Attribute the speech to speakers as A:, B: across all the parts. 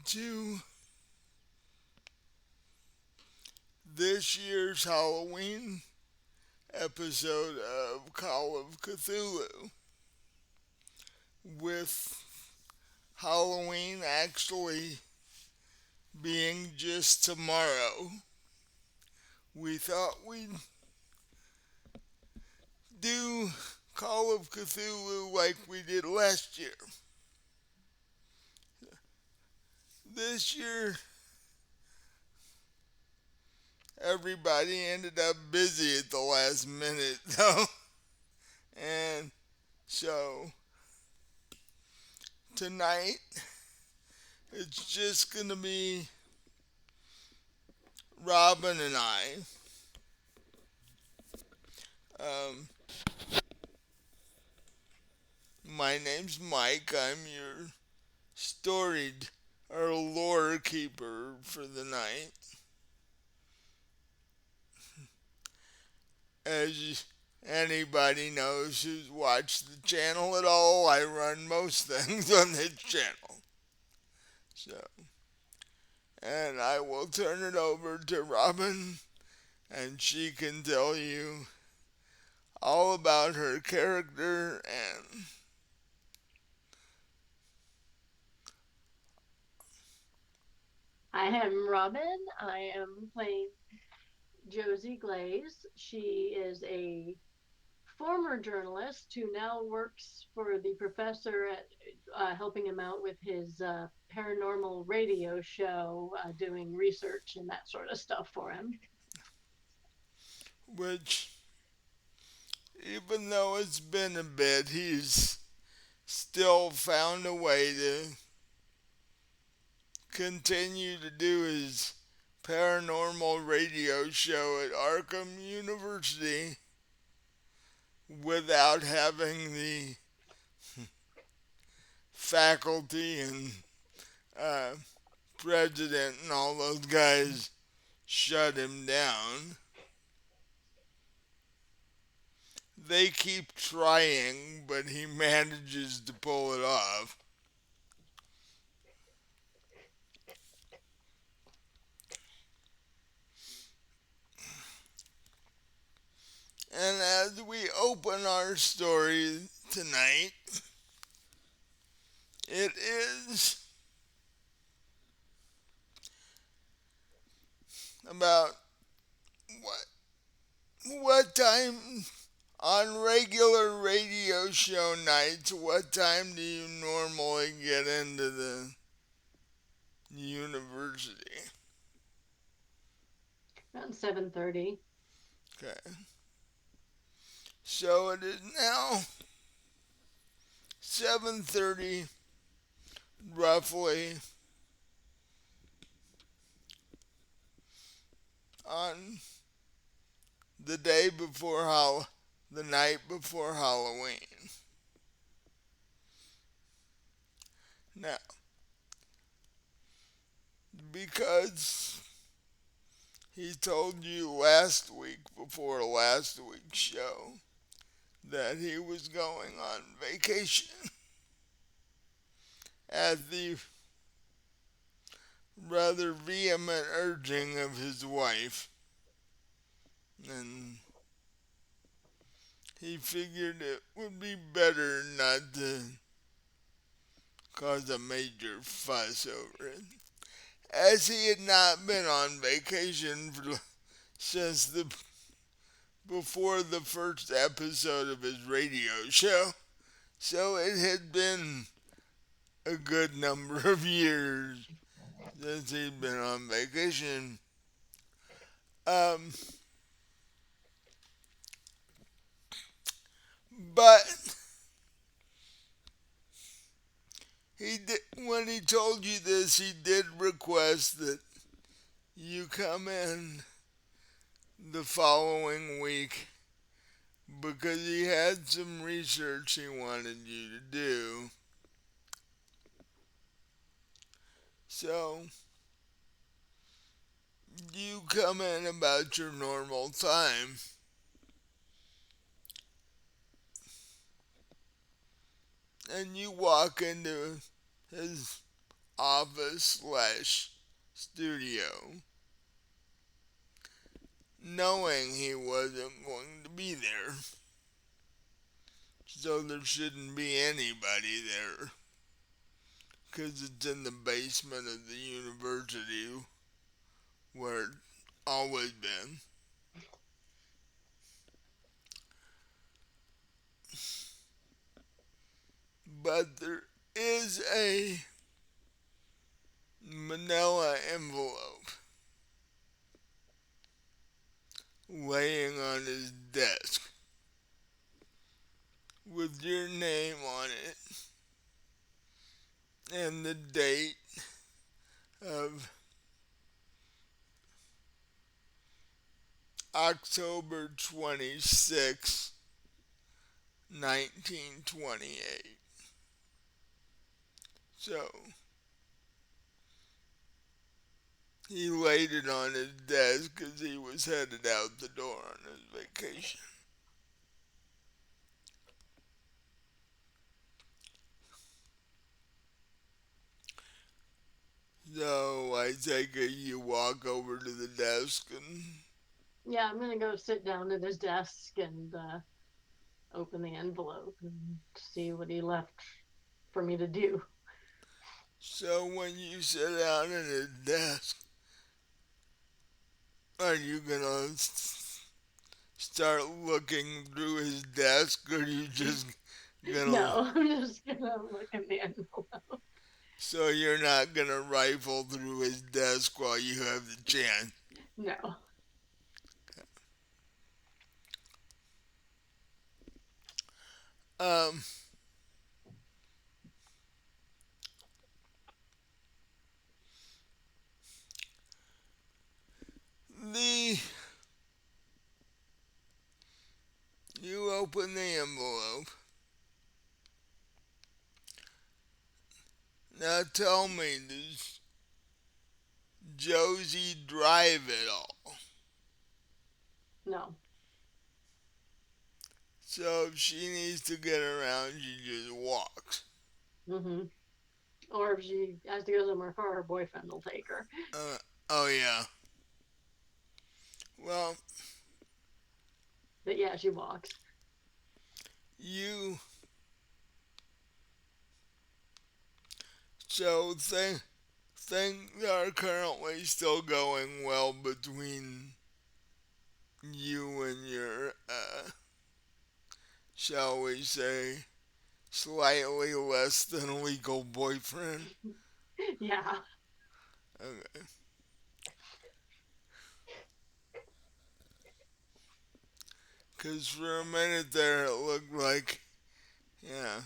A: to this year's Halloween episode of Call of Cthulhu, with Halloween actually being just tomorrow. We thought we'd do Call of Cthulhu like we did last year. This year, everybody ended up busy at the last minute, though. And so, tonight, it's just going to be Robin and I. Um, my name's Mike. I'm your storied or lore keeper for the night. As anybody knows who's watched the channel at all, I run most things on this channel. So, and I will turn it over to Robin, and she can tell you all about her character and
B: I am Robin. I am playing Josie Glaze. She is a former journalist who now works for the professor at helping him out with his paranormal radio show, doing research and that sort of stuff for him.
A: which, even though it's been a bit, he's still found a way to continue to do his paranormal radio show at Arkham University without having the faculty and uh, president and all those guys shut him down. They keep trying, but he manages to pull it off. And as we open our story tonight, it is about what time on regular radio show nights, what time do you normally get into the university?
B: Around 7:30.
A: Okay. So it is now 7:30 roughly on the day before the night before Halloween. Now, because he told you last week before last week's show that he was going on vacation at the rather vehement urging of his wife, and he figured it would be better not to cause a major fuss over it, as he had not been on vacation since the before the first episode of his radio show. So it had been a good number of years since he'd been on vacation. Um, but he did, when he told you this, he did request that you come in the following week because he had some research he wanted you to do. So you come in about your normal time, and you walk into his office slash studio, knowing he wasn't going to be there. So there shouldn't be anybody there because it's in the basement of the university where it's always been. But there is a manila envelope laying on his desk with your name on it and the date of October 26, 1928. So he laid it on his desk because he was headed out the door on his vacation. So I take it you walk over to the desk and
B: Yeah, I'm gonna go sit down at his desk and open the envelope and see what he left for me to do.
A: so when you sit down at his desk, are you gonna start looking through his desk or are you just gonna
B: No, I'm just gonna look in the envelope.
A: so you're not gonna rifle through his desk while you have the chance?
B: No.
A: Um the you open the envelope. Now tell me, does Josie drive it all?
B: No.
A: So if she needs to get around, she just walks.
B: Mhm. Or if she has to go somewhere far, her boyfriend will take her.
A: Uh, oh yeah. Well,
B: But yeah, she walks.
A: you so things are currently still going well between you and your shall we say slightly less than legal boyfriend.
B: Yeah.
A: Okay. Because for a minute there it looked like, yeah,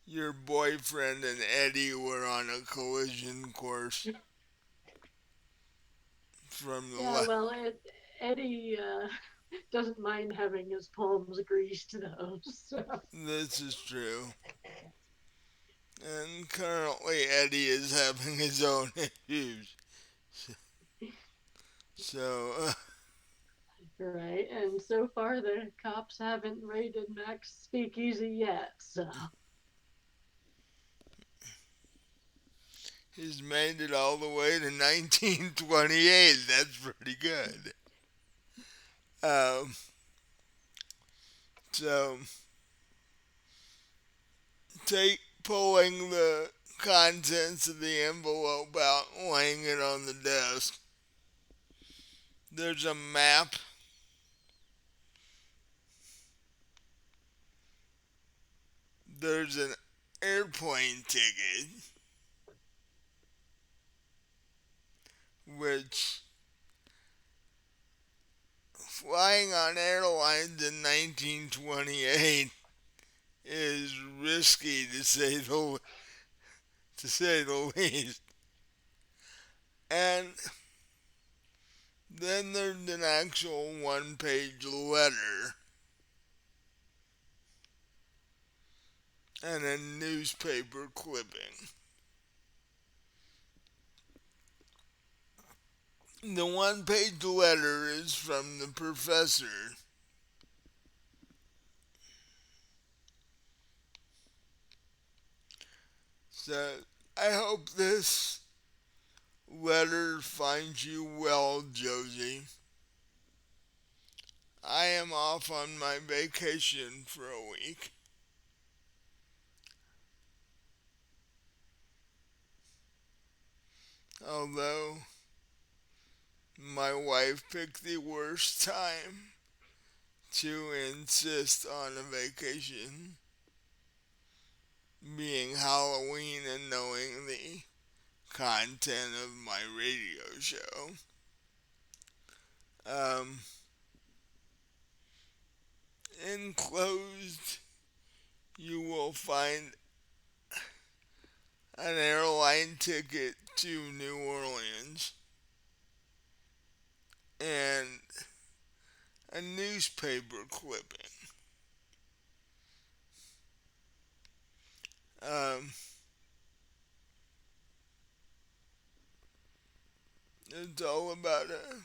A: your boyfriend and Eddie were on a collision course from the
B: Yeah, well, Eddie doesn't mind having his palms greased, though. So.
A: This is true. And currently Eddie is having his own issues. So,
B: Right, and so far the cops haven't raided Mac's speakeasy yet, so.
A: he's made it all the way to 1928. That's pretty good. Um, so, take pulling the contents of the envelope out, laying it on the desk. There's a map. There's an airplane ticket, which flying on airlines in 1928 is risky to say the least. And then there's an actual one-page letter and a newspaper clipping. The one-page letter is from the professor. So I hope this letter finds you well, Josie. I am off on my vacation for a week. Although my wife picked the worst time to insist on a vacation, being Halloween and knowing the content of my radio show. Um, Enclosed, you will find an airline ticket to New Orleans and a newspaper clipping. Um, it's all about a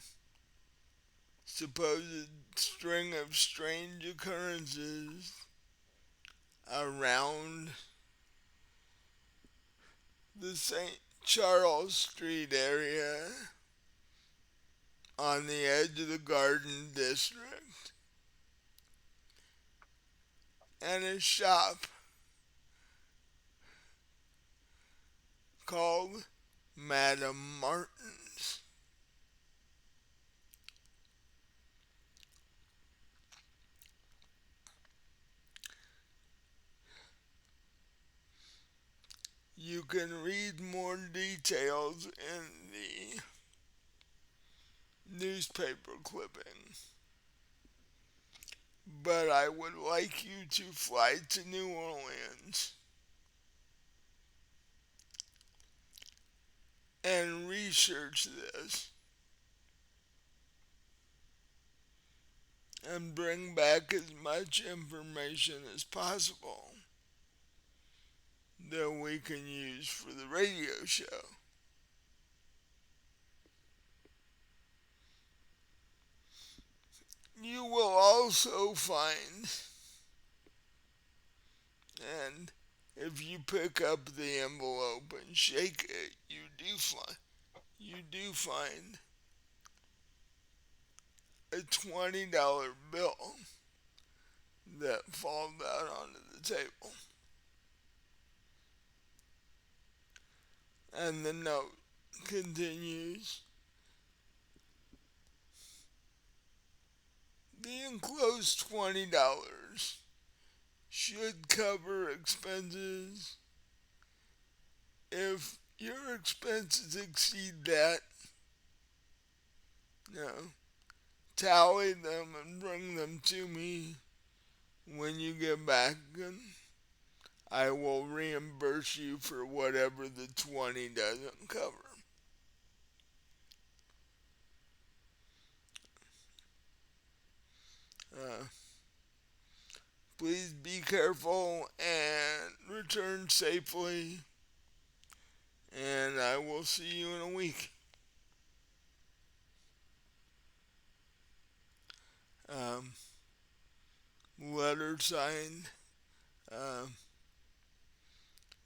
A: supposed string of strange occurrences around the St. Charles Street area on the edge of the Garden District and a shop called Madame Martin's. You can read more details in the newspaper clipping, but I would like you to fly to New Orleans and research this and bring back as much information as possible that we can use for the radio show. You will also find, and if you pick up the envelope and shake it, you do find a $20 bill that falls out onto the table. And the note continues. The enclosed $20 should cover expenses. If your expenses exceed that, no, tally them and bring them to me when you get back, and I will reimburse you for whatever the 20 doesn't cover. Uh, Please be careful and return safely, and I will see you in a week. Um, Letter signed, um,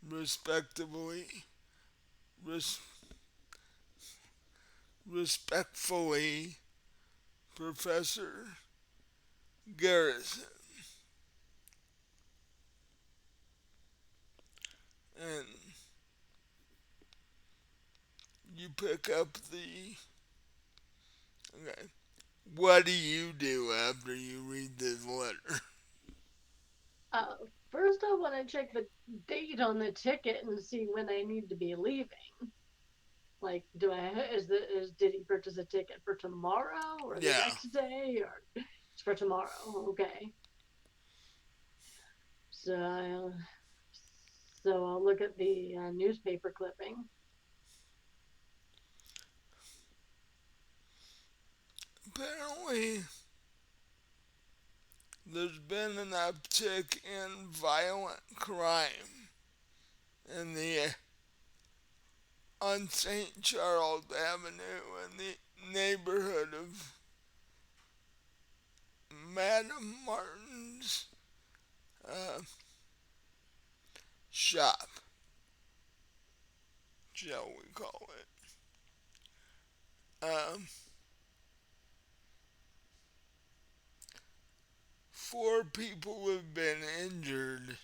A: respectively, res- respectfully, Professor Garrison. And you pick up the. Okay. What do you do after you read this letter?
B: Uh, First, I want to check the date on the ticket and see when I need to be leaving. Like, did he purchase a ticket for tomorrow or the
A: Yeah.
B: next day, or it's for tomorrow? Okay. So I'll look at the newspaper clipping.
A: Apparently, there's been an uptick in violent crime in the on St. Charles Avenue in the neighborhood of Madame Martin's uh, shop. shall we call it. Um, 4 people have been injured,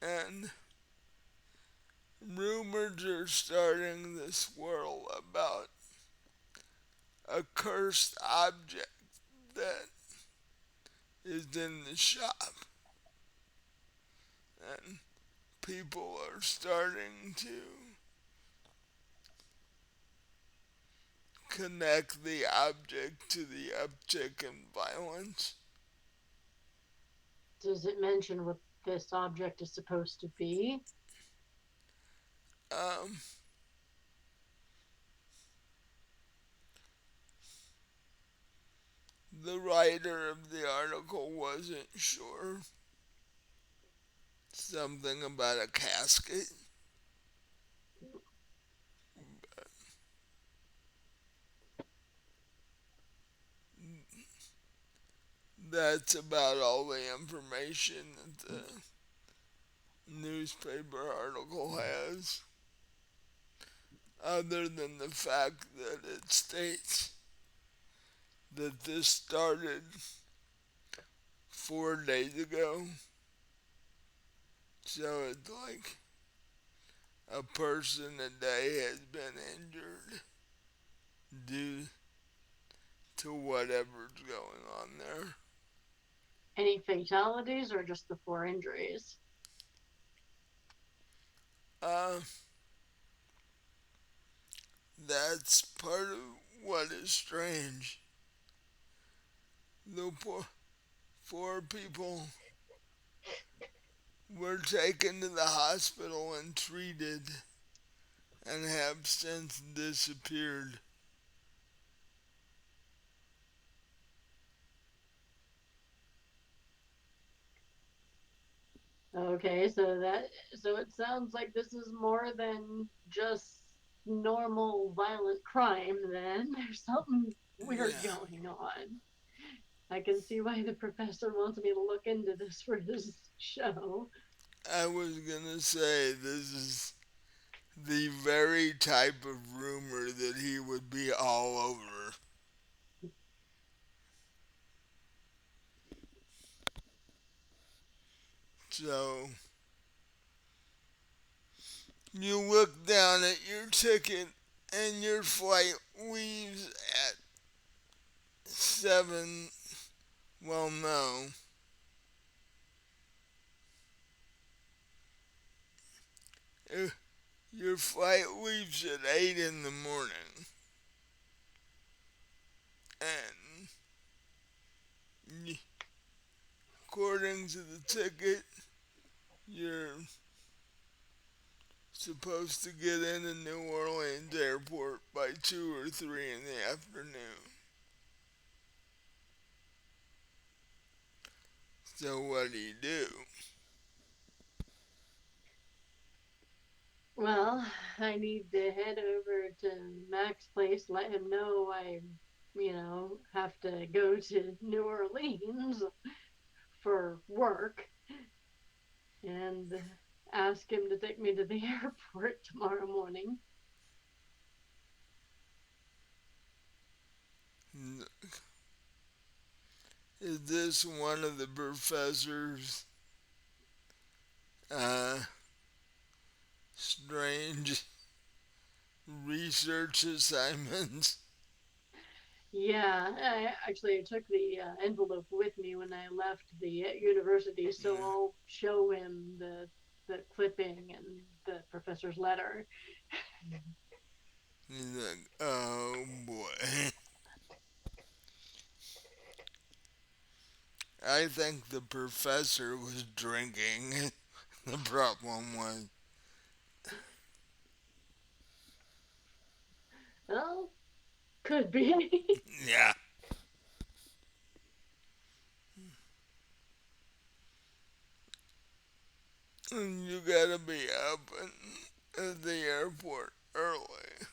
A: and rumors are starting to swirl about a cursed object that is in the shop, and people are starting to connect the object to the uptick in violence.
B: Does it mention what this object is supposed to be?
A: Um, the writer of the article wasn't sure. Something about a casket. That's about all the information that the newspaper article has, other than the fact that it states that this started 4 days ago. So it's like a person a day has been injured due to whatever's going on there.
B: Any fatalities or just the 4 injuries?
A: Uh, that's part of what is strange. The 4 people were taken to the hospital and treated and have since disappeared.
B: Okay, so it sounds like this is more than just normal violent crime then. There's something weird
A: Yeah,
B: going on. I can see why the professor wants me to look into this for his show.
A: I was gonna say this is the very type of rumor that he would be all over. So you look down at your ticket and your flight leaves at 7. Well, no. Your flight leaves at 8 in the morning. And according to the ticket, you're supposed to get into New Orleans airport by 2 or 3 in the afternoon. So what do you do?
B: Well, I need to head over to Mac's place, let him know have to go to New Orleans for work and ask him to take me to the airport tomorrow morning.
A: Is this one of the professor's uh, strange research assignments?
B: Yeah, I took the envelope with me when I left the university, so
A: Yeah.
B: I'll show him the clipping and the professor's letter.
A: He's like, oh boy. I think the professor was drinking. The problem was,
B: Well, could be.
A: yeah, you gotta be up at the airport early.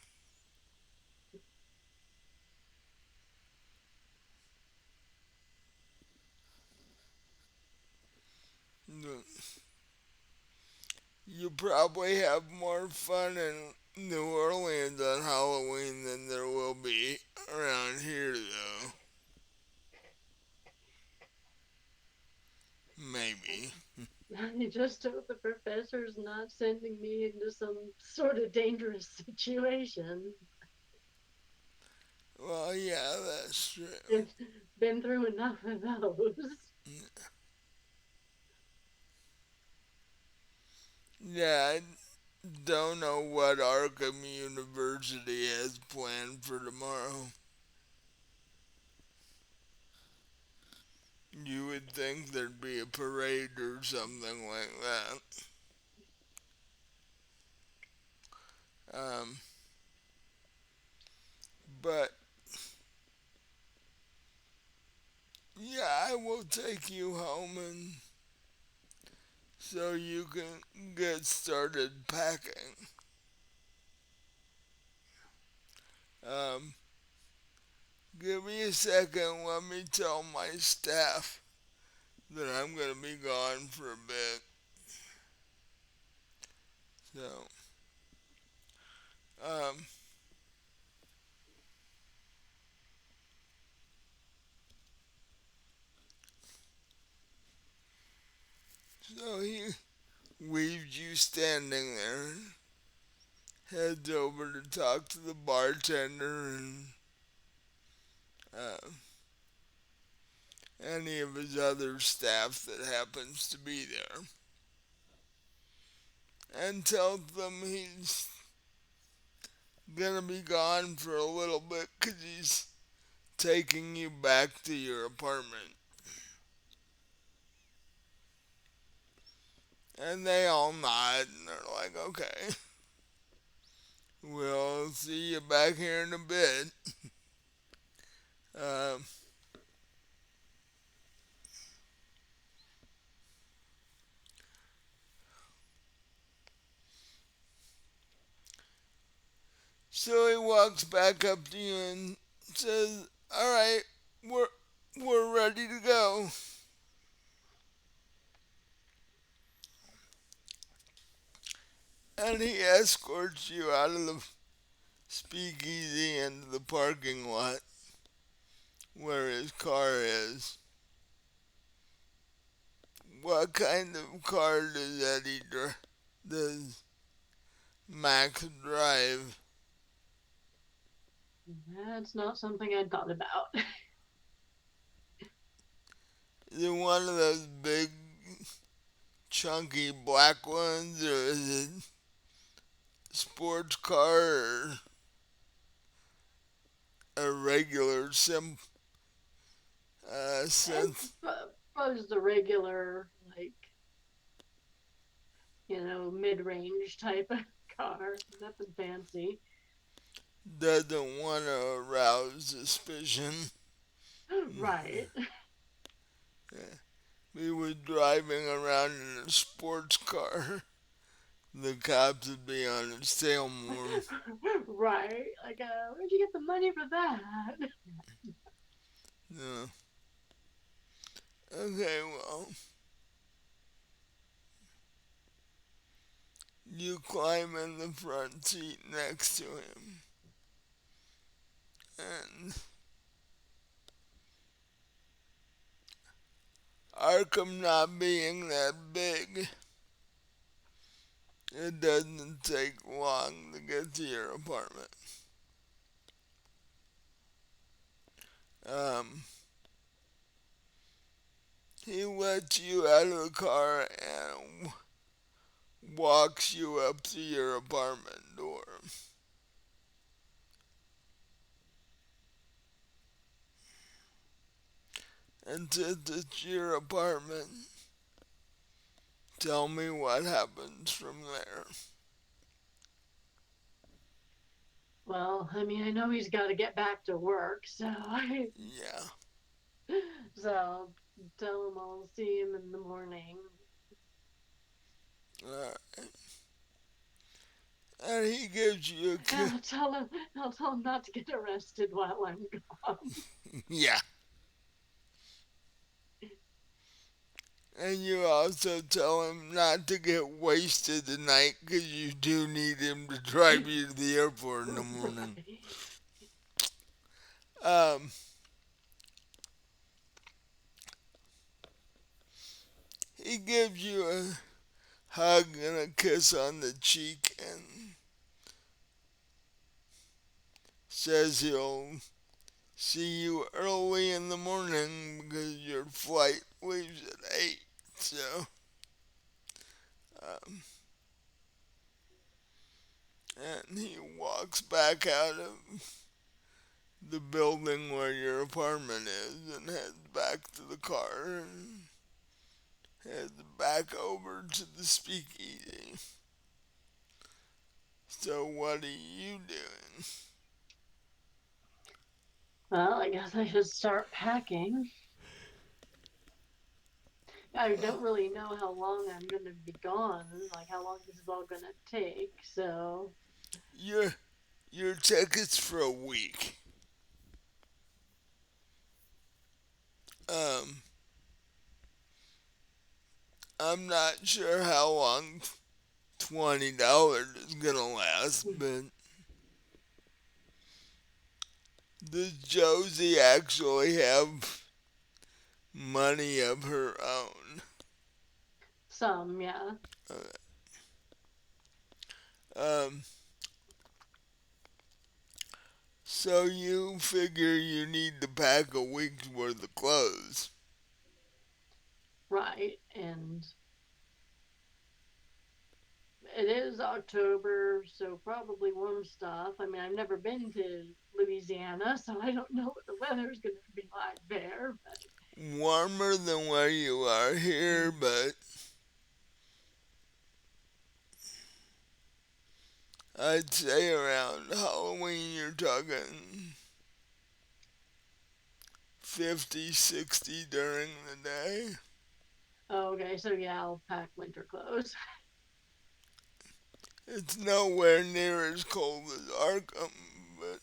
A: You probably have more fun in New Orleans on Halloween than there will be around here, though. Maybe.
B: I just hope the professor's not sending me into some sort of dangerous situation.
A: Well, yeah, that's true.
B: Been, been through enough of those.
A: Yeah, I don't know what Arkham University has planned for tomorrow. You would think there'd be a parade or something like that. But yeah, I will take you home and so you can get started packing. Um, Give me a second. Let me tell my staff that I'm going to be gone for a bit. So, um, so he leaves you standing there, heads over to talk to the bartender and uh, any of his other staff that happens to be there, and tells them he's gonna be gone for a little bit because he's taking you back to your apartment. And they all nod and they're like, okay, we'll see you back here in a bit. Um, so he walks back up to you and says, all right, we're, we're ready to go. And he escorts you out of the speakeasy into the parking lot where his car is. What kind of car does does Max drive?
B: That's not something I'd thought about.
A: Is it one of those big, chunky black ones, or is it sports car, or a regular
B: I
A: synth?
B: suppose the regular, like, mid-range type of car. Nothing fancy.
A: Doesn't want to arouse suspicion.
B: Right.
A: He was driving around in a sports car. The cops would be on his tail more.
B: Right. Like, where'd you get the money for that?
A: Yeah. Okay, well, you climb in the front seat next to him, and Arkham not being that big, it doesn't take long to get to your apartment. Um, he lets you out of the car and walks you up to your apartment door. And since it's your apartment, tell me what happens from there.
B: Well, I mean, I know he's got to get back to work,
A: Yeah.
B: so I'll tell him I'll see him in the morning.
A: Alright. And he gives you a
B: And I'll tell him not to get arrested while I'm gone.
A: yeah. And you also tell him not to get wasted tonight because you do need him to drive you to the airport in the morning.
B: Right.
A: Um, he gives you a hug and a kiss on the cheek and says he'll see you early in the morning because your flight leaves at 8. So, um, and he walks back out of the building where your apartment is and heads back to the car and heads back over to the speakeasy. So what are you doing?
B: Well, I guess I should start packing. I don't
A: Well,
B: really know how long I'm going to be gone, like how long this is all going to take. So,
A: your your ticket's for a week. Um, I'm not sure how long $20 is gonna last, but does Josie actually have money of her own?
B: some, yeah.
A: Um, so you figure you need to pack a week's worth of clothes.
B: Right. And it is October, so probably warm stuff. I mean, I've never been to Louisiana, so I don't know what the weather's going to be like there, but
A: Warmer than where you are here, but I'd say around Halloween you're talking 50, 60 during the day.
B: oh, okay, so yeah, I'll pack winter clothes.
A: It's nowhere near as cold as Arkham, but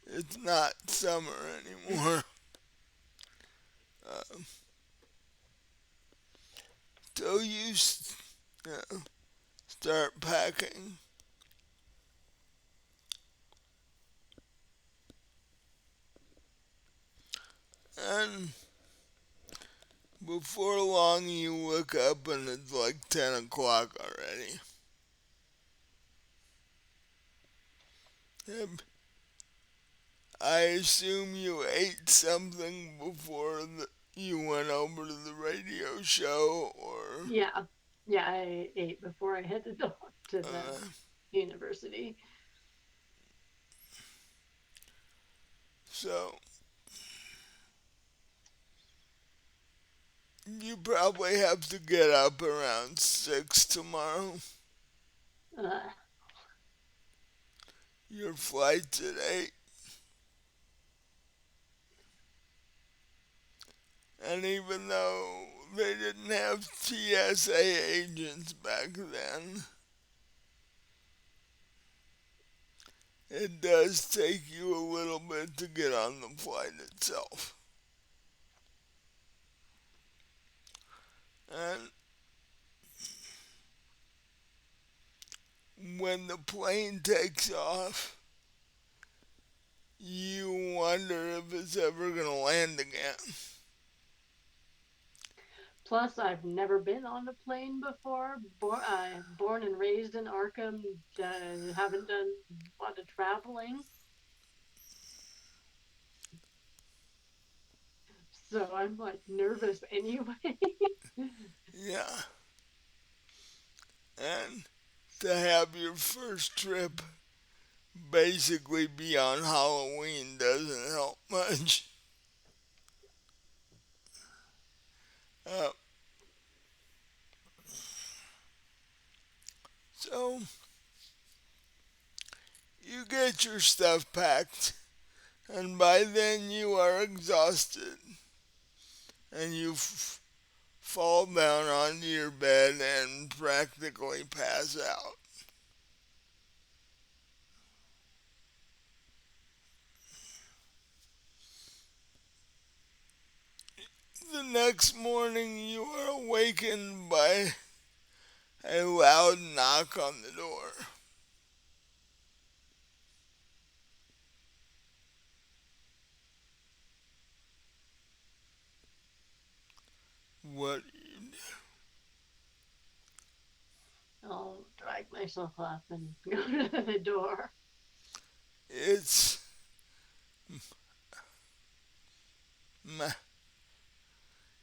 A: it's not summer anymore. Uh, so uh, start packing, and before long you look up and it's like 10 o'clock already. And I assume you ate something before you went over to the radio show, or
B: Yeah, yeah, I ate before I headed off to the
A: uh,
B: university.
A: so you probably have to get up around 6 tomorrow.
B: Uh,
A: Your flight's at 8. And even though they didn't have TSA agents back then, it does take you a little bit to get on the flight itself. And when the plane takes off, you wonder if it's ever going to land again.
B: Plus, I've never been on a plane before. Born and raised in Arkham, haven't done a lot of traveling, so I'm like nervous anyway.
A: Yeah. And to have your first trip basically be on Halloween doesn't help much. Uh, so you get your stuff packed, and by then you are exhausted, and you fall down onto your bed and practically pass out. The next morning, you are awakened by a loud knock on the door. What?
B: I'll drag myself up and go to the door.
A: It's Ma-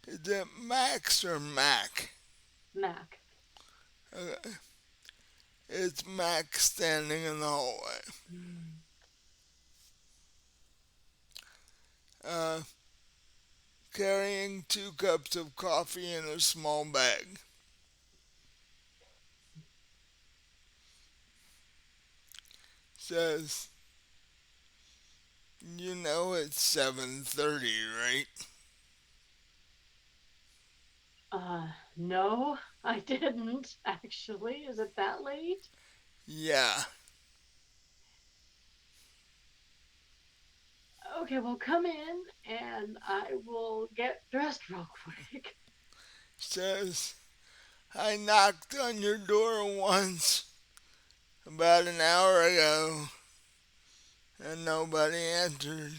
A: is it Max or Mac?
B: Mac.
A: Okay. It's Mac standing in the hallway,
B: Mm.
A: uh, carrying 2 cups of coffee in a small bag. Says, "You know it's 7:30, right?"
B: No, I didn't actually. Is it that late?
A: Yeah.
B: Okay, well, come in and I will get dressed real quick.
A: Says, "I knocked on your door once about an hour ago and nobody answered.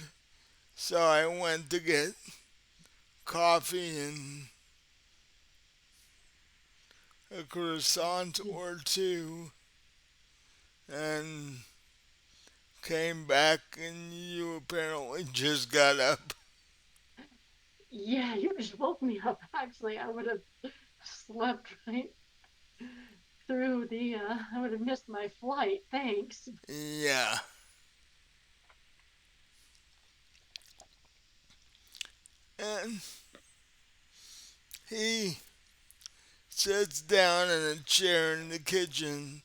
A: So I went to get coffee and a croissant or two and came back and you apparently just got up."
B: Yeah, you just woke me up. Actually, I would have slept right through I would have missed my flight. Thanks.
A: Yeah. And he sits down in a chair in the kitchen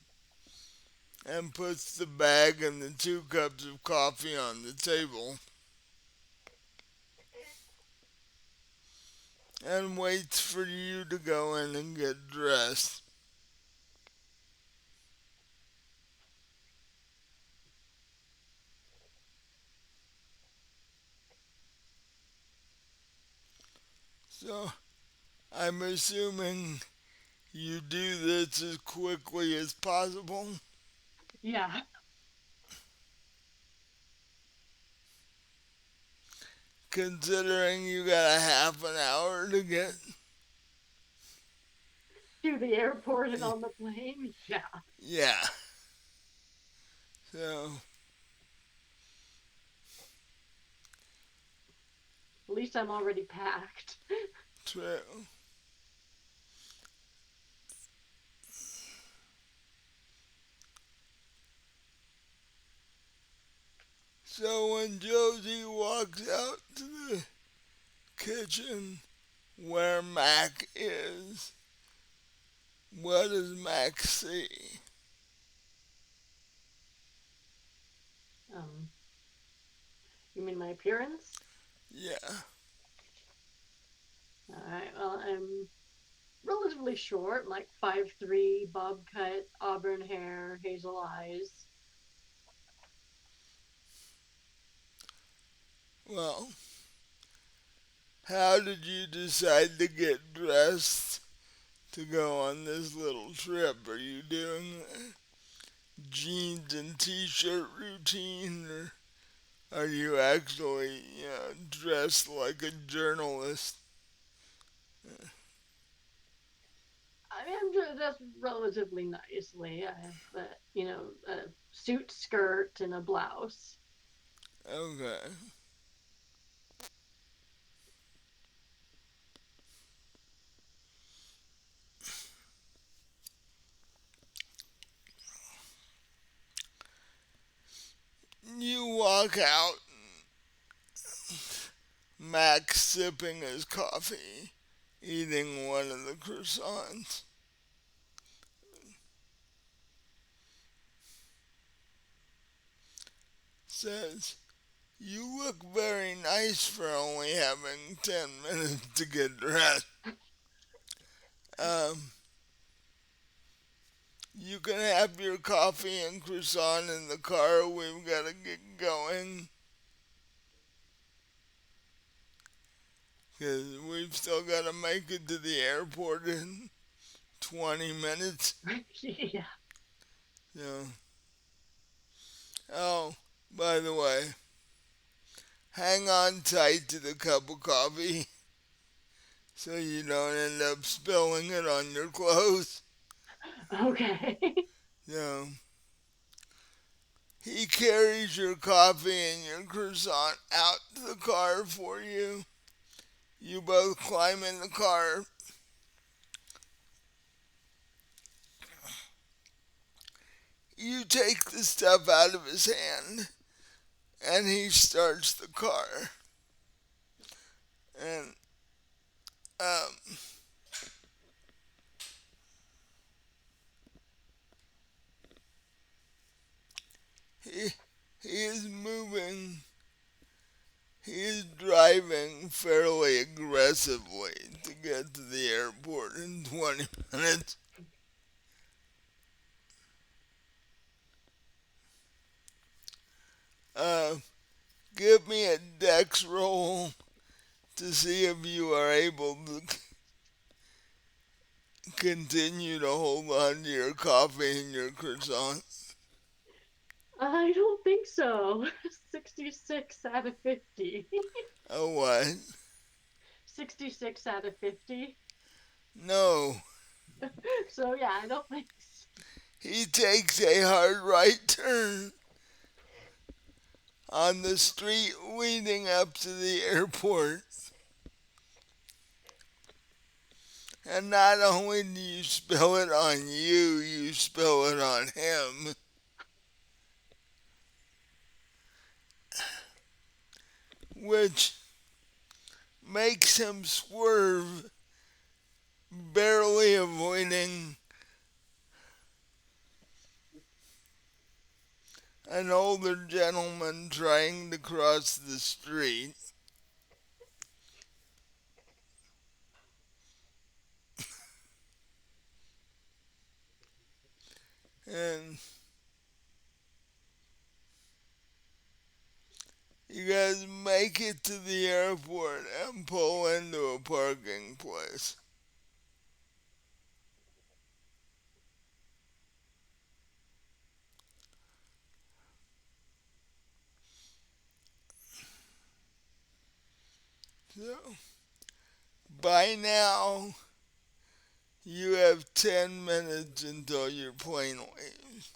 A: and puts the bag and the 2 cups of coffee on the table and waits for you to go in and get dressed. So I'm assuming you do this as quickly as possible,
B: Yeah,
A: considering you got a half an hour to get.
B: to the airport and on the plane. Yeah,
A: Yeah. So,
B: at least I'm already packed.
A: true. So when Josie walks out to the kitchen where Mac is, what does Mac see?
B: Um, you mean my appearance?
A: Yeah.
B: All right. Well, I'm relatively short, like 5'3", bob cut, auburn hair, hazel eyes.
A: Well, how did you decide to get dressed to go on this little trip? Are you doing a jeans and t-shirt routine, or are you actually, dressed like a journalist?
B: I mean, I'm dressed relatively nicely. I have, a suit skirt and a blouse.
A: Okay. You walk out, Max sipping his coffee, eating one of the croissants. Says, "You look very nice for only having 10 minutes to get dressed. Um, you can have your coffee and croissant in the car. We've got to get going. because we've still got to make it to the airport in 20 minutes.
B: Yeah.
A: So, oh, by the way, hang on tight to the cup of coffee so you don't end up spilling it on your clothes.
B: Okay.
A: So, he carries your coffee and your croissant out to the car for you. You both climb in the car. You take the stuff out of his hand, and he starts the car. And um, he he is moving. He is driving fairly aggressively to get to the airport in 20 minutes. Uh, Give me a dex roll to see if you are able to continue to hold on to your coffee and your croissant.
B: I don't think so. 66 out of 50.
A: Oh, what?
B: 66 out of 50.
A: No.
B: So, yeah, I don't think so.
A: He takes a hard right turn on the street leading up to the airport. And not only do you spill it on you, you spill it on him. Which makes him swerve, barely avoiding an older gentleman trying to cross the street. And you guys make it to the airport and pull into a parking place. So, by now, you have 10 minutes until your plane leaves.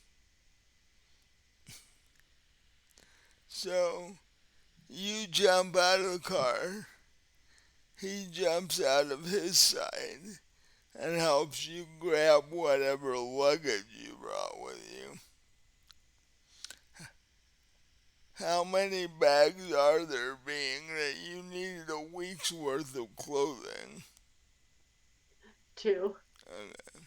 A: So, you jump out of the car, he jumps out of his side, and helps you grab whatever luggage you brought with you. How many bags are there, being that you needed a week's worth of clothing?
B: 2.
A: Okay.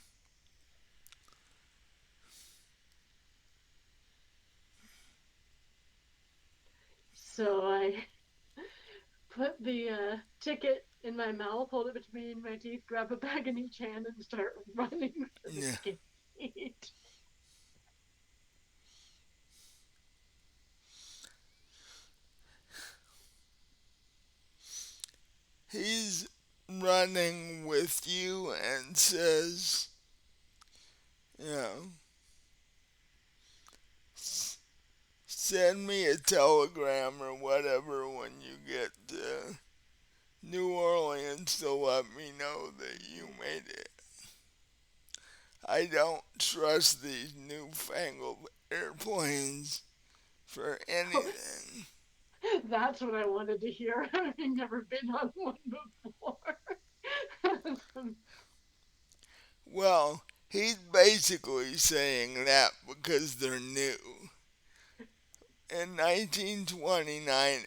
B: So I put the ticket in my mouth, hold it between my teeth, grab a bag in each hand, and start running for the
A: Yeah.
B: gate.
A: He's running with you and says, you know, send me a telegram or whatever when you get to New Orleans to let me know that you made it. I don't trust these newfangled airplanes for anything.
B: That's what I wanted to hear, having never been on one before.
A: Well, he's basically saying that because they're new. In 1929,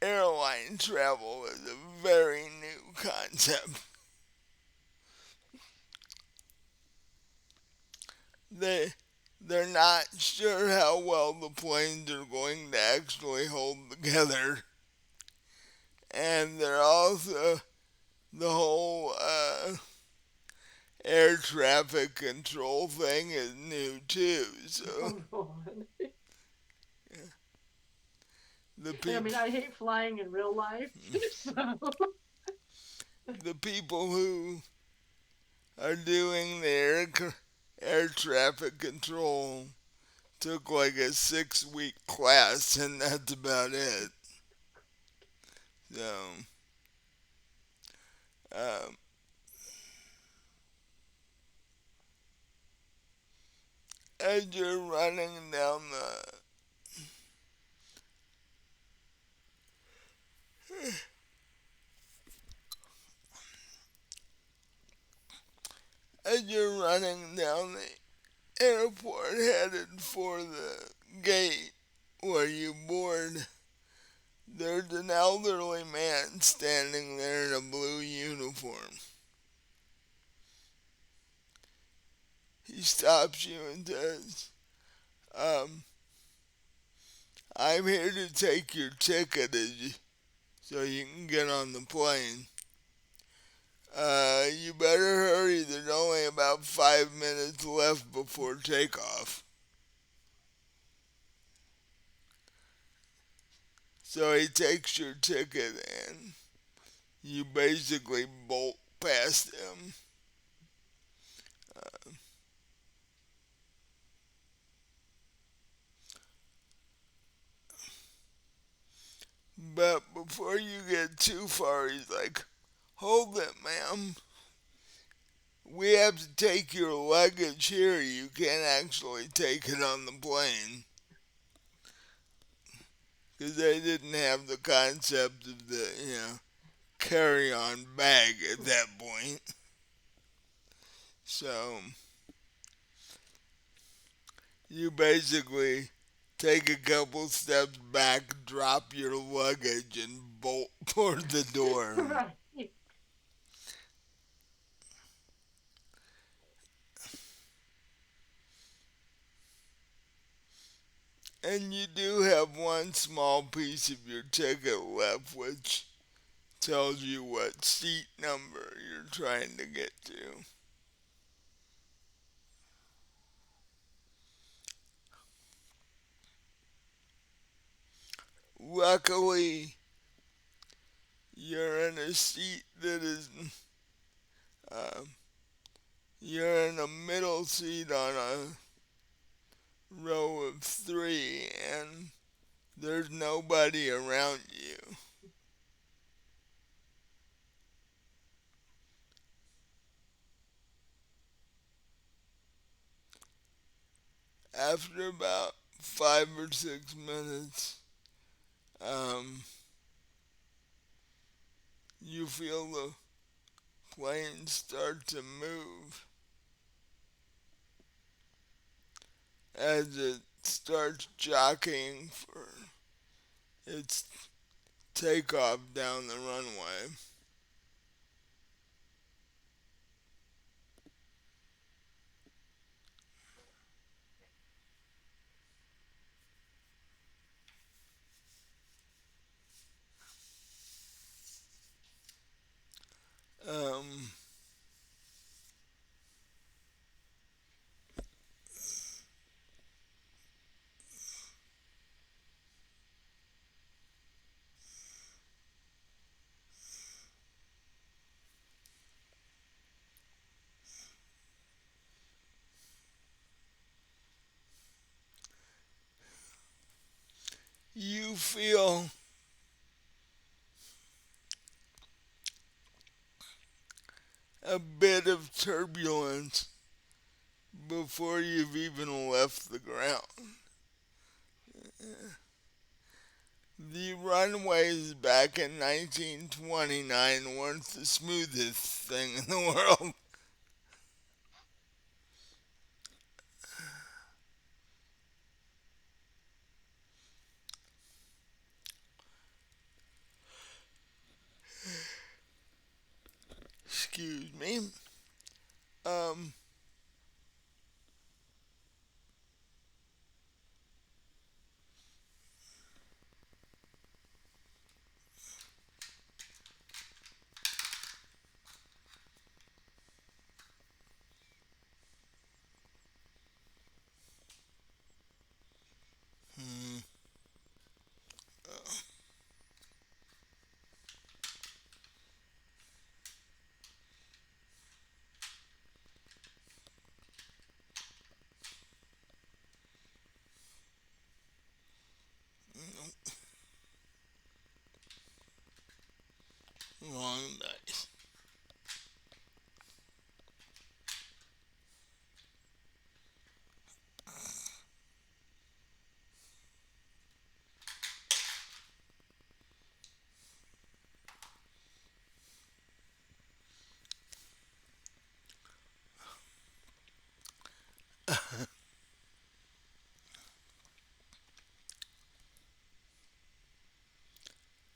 A: airline travel is a very new concept. They they're not sure how well the planes are going to actually hold together, and they're also the whole air traffic control thing is new too. So
B: Oh, God.
A: the
B: And I
A: people
B: mean, I hate flying in real life, so
A: the people who are doing the air traffic control took like a 6 week class, and that's about it. So, um, as you're running down the airport headed for the gate where you board, there's an elderly man standing there in a blue uniform. He stops you and says, um, I'm here to take your ticket so you can get on the plane. You better hurry, there's only about 5 minutes left before takeoff. So he takes your ticket and you basically bolt past him. But before you get too far, he's like, hold it, ma'am. We have to take your luggage here. You can't actually take it on the plane. Because they didn't have the concept of the, carry-on bag at that point. So you basically take a couple steps back, drop your luggage, and bolt toward the door.
B: right.
A: And you do have one small piece of your ticket left, which tells you what seat number you're trying to get to. Luckily, you're in a seat that is, uh, you're in a middle seat on a row of three, and there's nobody around you. After about 5 or 6 minutes, um, you feel the plane start to move as it starts jockeying for its takeoff down the runway. Um, you feel a bit of turbulence before you've even left the ground. The runways back in 1929 weren't the smoothest thing in the world. Excuse me. Um, hmm, Long dice.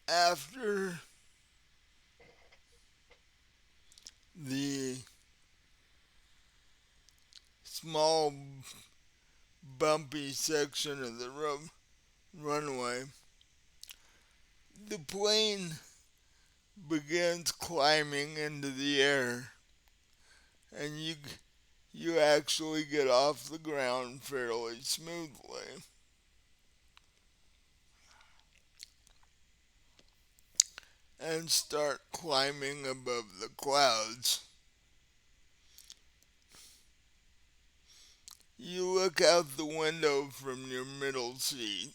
A: After the small bumpy section of the runway, the plane begins climbing into the air, and you actually get off the ground fairly smoothly and start climbing above the clouds. You look out the window from your middle seat,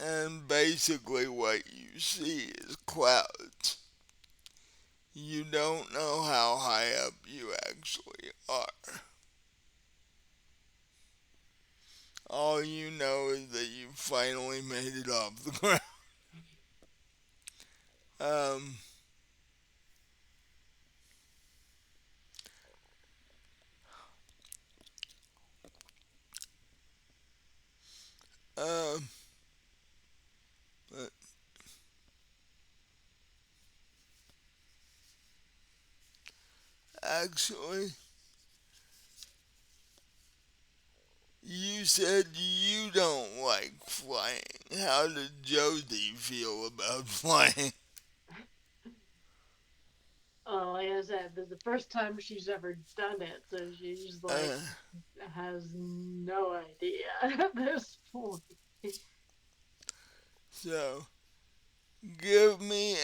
A: and basically what you see is clouds. You don't know how high up you actually are. All you know is that you finally made it off the ground. Um, um, but actually, you said you don't like flying. How did Josie feel about flying?
B: Like I said, this is the first time she's ever done it, so she's like
A: Uh,
B: has no idea at this point.
A: so, give me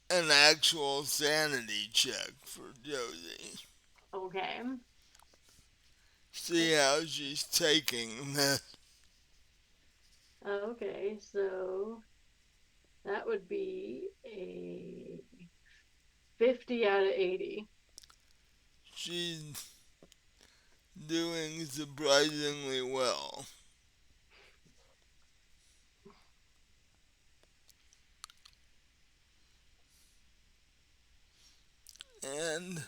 A: an actual sanity check for Josie.
B: Okay.
A: See how she's taking this.
B: Okay, so that would be a 50 out of 80.
A: She's doing surprisingly well. And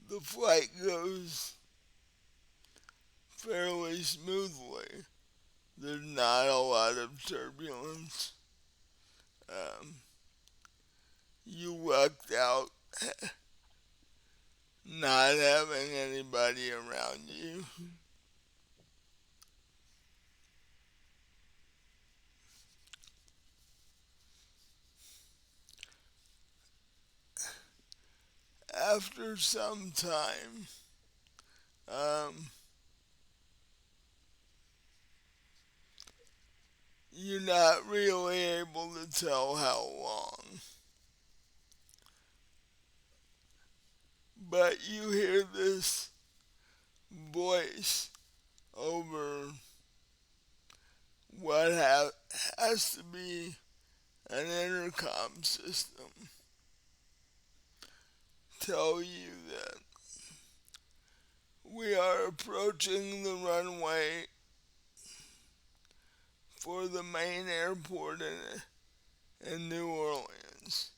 A: the flight goes fairly smoothly. There's not a lot of turbulence. Um, you lucked out not having anybody around you. After some time, um, you're not really able to tell how long, but you hear this voice over what has to be an intercom system tell you that we are approaching the runway for the main airport in New Orleans.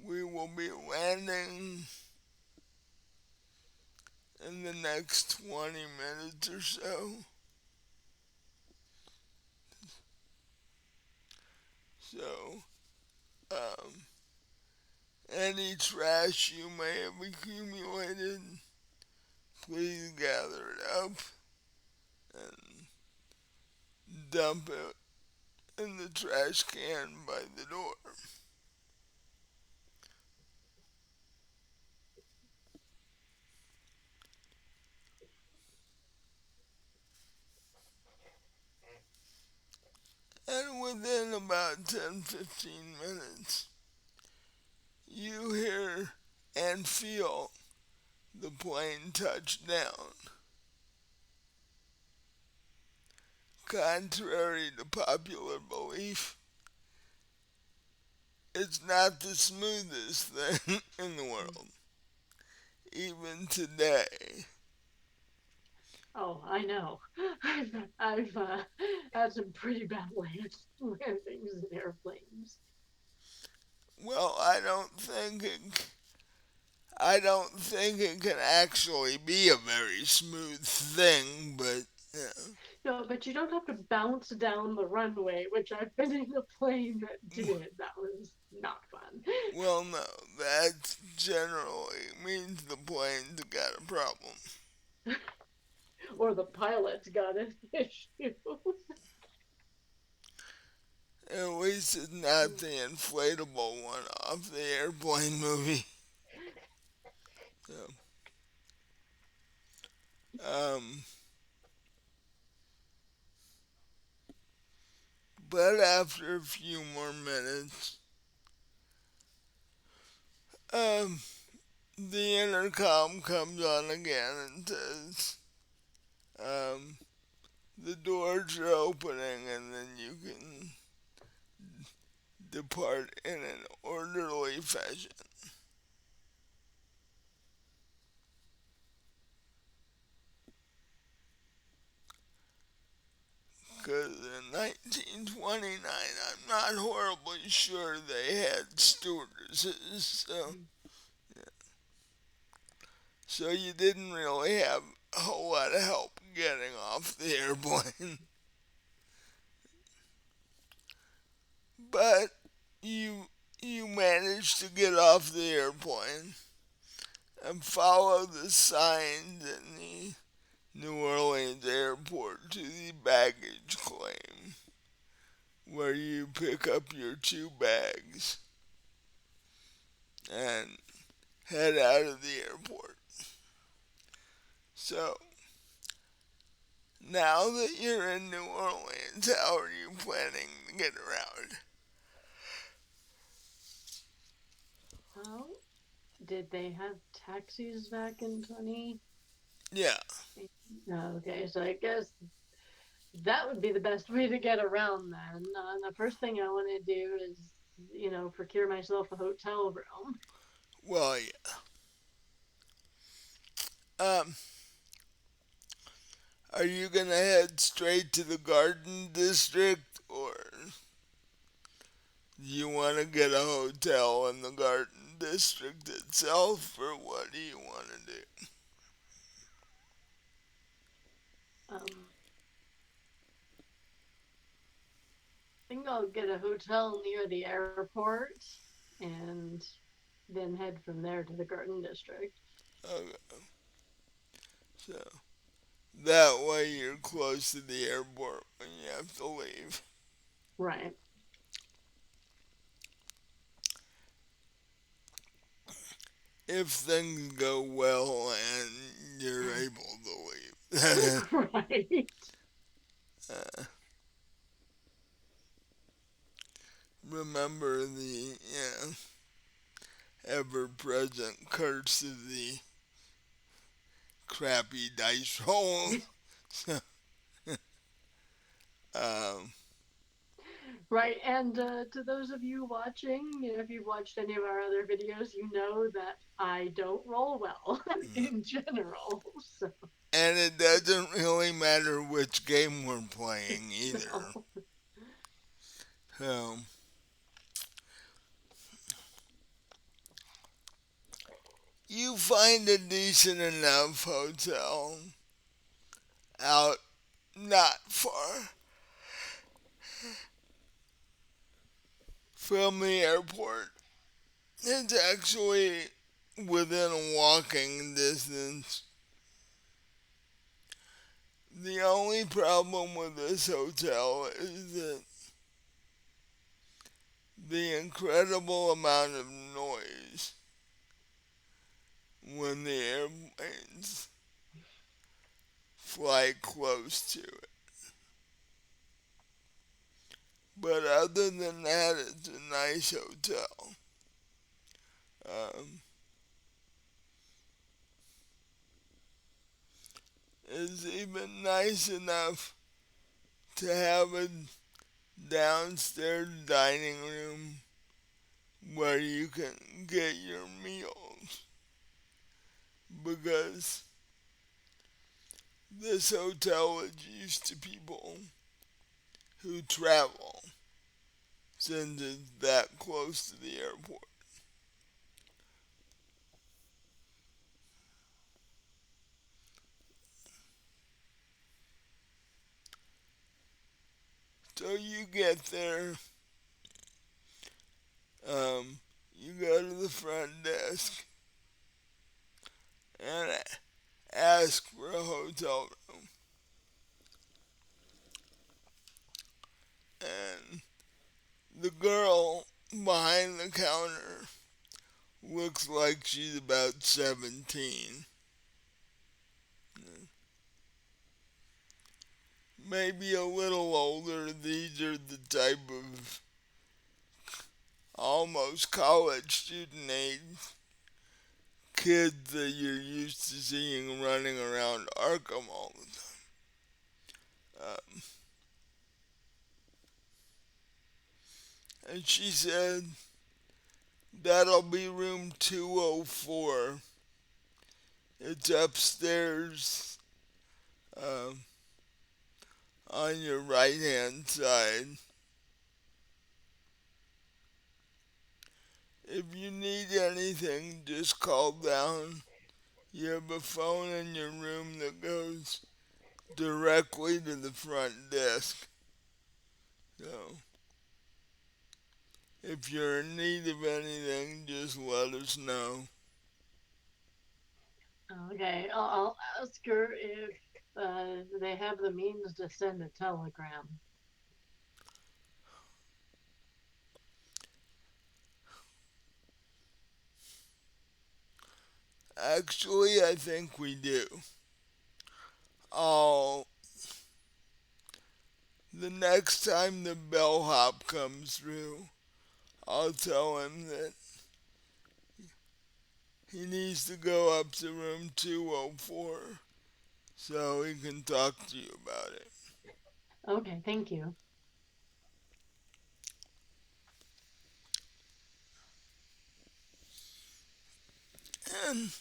A: We will be landing in the next 20 minutes or so. So, um, any trash you may have accumulated, please gather it up and dump it in the trash can by the door. And within about 10-15 minutes, you hear and feel the plane touched down. Contrary to popular belief, it's not the smoothest thing in the world, even today.
B: Oh, I know. I've had some pretty bad landings in airplanes.
A: Well, I don't think it can actually be a very smooth thing, but yeah.
B: No, but you don't have to bounce down the runway, which I've been in a plane that did. That was not fun.
A: Well, no, that generally means the plane's got a problem.
B: Or the pilot's got an issue.
A: At least it's not the inflatable one off the airplane movie. So, um, but after a few more minutes, um, the intercom comes on again and says, um, the doors are opening and then you can depart in an orderly fashion. Because in 1929, I'm not horribly sure they had stewardesses, so you didn't really have a whole lot of help getting off the airplane. But you you managed to get off the airplane and follow the signs in the New Orleans airport to the baggage claim, where you pick up your 2 bags and head out of the airport. So, now that you're in New Orleans, how are you planning to get around?
B: Well, did they have taxis back in 20?
A: Yeah,
B: Okay, so I guess that would be the best way to get around then. The first thing I want to do is, procure myself a hotel room.
A: well, yeah. Um, are you gonna head straight to the Garden District, or do you want to get a hotel in the Garden District itself, or what do you want to do?
B: Um, I think I'll get a hotel near the airport and then head from there to the Garden District.
A: Okay, so that way you're close to the airport when you have to leave.
B: Right.
A: If things go well and you're able to leave.
B: Right.
A: uh, Remember the ever-present curse of the crappy dice roll. So, um,
B: Right, and to those of you watching, if you've watched any of our other videos, you know that I don't roll well in general. So,
A: and it doesn't really matter which game we're playing either.
B: no.
A: So, you find a decent enough hotel out not far from the airport. It's actually within a walking distance. The only problem with this hotel is that the incredible amount of noise when the airplanes fly close to it. But other than that, it's a nice hotel. Um, is even nice enough to have a downstairs dining room where you can get your meals, because this hotel is used to people who travel since it's that close to the airport. So you get there, you go to the front desk and ask for a hotel room, and the girl behind the counter looks like she's about 17. Maybe a little older. These are the type of almost college student age kids that you're used to seeing running around Arkham all the time. And she said, that'll be room 204. It's upstairs, um, on your right hand side. If you need anything, just call down. You have a phone in your room that goes directly to the front desk. So, if you're in need of anything, just let us know.
B: Okay, I'll ask her if they have the means to send a telegram.
A: Actually, I think we do. I'll, the next time the bellhop comes through, I'll tell him that he needs to go up to room 204 so he can talk to you about it.
B: Okay, thank you.
A: And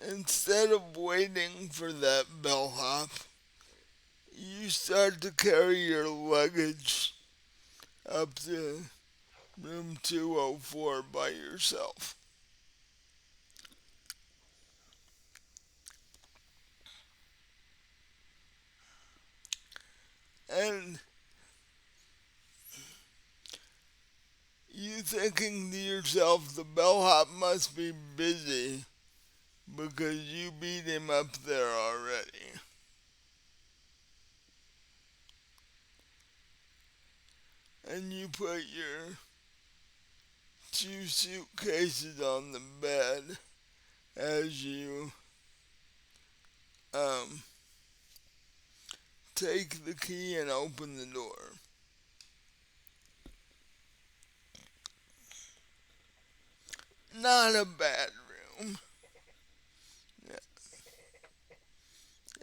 A: instead of waiting for that bellhop, you start to carry your luggage up to room 204 by yourself. And you thinking to yourself, the bellhop must be busy because you beat him up there already. And you put your 2 suitcases on the bed as you um, take the key and open the door. Not a bad room.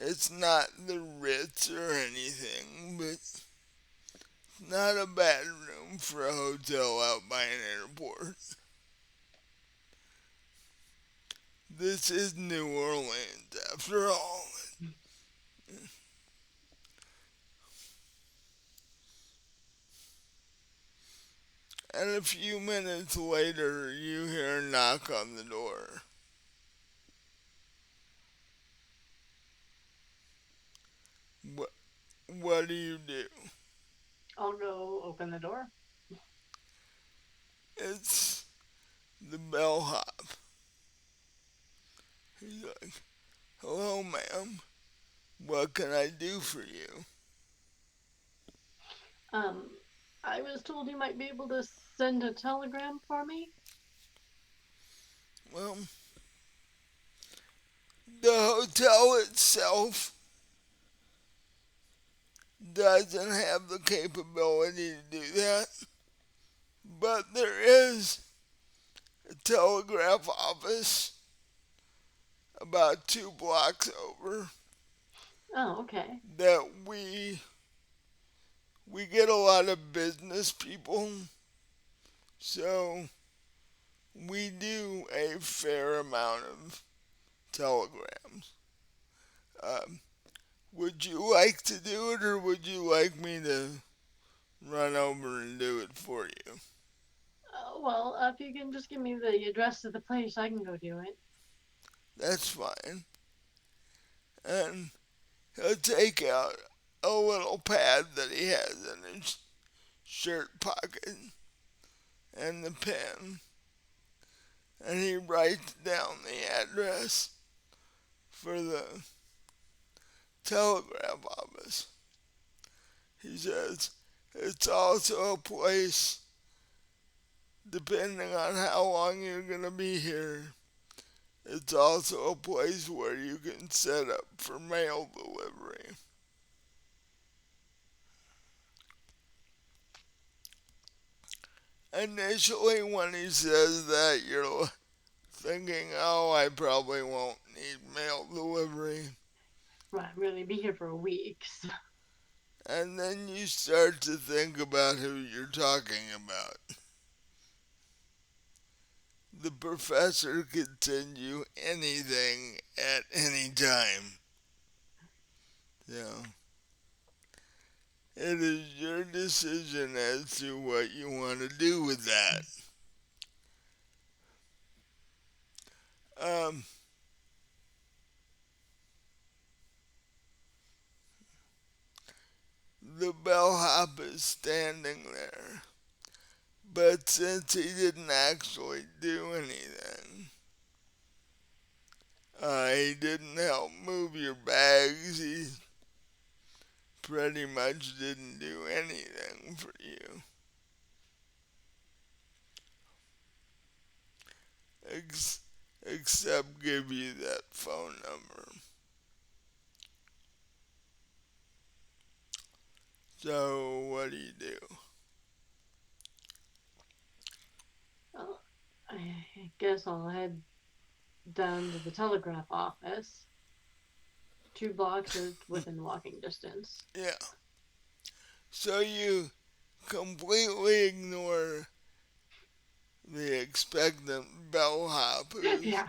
A: It's not the Ritz or anything, but not a bad room for a hotel out by an airport. This is New Orleans, after all. And a few minutes later, you hear a knock on the door. What, what do you do?
B: I'll go open the door.
A: It's the bellhop. He's like, hello, ma'am. What can I do for you?
B: Um, I was told you might be able to send a telegram for me.
A: Well, the hotel itself doesn't have the capability to do that, but there is a telegraph office about 2 blocks over
B: Oh, okay.
A: that we get a lot of business people, so we do a fair amount of telegrams. Um, would you like to do it, or would you like me to run over and do it for you?
B: Well, if you can just give me the address of the place, I can go do it.
A: That's fine. And he'll take out a little pad that he has in his shirt pocket and the pen, and he writes down the address for the telegraph office. He says it's also a place, depending on how long you're going to be here, it's also a place where you can set up for mail delivery. Initially, when he says that, you're thinking, oh, I probably won't need mail delivery.
B: Right, I'm gonna be here for a week. So.
A: And then you start to think about who you're talking about. The professor can send you anything at any time. So it is your decision as to what you want to do with that. Um, the bellhop is standing there, but since he didn't actually do anything, he didn't help move your bags. He pretty much didn't do anything for you, ex- except give you that phone number. So what do you do?
B: Well, I guess I'll head down to the telegraph office. 2 blocks is within walking distance.
A: Yeah. So you completely ignore the expectant bellhop who's
B: Yeah.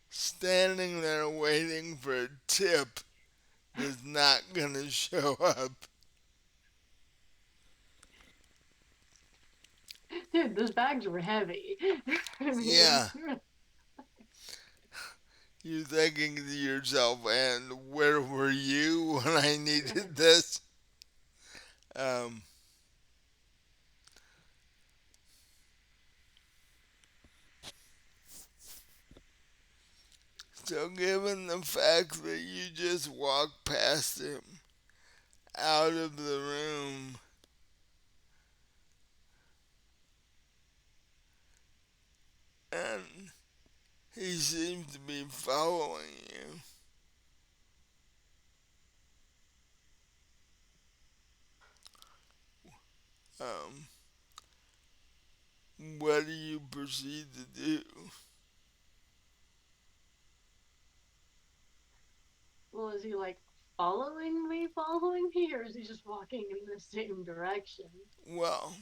A: standing there waiting for a tip that's not gonna show up.
B: Dude, those bags were heavy. I mean,
A: Yeah, you're thinking to yourself, and where were you when I needed this? Um, so, given the fact that you just walked past him out of the room, and he seems to be following you, um, what do you proceed to do?
B: well, is he like following me, or is he just walking in the same direction?
A: Well,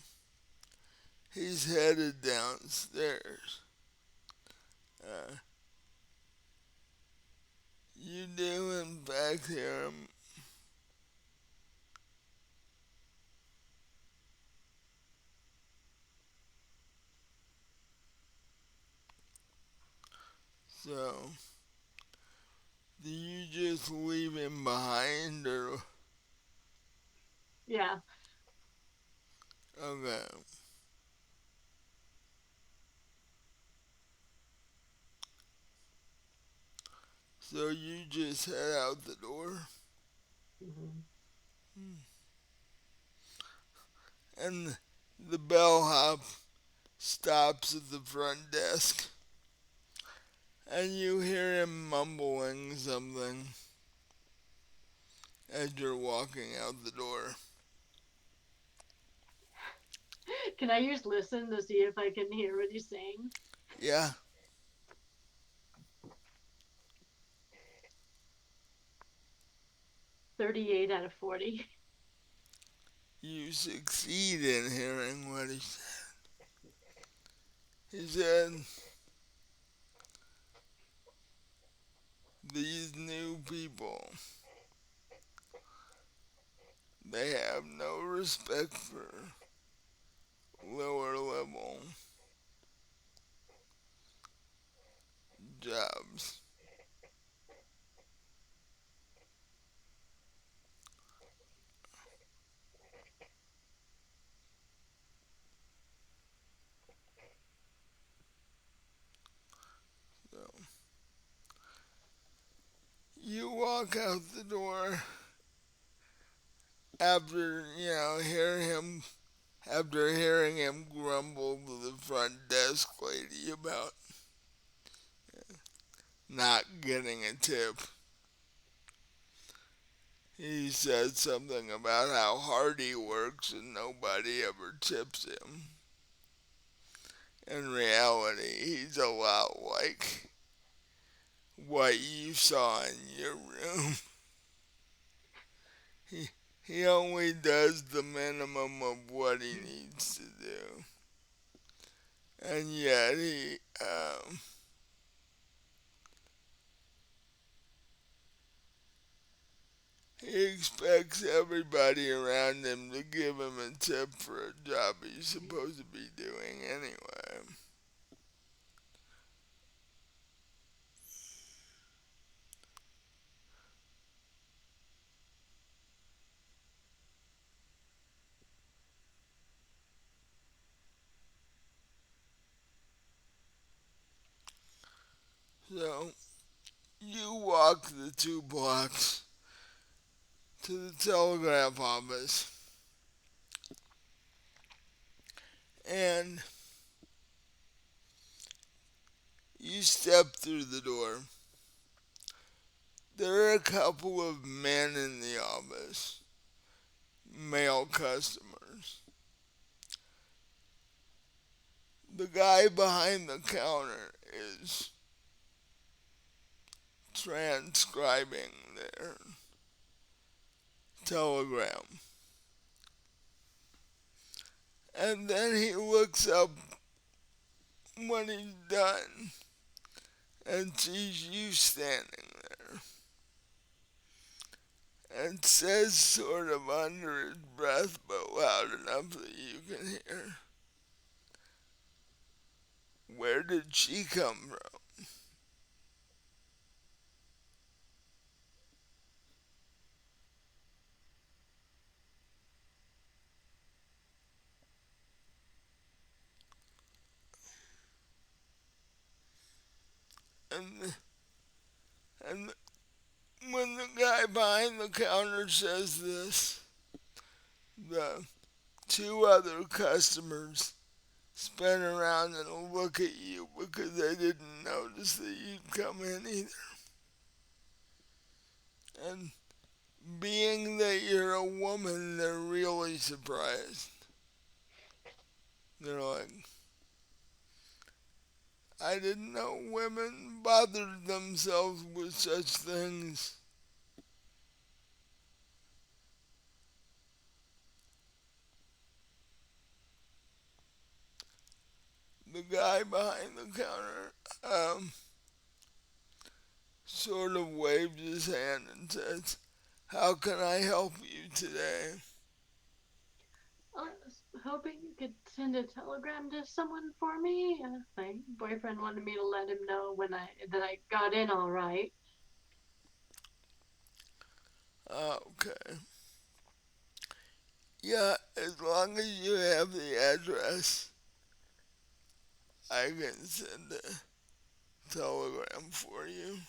A: he's headed downstairs. Uh, you do, in fact, hear him. So, do you just leave him behind, or
B: Yeah.
A: okay? So you just head out the door,
B: Hmm.
A: and the bellhop stops at the front desk, and you hear him mumbling something as you're walking out the door.
B: Can I use listen to see if I can hear what he's saying?
A: Yeah,
B: 38 out of 40.
A: You succeed in hearing what he said. He said, these new people, they have no respect for lower level jobs. So you walk out the door after, after hearing him grumble to the front desk lady about not getting a tip. He said something about how hard he works and nobody ever tips him. In reality, he's a lot like what you saw in your room. He, he only does the minimum of what he needs to do. And yet he expects everybody around him to give him a tip for a job he's supposed to be doing anyway. So you walk the 2 blocks to the telegraph office and you step through the door. There are a couple of men in the office, male customers. The guy behind the counter is transcribing their telegram. And then he looks up when he's done and sees you standing there and says, sort of under his breath, but loud enough that you can hear, "Where did she come from?" And, and when the guy behind the counter says this, the 2 other customers spin around and look at you because they didn't notice that you'd come in either. And being that you're a woman, they're really surprised. They're like, I didn't know women bothered themselves with such things. The guy behind the counter sort of waved his hand and says, how can I help you today?
B: I was hoping you could send a telegram to someone for me. My boyfriend wanted me to let him know that I got in all right.
A: Okay. Yeah, as long as you have the address, I can send a telegram for you.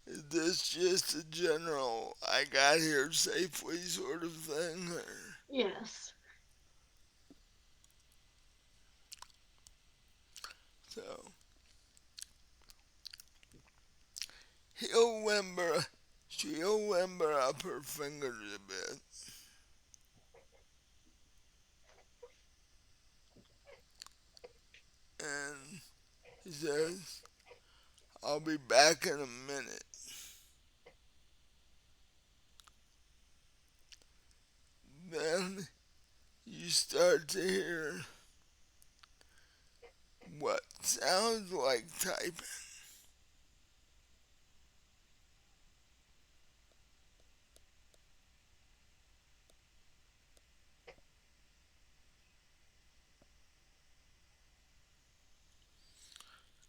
A: Is this just a general, I got here safely sort of thing? Or?
B: Yes.
A: So he'll limber, she'll limber up her fingers a bit. And he says, I'll be back in a minute. Then you start to hear what sounds like typing.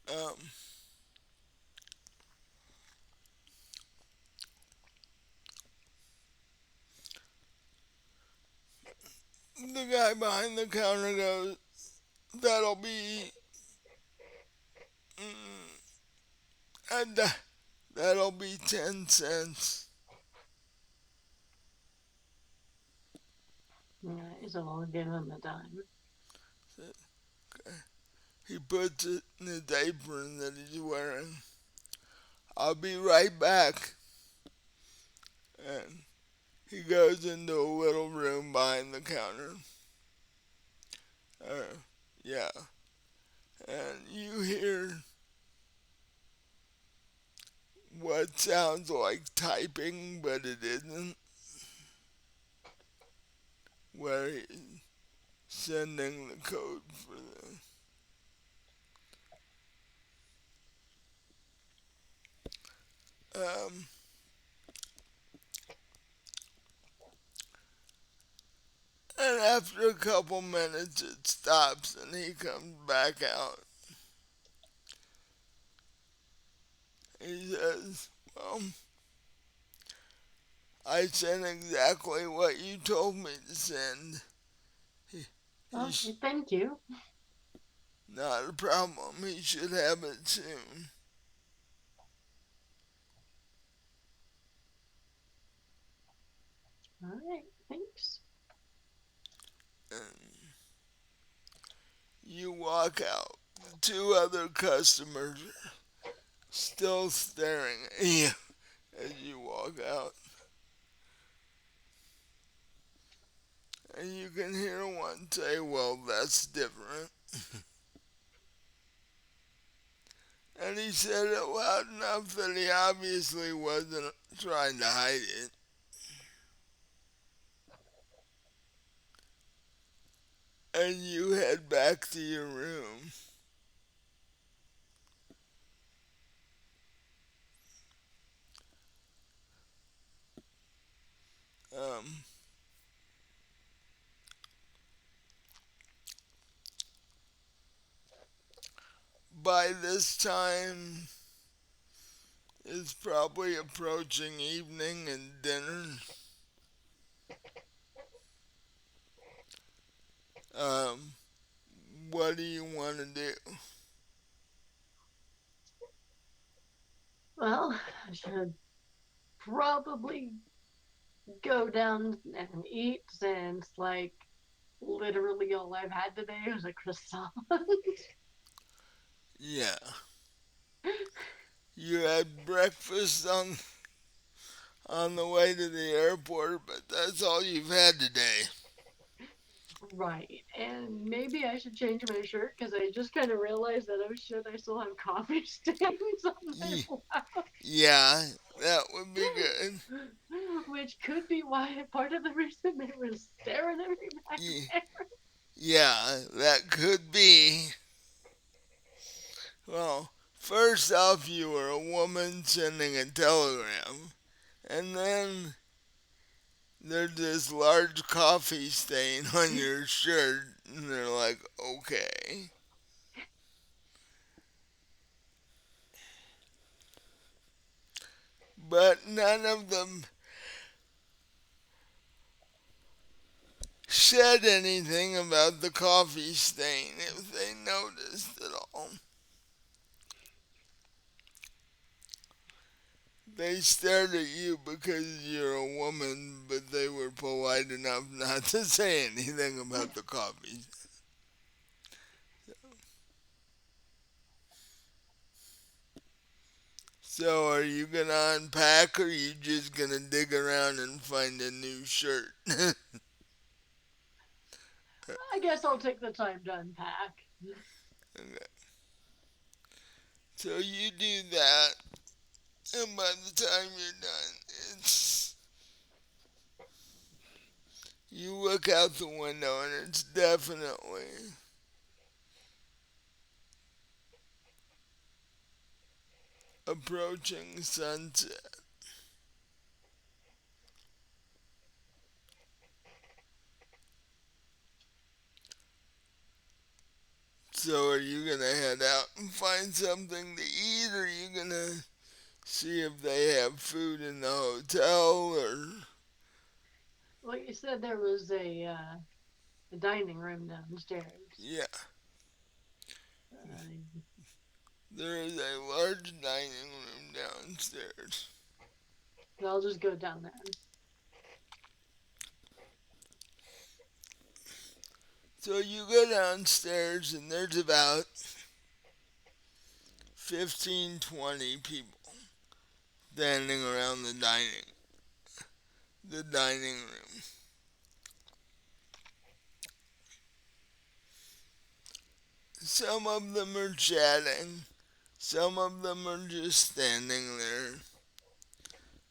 A: Um, the guy behind the counter goes, "That'll be, and that'll be 10 cents."
B: Yeah, so I'll give him a dime.
A: He puts it in his apron that he's wearing. "I'll be right back." And he goes into a little room behind the counter. Uh, yeah. And you hear what sounds like typing, but it isn't, where he's sending the code for the. And after a couple minutes, it stops and he comes back out. He says, "Well, I sent exactly what you told me to send." He,
B: Okay, thank you.
A: Not a problem. He should have it soon.
B: All right, thanks.
A: And you walk out. The two other customers are still staring at you as you walk out. And you can hear one say, "Well, that's different." And he said it loud enough that he obviously wasn't trying to hide it. And you head back to your room. Um, by this time, it's probably approaching evening and dinner. Um, what do you want to do?
B: Well, I should probably go down and eat since, like, literally all I've had today was a croissant.
A: Yeah, you had breakfast on the way to the airport, but that's all you've had today.
B: Right, and maybe I should change my shirt because I just kind of realized that, oh shit, I still have coffee stains on my blouse.
A: Yeah, that would be good.
B: Which could be why part of the reason they were staring at me back there.
A: Yeah, that could be. Well, first off, you were a woman sending a telegram, and then there's this large coffee stain on your shirt, and they're like, "Okay." But none of them said anything about the coffee stain if they noticed at all. They stared at you because you're a woman, but they were polite enough not to say anything about the coffee. So are you gonna unpack, or are you just gonna dig around and find a new shirt?
B: I guess I'll take the time to unpack.
A: So you do that, and by the time you're done, it's you look out the window and it's definitely approaching sunset. So are you gonna head out and find something to eat, or are you gonna see if they have food in the hotel, or
B: Well, you said there was a dining room downstairs.
A: yeah,
B: Uh,
A: there is a large dining room downstairs.
B: I'll just go down there.
A: So you go downstairs and there's about 15, 20 people standing around the dining room. Some of them are chatting, some of them are just standing there.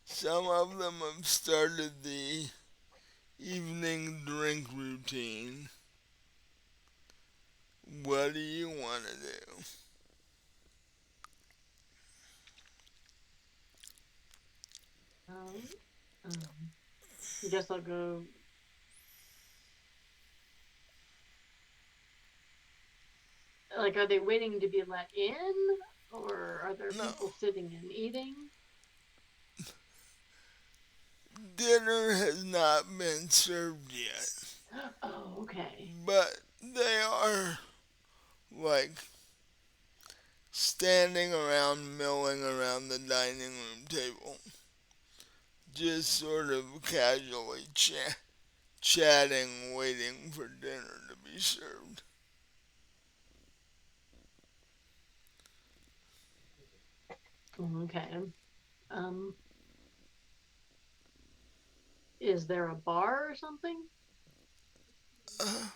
A: Some of them have started the evening drink routine. What do you want to do?
B: Um, um, I guess I'll go. Like, are they waiting to be let in, or are there
A: No,
B: people sitting and eating?
A: dinner has not been served yet,
B: Oh, okay.
A: but they are like standing around, milling around the dining room table, just sort of casually chatting, waiting for dinner to be served.
B: Okay. Um, is there a bar or something?
A: Uh,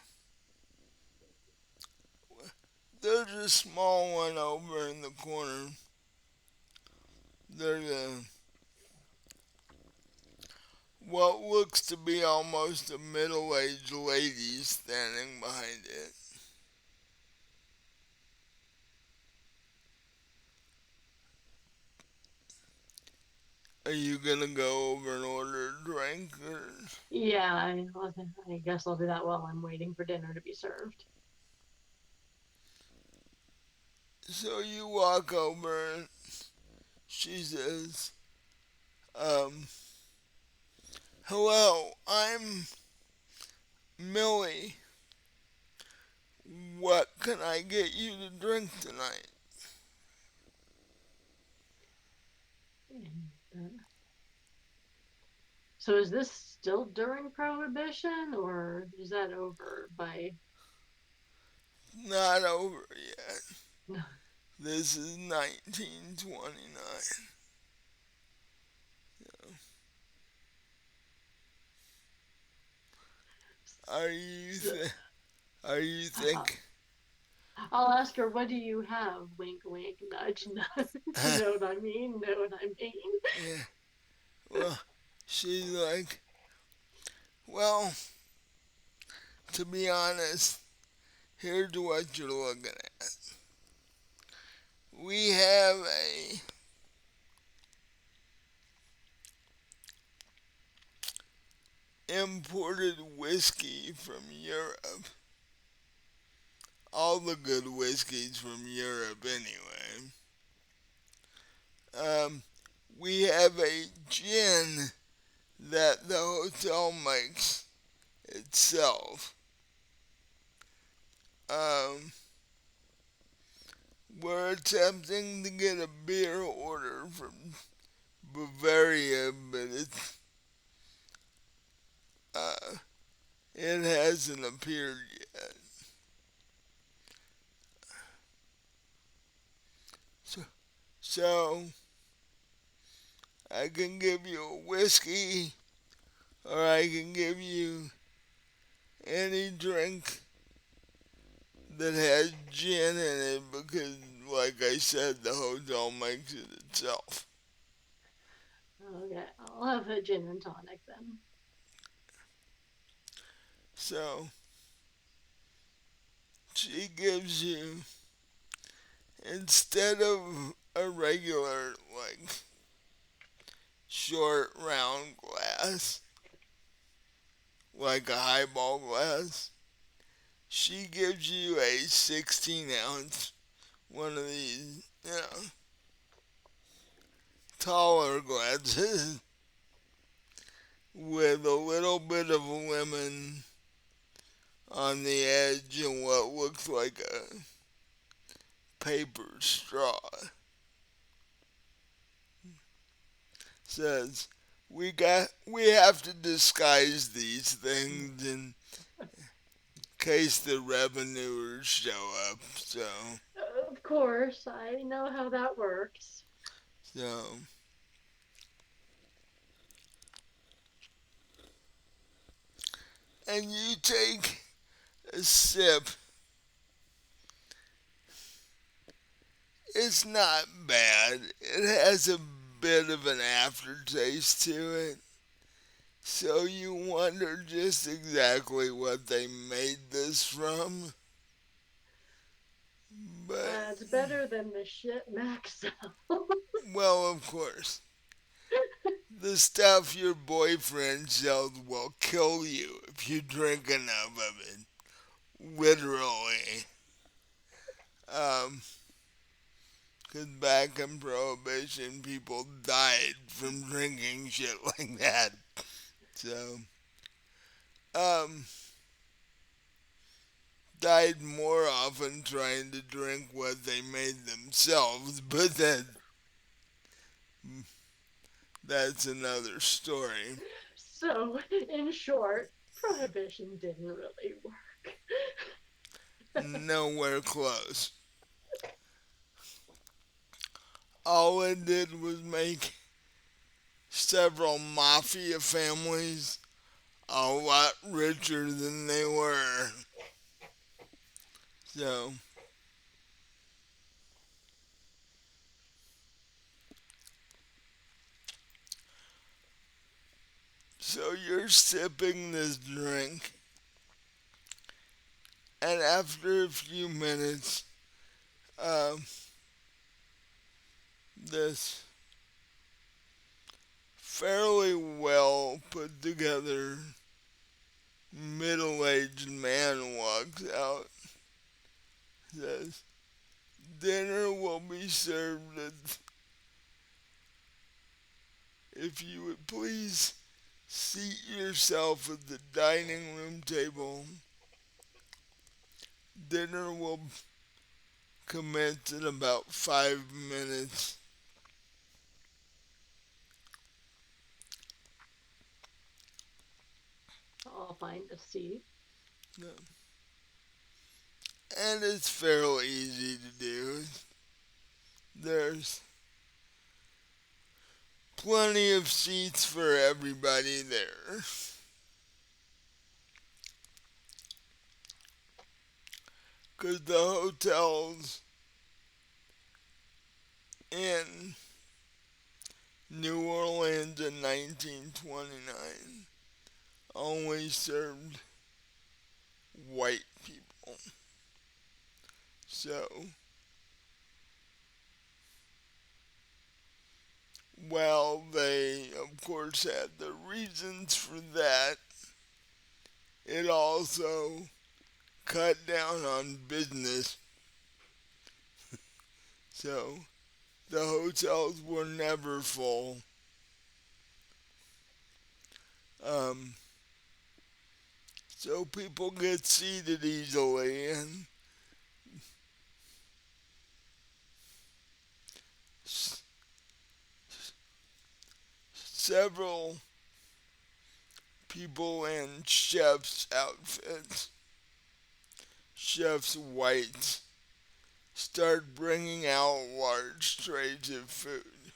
A: there's a small one over in the corner. There's what looks to be almost a middle-aged lady standing behind it. Are you gonna go over and order a drink, or
B: Yeah, I guess I'll do that while I'm waiting for dinner to be served.
A: so you walk over and she says, um, "Hello, I'm Millie. What can I get you to drink tonight?"
B: So is this still during Prohibition, or is that over by?
A: Not over yet. This is 1929. Are you are you think
B: I'll ask her, what do you have? Wink, wink, nudge, nudge. Know what I mean? Know what I mean?
A: yeah, well, she's like, well, to be honest, here's what you're looking at. We have a imported whiskey from Europe. All the good whiskeys from Europe anyway. We have a gin that the hotel makes itself. Um, we're attempting to get a beer order from Bavaria, but uh, it hasn't appeared yet. So, so I can give you a whiskey, or I can give you any drink that has gin in it, because like I said, the hotel makes it itself.
B: Okay, I'll have a gin and tonic then.
A: So she gives you, instead of a regular, like, short round glass, like a highball glass, she gives you a 16-ounce, one of these, taller glasses with a little bit of lemon on the edge and what looks like a paper straw. Says we have to disguise these things in case the revenuers show up.
B: Of course, I know how that works.
A: So and you take a sip. It's not bad. It has a bit of an aftertaste to it. So you wonder just exactly what they made this from. But,
B: It's better than the shit Max sells.
A: well, of course, the stuff your boyfriend sells will kill you if you drink enough of it. Literally. Um, 'Cause back in Prohibition, people died from drinking shit like that. So, um, died more often trying to drink what they made themselves, but that's another story.
B: So, in short, prohibition didn't really work.
A: Nowhere close. All it did was make several mafia families a lot richer than they were. So, so you're sipping this drink, and after a few minutes, um, this fairly well put together middle aged man walks out, says, "Dinner will be served if you would please seat yourself at the dining room table. Dinner will commence in about 5 minutes."
B: I'll find a seat.
A: No. And it's fairly easy to do. There's plenty of seats for everybody there. Because the hotels in New Orleans in 1929 only served white people. So, while they, of course, had the reasons for that, it also cut down on business. So, the hotels were never full. Um, so people get seated easily, and several people in chef's outfits, chef's whites, start bringing out large trays of food.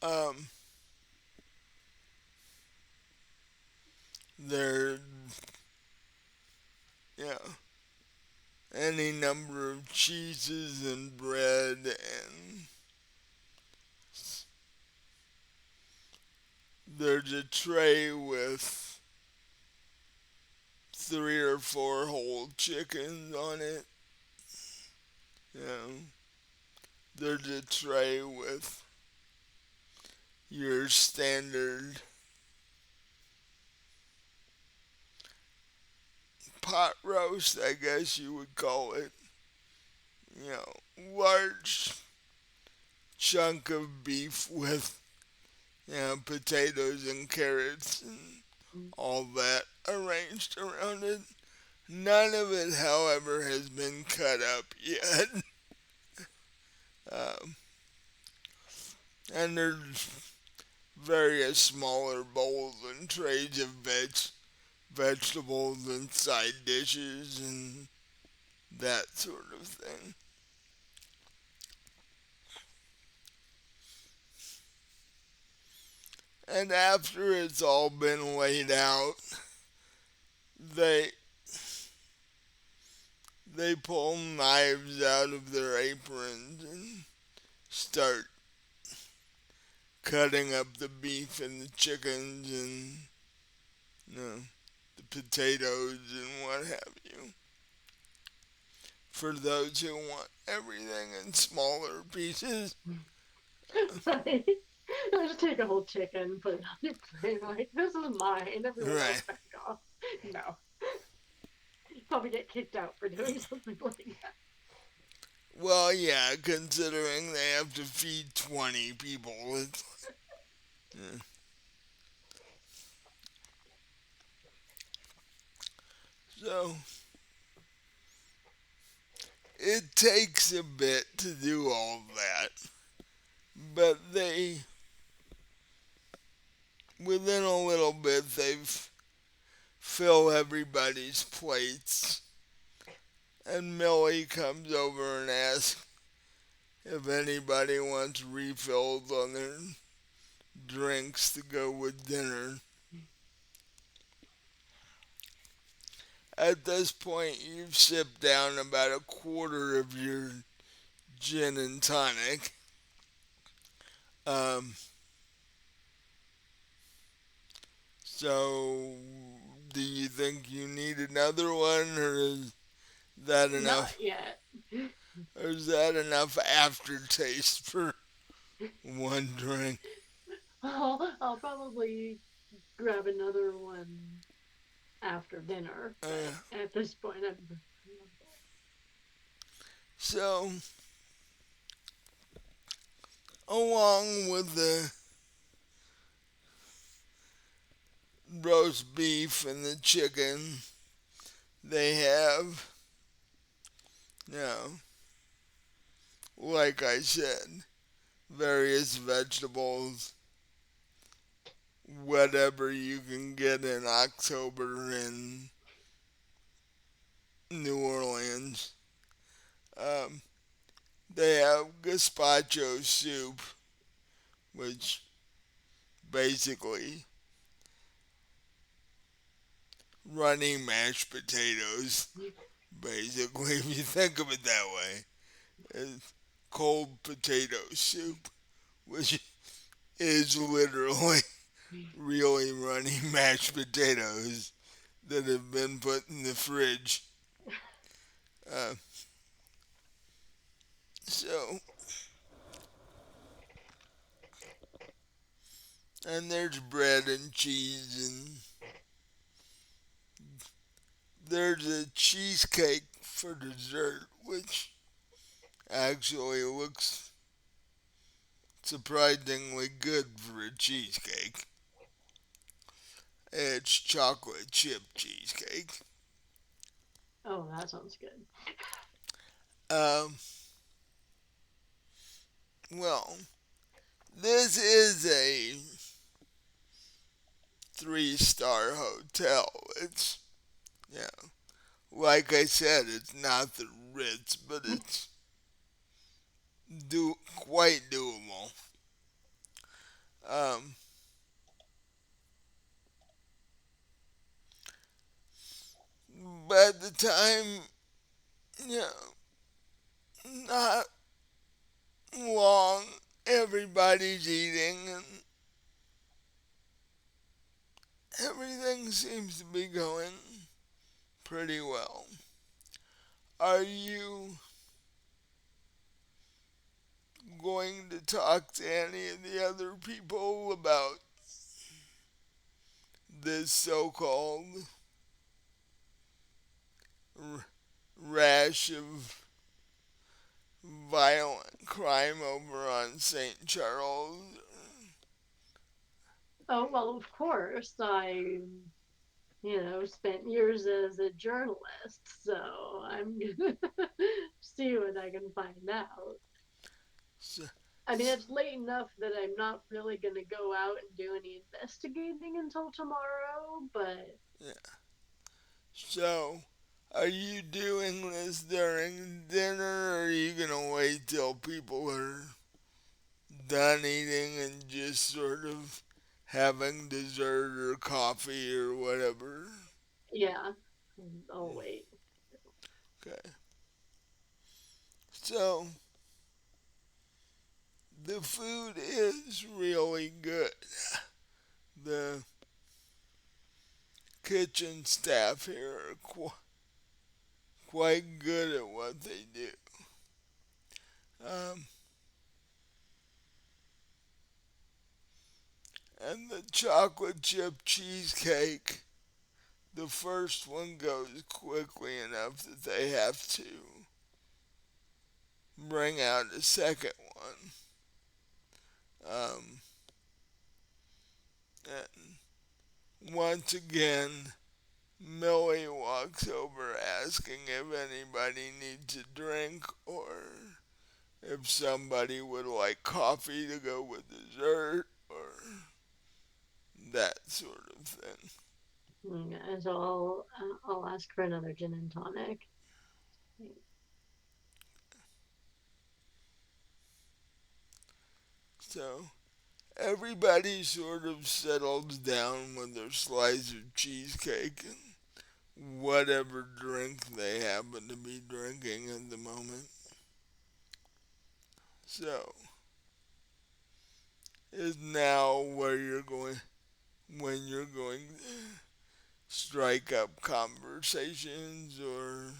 A: Um, they're, yeah, any number of cheeses and bread, and there's a tray with 3 or 4 whole chickens on it. You know, there's a tray with your standard pot roast, I guess you would call it. You know, large chunk of beef with, potatoes and carrots and all that arranged around it. None of it, however, has been cut up yet. Um, and there's various smaller bowls and trays of vegetables and side dishes and that sort of thing. And after it's all been laid out, they they pull knives out of their aprons and start cutting up the beef and the chickens and, you know, the potatoes and what have you. For those who want everything in smaller pieces.
B: Right. I just take a whole chicken, put it on your plate, like, this is mine. Everyone else
A: Right.
B: back off. No. Probably get kicked out for doing something like that.
A: Well, yeah, considering they have to feed 20 people. Yeah. So, it takes a bit to do all that. But within a little bit, they've filled everybody's plates. And Millie comes over and asks if anybody wants refills on their drinks to go with dinner. At this point, you've sipped down about a quarter of your gin and tonic. Um, so, do you think you need another one, or is that
B: Not
A: enough?
B: yet.
A: Or is that enough aftertaste for one drink?
B: I'll probably grab another one after dinner,
A: Uh,
B: but at this point, I'm.
A: so, along with the roast beef and the chicken, they have, you know, like I said, various vegetables, whatever you can get in October in New Orleans. Um, they have gazpacho soup, which basically runny mashed potatoes. Basically, if you think of it that way, it's cold potato soup, which is literally really runny mashed potatoes that have been put in the fridge. Uh, so, and there's bread and cheese, and there's a cheesecake for dessert, which actually looks surprisingly good for a cheesecake. It's chocolate chip cheesecake.
B: Oh, that sounds good.
A: Um, well, this is a 3-star hotel. It's, yeah, like I said, it's not the Ritz, but it's quite doable. Um, by the time you know, not long. Everybody's eating and everything seems to be going pretty well. Are you going to talk to any of the other people about this so-called rash of violent crime over on St. Charles?
B: Oh, well, of course, spent years as a journalist, so I'm gonna see what I can find out.
A: So,
B: I mean, it's late enough that I'm not really gonna go out and do any investigating until tomorrow, but
A: yeah. So, are you doing this during dinner, or are you gonna wait till people are done eating and just sort of having dessert or coffee or whatever?
B: yeah, I'll wait.
A: Okay. So, the food is really good. The kitchen staff here are quite good at what they do. Um, and the chocolate chip cheesecake, the first one goes quickly enough that they have to bring out a second one. Um, and once again, Millie walks over asking if anybody needs a drink or if somebody would like coffee to go with dessert or that sort of thing.
B: And so I'll ask for another gin and tonic.
A: So everybody sort of settles down with their slice of cheesecake and whatever drink they happen to be drinking at the moment. So is now where you're going when you're going to strike up conversations or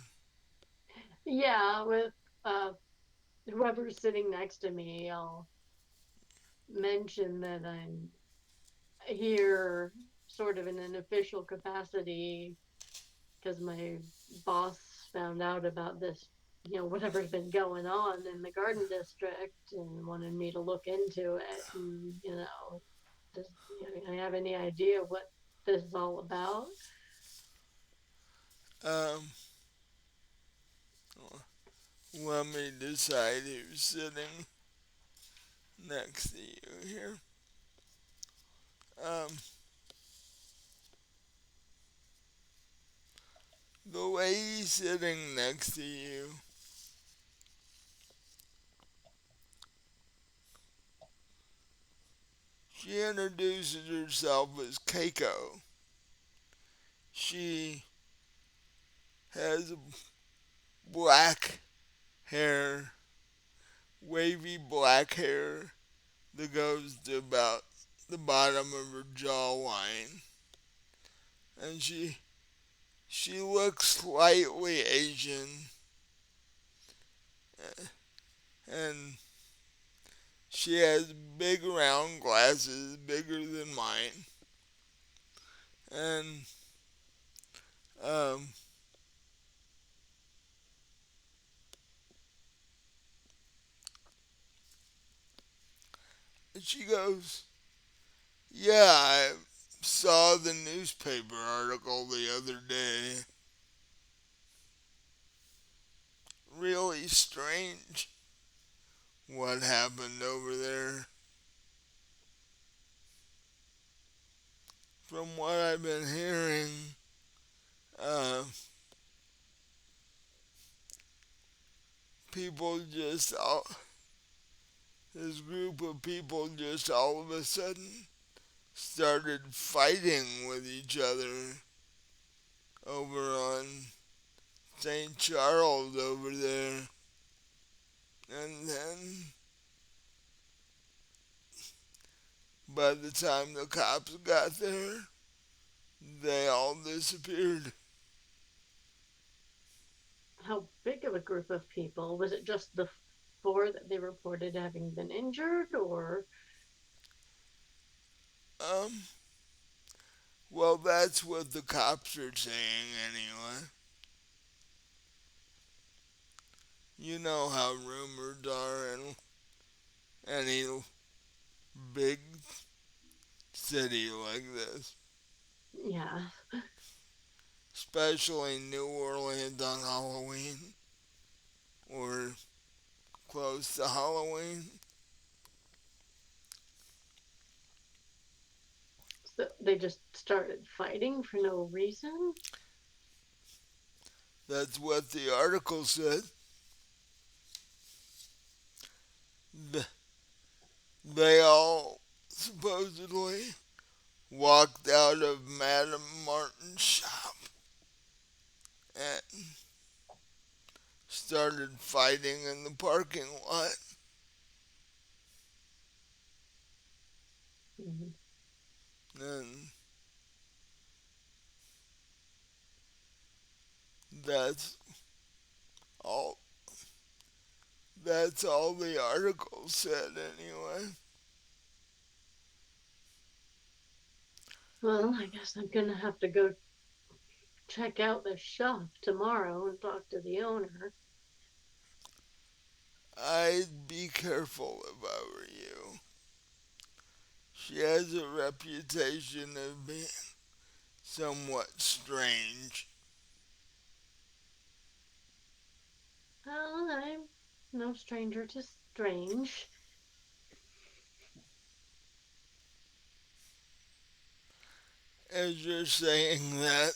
B: Yeah, with uh, whoever's sitting next to me, I'll mention that I'm here sort of in an official capacity because my boss found out about this, whatever's been going on in the garden district and wanted me to look into it. And, does I have any idea what this is all about?
A: um let me decide who's sitting next to you here. Um the lady sitting next to you, she introduces herself as Keiko. She has black hair, wavy black hair that goes to about the bottom of her jawline, and she looks slightly Asian, and she has big round glasses, bigger than mine, and um, she goes, "Yeah, I saw the newspaper article the other day. Really strange what happened over there. From what I've been hearing, uh, people just all, this group of people just all of a sudden started fighting with each other over on St. Charles over there. And then by the time the cops got there, they all disappeared.
B: How big of a group of people? Was it just the four that they reported having been injured, or?
A: Um, well, that's what the cops are saying anyway. You know how rumors are in any big city like this,
B: Yeah.
A: especially New Orleans on Halloween or close to Halloween.
B: So they just started fighting for no reason?
A: That's what the article said. They all supposedly walked out of Madame Martin's shop and started fighting in the parking lot.
B: Mm-hmm.
A: And that's all that's all the article said anyway.
B: Well, I guess I'm gonna have to go check out the shop tomorrow and talk to the owner.
A: I'd be careful if I were you. She has a reputation of being somewhat strange.
B: Well, I'm no stranger to strange.
A: As you're saying that,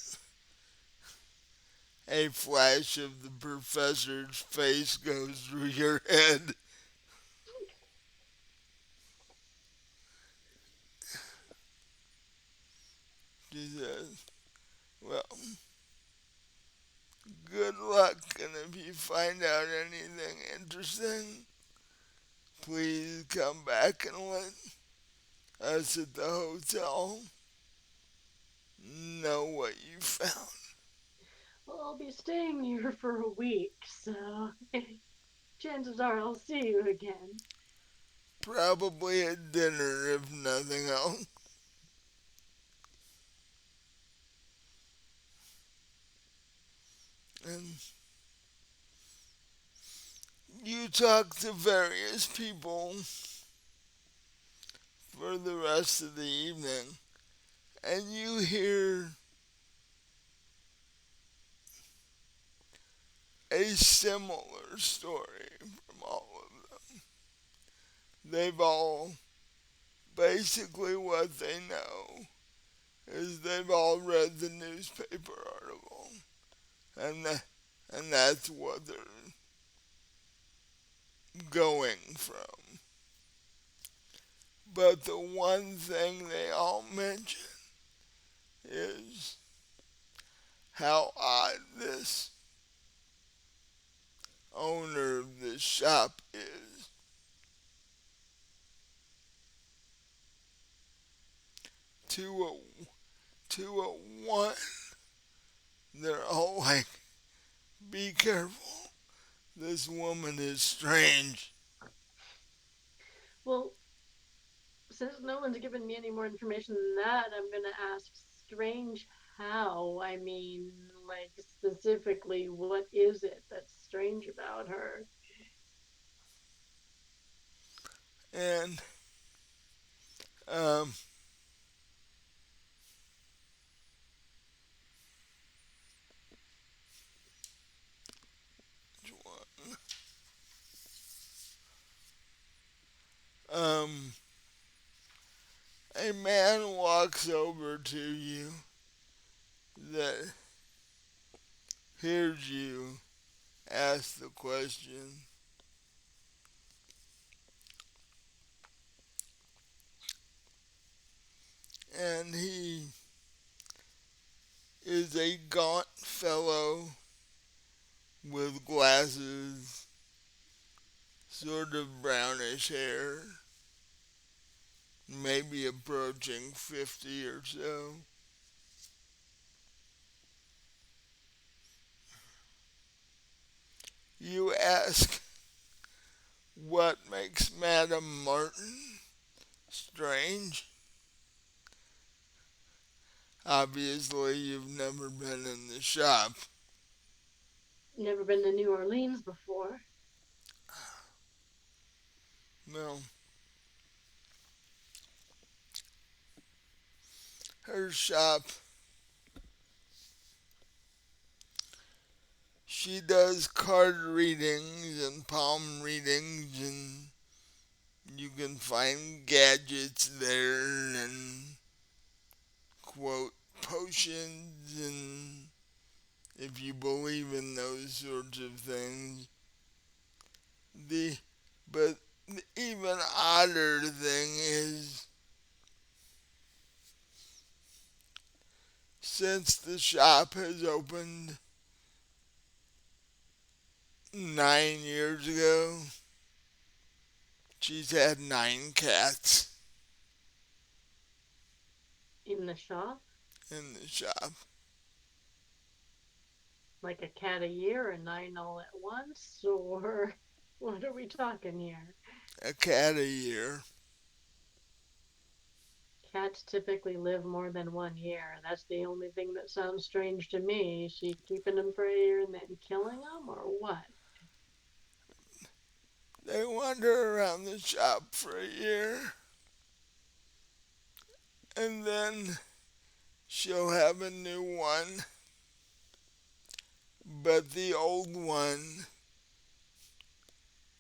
A: a flash of the professor's face goes through your head. She says, well, good luck, and if you find out anything interesting, please come back and let us at the hotel know what you found.
B: Well, I'll be staying here for a week, so chances are I'll see you again.
A: Probably at dinner, if nothing else. And you talk to various people for the rest of the evening, and you hear a similar story from all of them. They've all basically what they know is they've all read the newspaper article, and and that's what they're going from. But the one thing they all mention is how odd this owner of this shop is. To a to a one, they're all like, "Be careful, this woman is strange."
B: Well, since no one's given me any more information than that, I'm gonna ask strange how. I mean, like specifically, what is it that's strange about her?
A: And um, um, a man walks over to you that hears you ask the question, and he is a gaunt fellow with glasses, sort of brownish hair, maybe approaching 50 or so. You ask what makes Madame Martin strange? Obviously, you've never been in the shop.
B: Never been to New Orleans before.
A: Well, her shop, she does card readings and palm readings, and you can find gadgets there and quote potions, and if you believe in those sorts of things. The but the even odder thing is, since the shop has opened 9 years ago, she's had 9 cats
B: In the shop?
A: in the shop.
B: Like a cat a year and 9 all at once? Or what are we talking here?
A: A cat a year.
B: Cats typically live more than 1 year. That's the only thing that sounds strange to me. Is she keeping them for a year and then killing them, or what?
A: They wander around the shop for a year, and then she'll have a new one. But the old one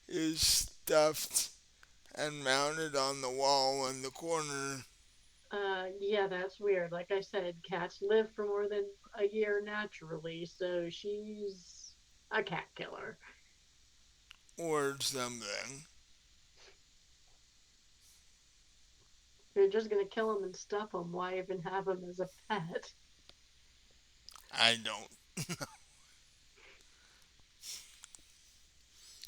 A: is stuffed and mounted on the wall in the corner.
B: Yeah, that's weird. Like I said, cats live for more than a year naturally, so she's a cat killer.
A: Or something.
B: If you're just gonna kill them and stuff them, why even have them as a pet?
A: I don't.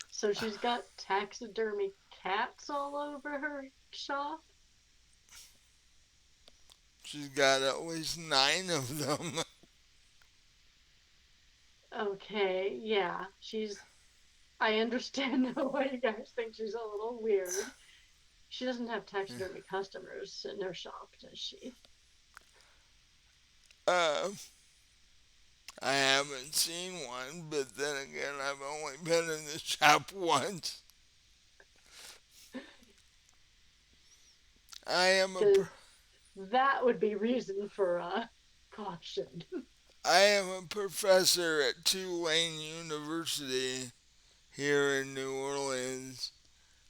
B: So she's got taxidermy cats all over her shop?
A: She's got at least 9 of them.
B: Okay, yeah, she's. I understand why you guys think she's a little weird. She doesn't have taxidermy customers in her shop, does she?
A: Uh, I haven't seen one, but then again, I've only been in the shop once. I am a
B: Because that would be reason for caution.
A: I am a professor at Tulane University here in New Orleans.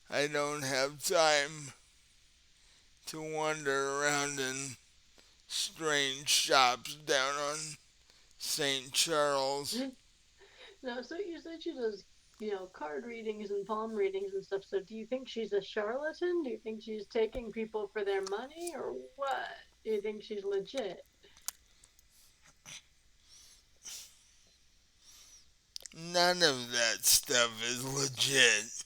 A: I don't have time to wander around in strange shops down on St. Charles.
B: No, so you said she does, card readings and palm readings and stuff. So do you think she's a charlatan? Do you think she's taking people for their money, or what? Do you think she's legit?
A: None of that stuff is legit.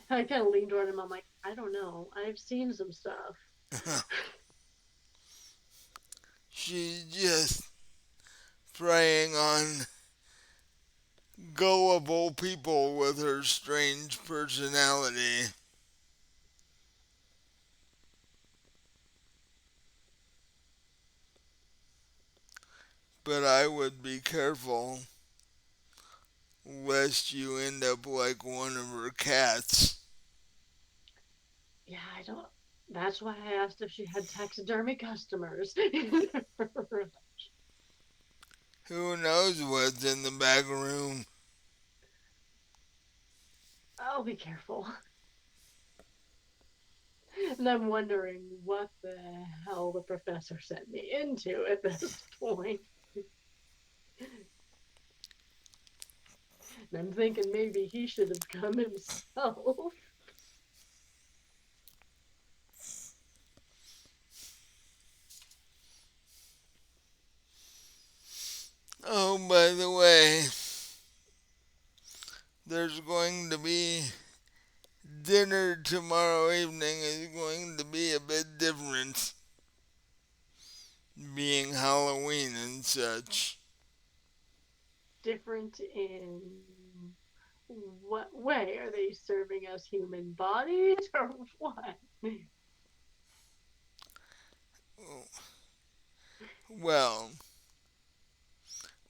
B: I kind of leaned toward him. I'm like, I don't know. I've seen some stuff.
A: She's just preying on gullible people with her strange personality. But I would be careful lest you end up like one of her cats.
B: Yeah, I don't. That's why I asked if she had taxidermy customers.
A: Who knows what's in the back room?
B: I'll be careful. And I'm wondering what the hell the professor sent me into at this point. And I'm thinking maybe he should have come himself.
A: Oh, by the way, there's going to be dinner tomorrow evening is going to be a bit different, being Halloween and such.
B: Different in what way? Are they serving us human bodies or what?
A: Well,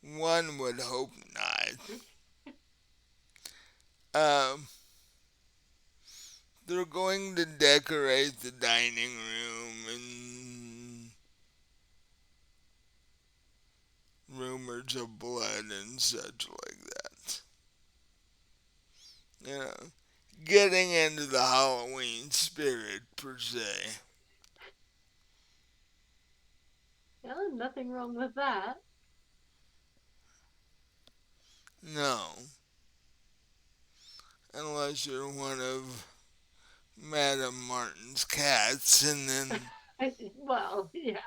A: one would hope not. Um, they're going to decorate the dining room and rumors of blood and such like that. You know, getting into the Halloween spirit per se.
B: Yeah, nothing wrong with that.
A: No, unless you're one of Madame Martin's cats, and
B: Well, yeah.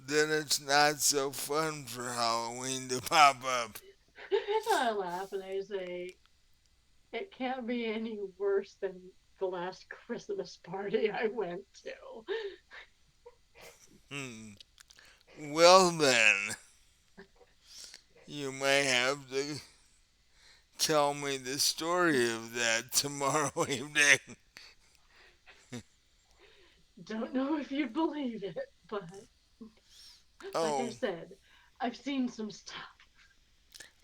A: then it's not so fun for Halloween to pop up.
B: I laugh and I say, it can't be any worse than the last Christmas party I went to.
A: Hmm. Well then, you may have to tell me the story of that tomorrow evening.
B: Don't know if you'd believe it, but like I
A: Oh,
B: said, I've seen some stuff.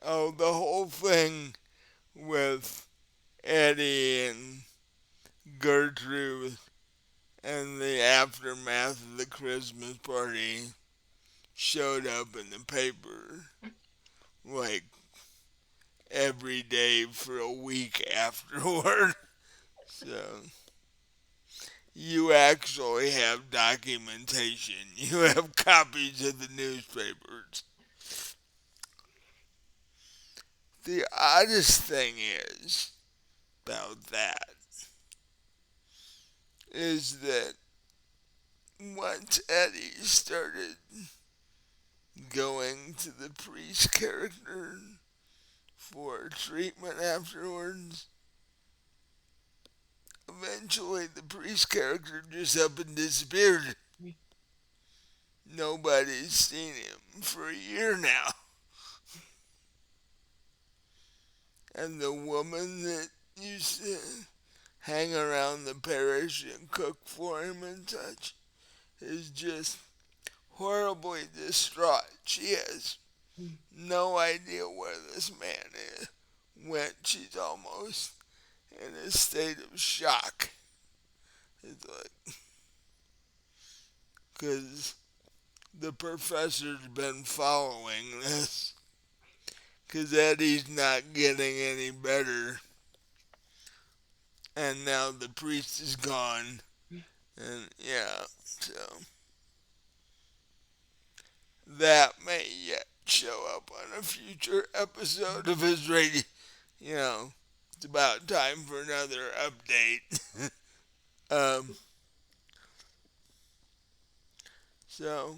A: oh, the whole thing with Eddie and Gertrude and the aftermath of the Christmas party showed up in the paper like every day for a week afterward. So you actually have documentation. You have copies of the newspapers. The oddest thing is about that is that once Eddie started going to the priest character for treatment afterwards, eventually the priest character just up and disappeared. Nobody's seen him for a year now. And the woman that used to hang around the parish and cook for him and such is just horribly distraught. She has no idea where this man went. She's almost in a state of shock. It's like, because the professor's been following this, because Eddie's not getting any better, and now the priest is gone, and yeah, so that may yet show up on a future episode of his radio. You know, it's about time for another update. um, so,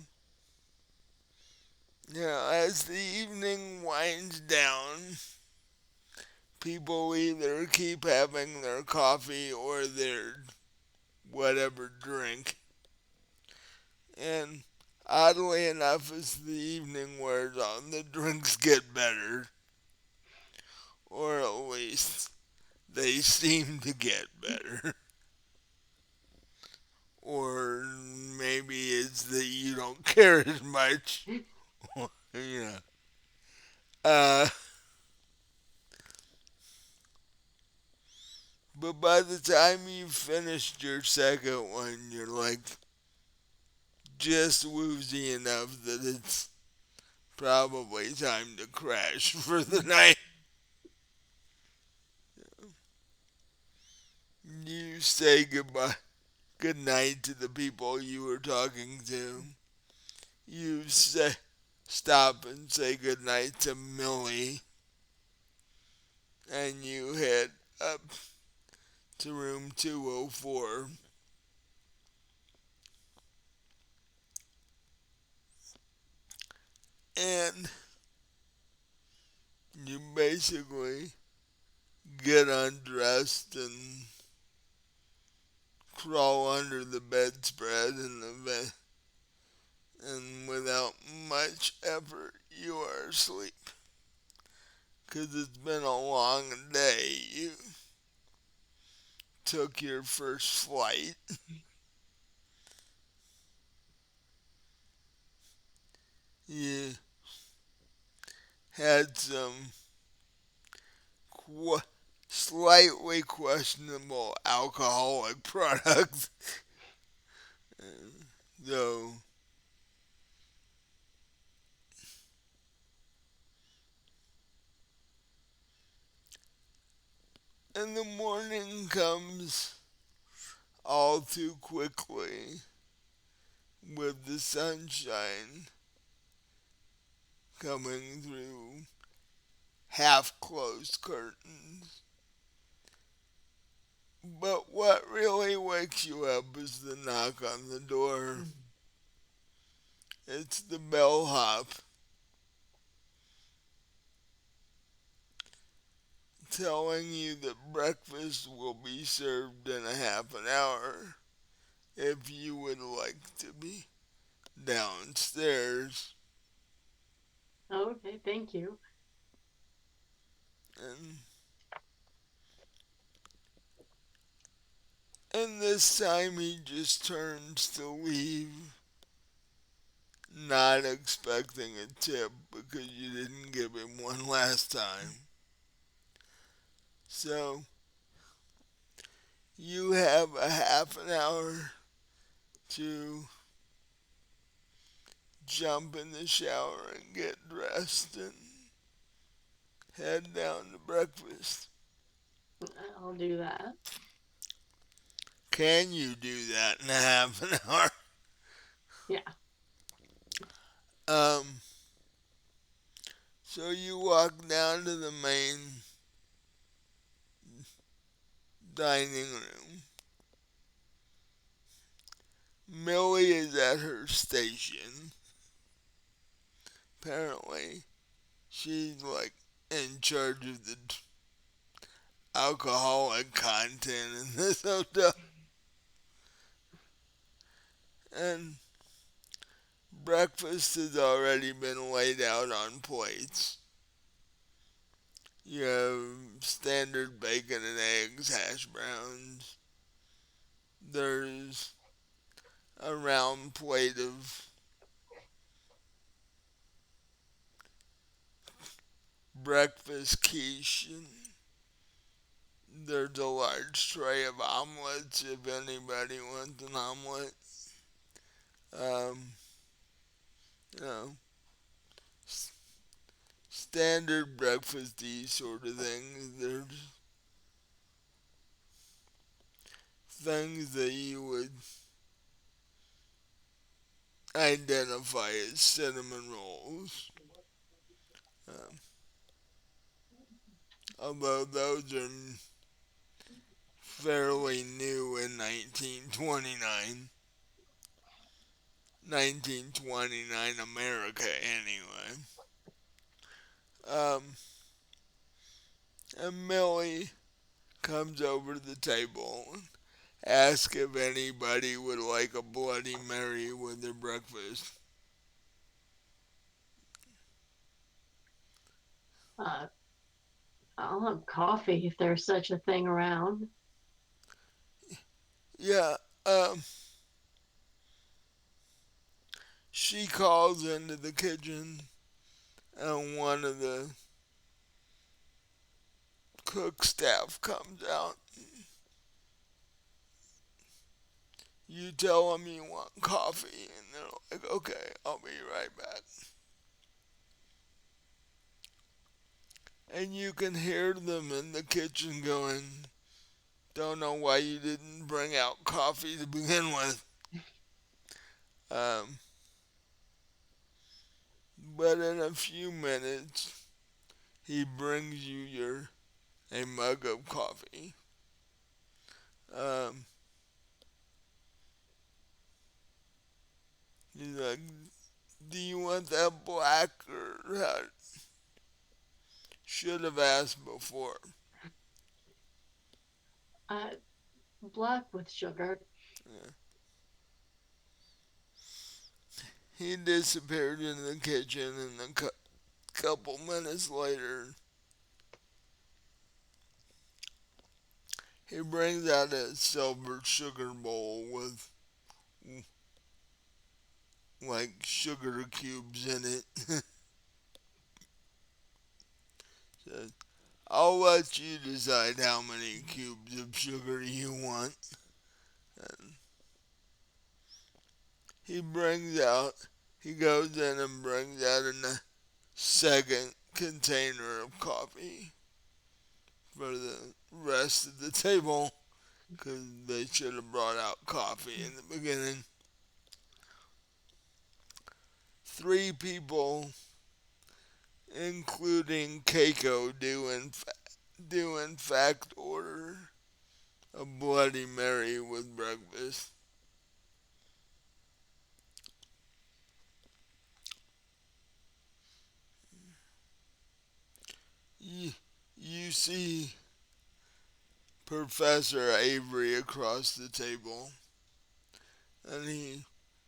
A: as the evening winds down, people either keep having their coffee or their whatever drink. And oddly enough, as the evening wears on, the drinks get better, or at least they seem to get better. Or maybe it's that you don't care as much. you know. Uh, but by the time you've finished your second one, you're like just woozy enough that it's probably time to crash for the night. You say good night to the people you were talking to. You say, stop and say good night to Millie, and you head up to room 204. And basically get undressed and crawl under the bedspread and and without much effort you are asleep. 'Cause it's been a long day. You took your first flight. You had some qu- slightly questionable alcoholic products. Though, and the morning comes all too quickly with the sunshine coming through half closed curtains. But what really wakes you up is the knock on the door. It's the bellhop telling you that breakfast will be served in a half an hour if you would like to be downstairs.
B: Okay, thank you.
A: And and this time he just turns to leave, not expecting a tip because you didn't give him one last time. So you have a half an hour to jump in the shower and get dressed and head down to breakfast.
B: I'll do that.
A: Can you do that in a half an hour?
B: Yeah.
A: Um, so you walk down to the main dining room. Millie is at her station. Apparently, she's like in charge of the alcoholic content in this hotel. And breakfast has already been laid out on plates. You have standard bacon and eggs, hash browns. There's a round plate of breakfast quiche, and there's a large tray of omelets if anybody wants an omelet. Um, you know, standard breakfasty sort of things. There's things that you would identify as cinnamon rolls. Um, Although those are fairly new in 1929 America anyway. Um, and Millie comes over to the table and asks if anybody would like a Bloody Mary with their breakfast.
B: Uh, I'll have coffee if there's such a thing around.
A: Yeah, um, she calls into the kitchen and one of the cook staff comes out. You tell them you want coffee, and they're like, okay, I'll be right back. And you can hear them in the kitchen going, don't know why you didn't bring out coffee to begin with. Um, but in a few minutes, he brings you a mug of coffee. Um, he's like, do you want that black or how? should have asked before.
B: Uh, Black with sugar.
A: Yeah. He disappeared in the kitchen, and couple minutes later, he brings out a silver sugar bowl with like sugar cubes in it. Says, I'll let you decide how many cubes of sugar you want. And he brings out, he goes in and brings out a second container of coffee for the rest of the table because they should have brought out coffee in the beginning. Three people, including Keiko, do in fact order a Bloody Mary with breakfast. You, you see Professor Avery across the table, and he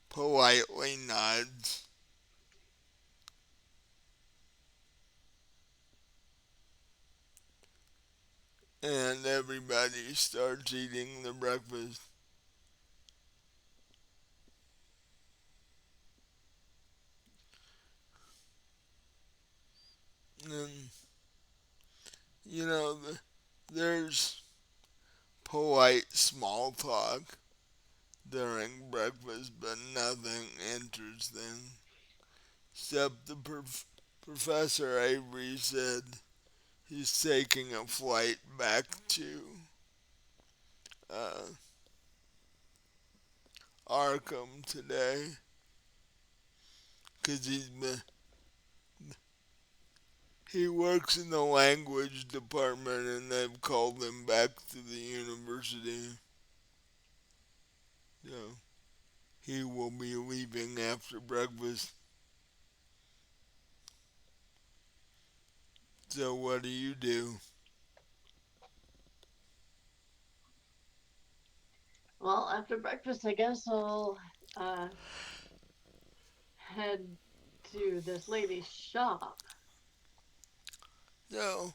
A: politely nods. And everybody starts eating the breakfast. And, you know, there's polite small talk during breakfast, but nothing enters them. Except Professor Avery said he's taking a flight back to uh, Arkham today because he works in the language department and they've called him back to the university. So he will be leaving after breakfast. So what do you do?
B: Well, after breakfast, I guess I'll uh, head to this lady's shop.
A: So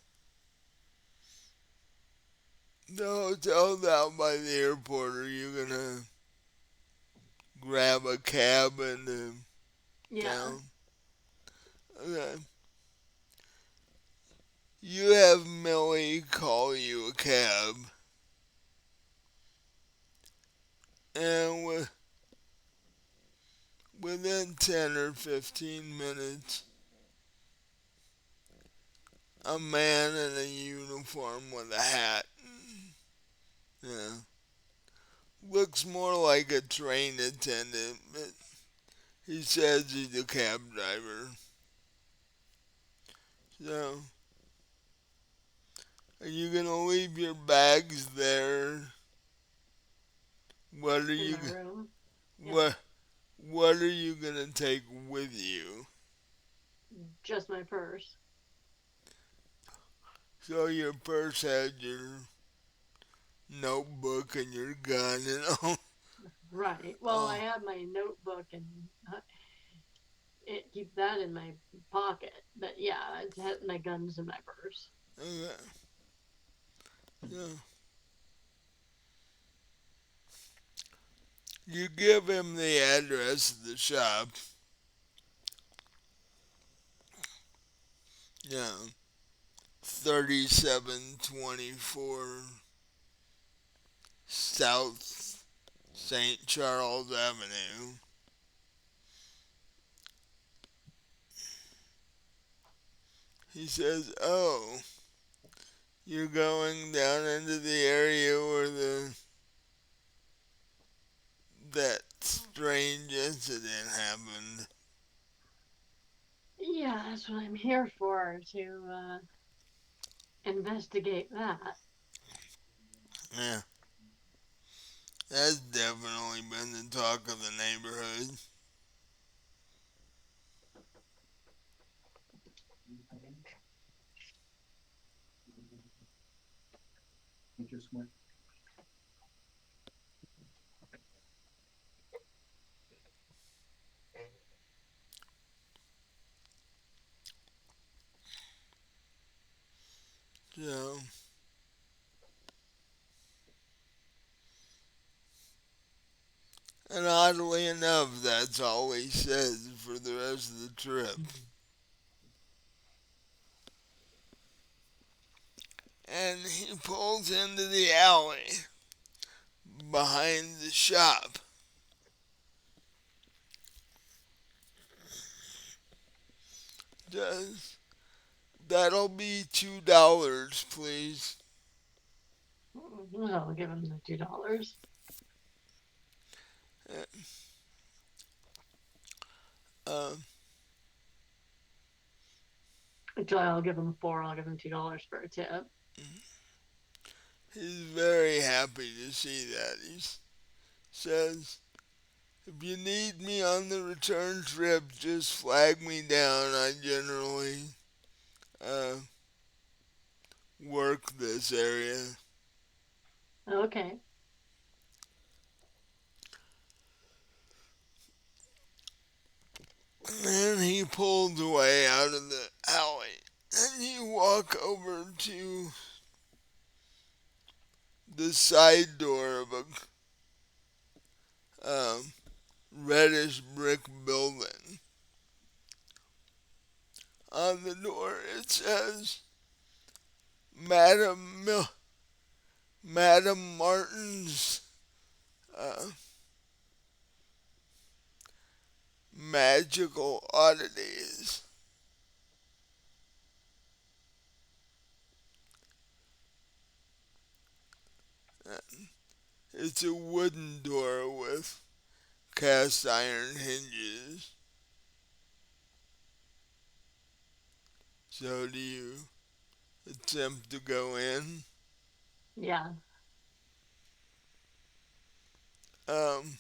A: the hotel's out by the airport. Are you gonna grab a cab and
B: Yeah.
A: down? Okay. You have Millie call you a cab, and within 10 or 15 minutes, a man in a uniform with a hat, yeah, looks more like a train attendant, but he says he's a cab driver. So, are you gonna leave your bags there? What are
B: In
A: you
B: my room. Yeah.
A: what what are you gonna take with you?
B: Just my purse.
A: So your purse had your notebook and your gun and all.
B: Right. Well, I
A: Oh,
B: have my notebook and keep that in my pocket. But yeah, I had my guns in my purse.
A: okay. So you give him the address of the shop. Yeah, 3724 South St. Charles Avenue. He says, "Oh, you're going down into the area where that strange incident happened."
B: Yeah, that's what I'm here for, to investigate that.
A: Yeah, that's definitely been the talk of the neighborhood. So, and oddly enough, that's all he says for the rest of the trip. And he pulls into the alley behind the shop. Does that'll be $2, please?
B: I'll give him the $2.
A: Uh,
B: Actually, I'll give him 4. I'll give him $2 for a tip.
A: he's very happy to see that. He says, "If you need me on the return trip, just flag me down. I generally uh, work this area."
B: Okay.
A: And he pulled away out of the alley. And you walk over to the side door of a reddish brick building. On the door it says, Madam Martin's uh, Magical Oddities. It's a wooden door with cast iron hinges. So do you attempt to go in?
B: Yeah.
A: Um,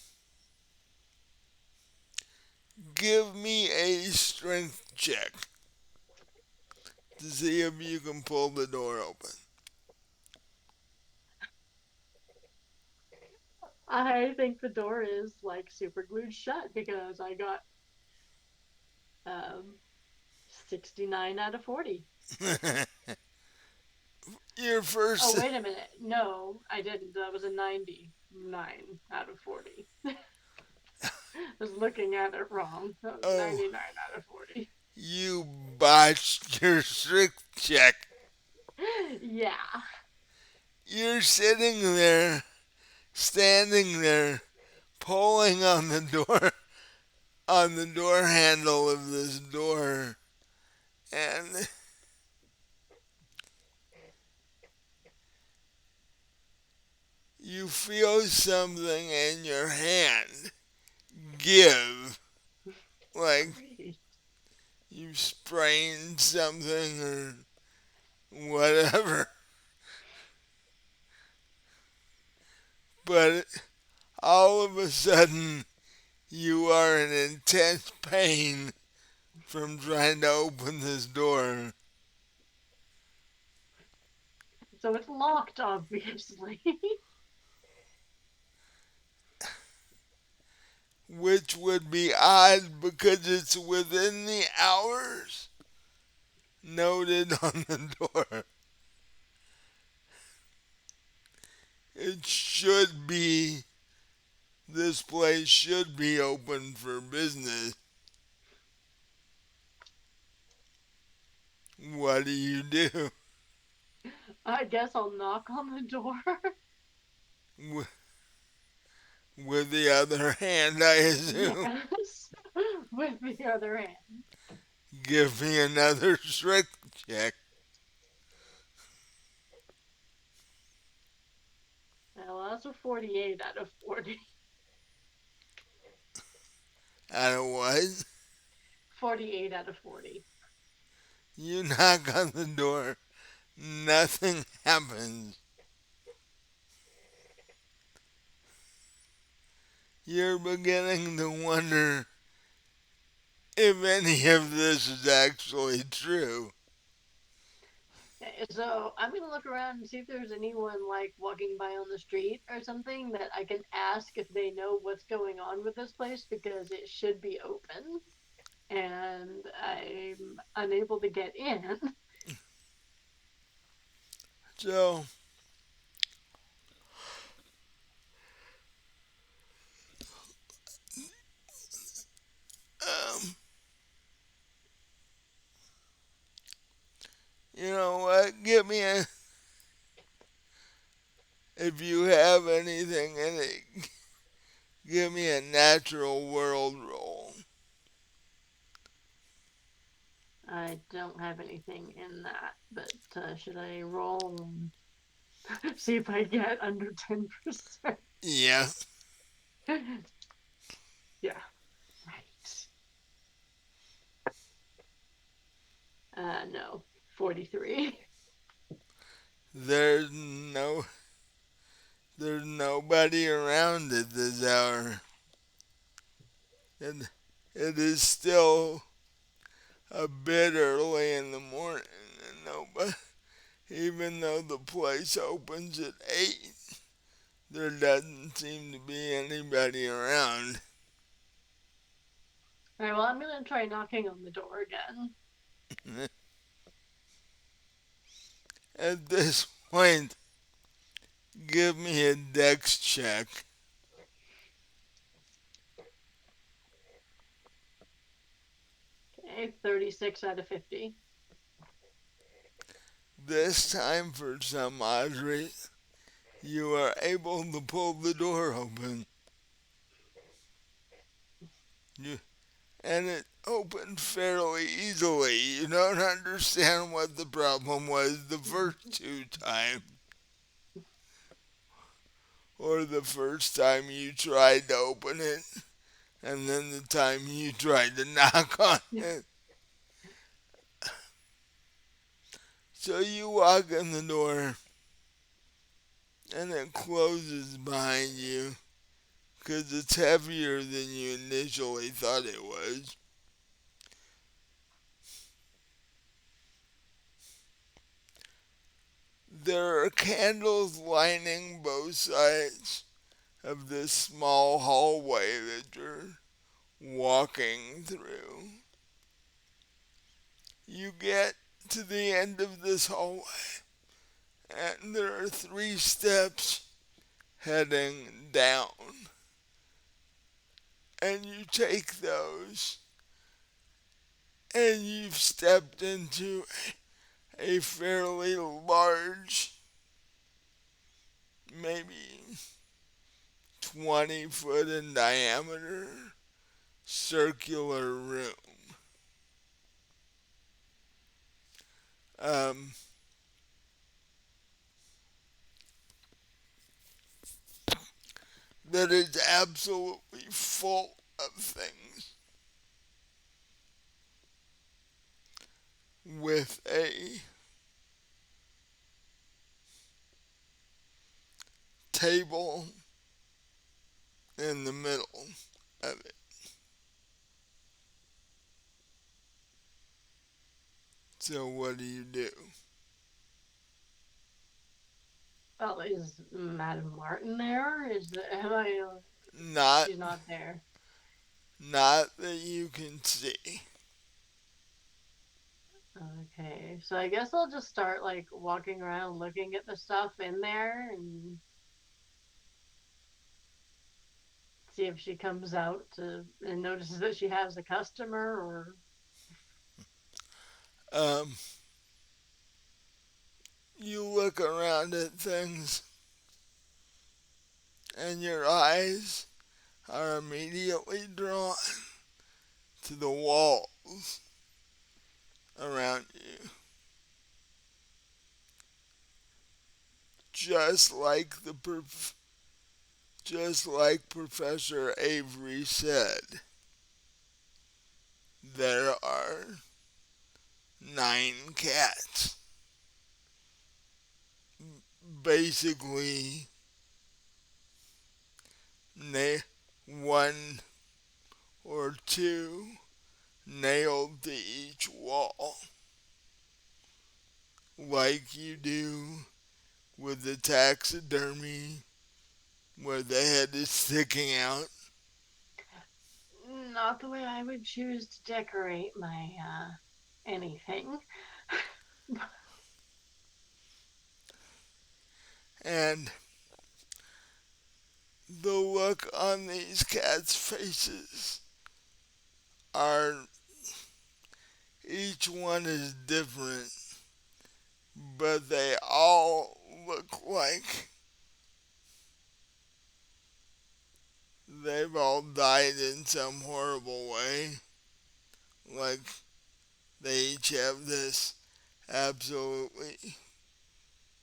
A: give me a strength check to see if you can pull the door open.
B: I think the door is like super glued shut because I got um 69 out of 40.
A: Your
B: Oh,
A: first,
B: wait a minute. No, I didn't. That was a 99 out of 40. I was looking at it wrong. That was
A: oh,
B: 99 out of 40.
A: you botched your strength check.
B: Yeah.
A: You're sitting there, standing there, pulling on the door handle of this door, and you feel something in your hand give, like
B: Great.
A: you sprained something or whatever. But all of a sudden, you are in intense pain from trying to open this door,
B: So it's locked, obviously.
A: which would be odd because it's within the hours noted on the door. It should be, this place should be open for business. What do you do?
B: I guess I'll knock on the door.
A: With the other hand, I assume.
B: Yes. With the other hand.
A: Give me another strength check.
B: Well, that's a 48 out of 40.
A: And it was.
B: 48 out of 40.
A: You knock on the door, nothing happens. You're beginning to wonder if any of this is actually true.
B: Okay, so I'm gonna look around and see if there's anyone like walking by on the street or something that I can ask if they know what's going on with this place because it should be open and I'm unable to get in.
A: So, um, you know what? If you have anything in it, give me a natural world roll.
B: I don't have anything in that, but should I roll see if I get under 10%?
A: Yeah,
B: Yeah, right. No, 43.
A: there's no, there's nobody around at this hour, and it is still a bit early in the morning, and nobody, even though the place opens at 8, there doesn't seem to be anybody around.
B: Alright, well, I'm gonna try knocking on the door again.
A: At this point, give me a dex check.
B: Okay, 36 out of 50.
A: This time, for some odd reason, you are able to pull the door open. You, and it opened fairly easily. You don't understand what the problem was the first two times, or the first time you tried to open it, and then the time you tried to knock on it. So you walk in the door, and it closes behind you because it's heavier than you initially thought it was. There are candles lining both sides of this small hallway that you're walking through. You get to the end of this hallway, and there are 3 steps heading down, and you take those, and you've stepped into a fairly large, maybe 20 foot in diameter, circular room. Um, that is absolutely full of things, with a table in the middle of it. So what do you do?
B: Well, is Madame Martin there? Am I?
A: Not
B: She's not there.
A: not that you can see.
B: Okay, so I guess I'll just start like walking around looking at the stuff in there and see if she comes out and notices that she has a customer or
A: Um, you look around at things, and your eyes are immediately drawn to the walls around you, just like just like Professor Avery said. There are 9 cats. Basically, one or two nailed to each wall. like you do with the taxidermy where the head is sticking out.
B: Not the way I would choose to decorate my anything.
A: And the look on these cats' faces are, each one is different, but they all look like they've all died in some horrible way. Like they each have this absolutely,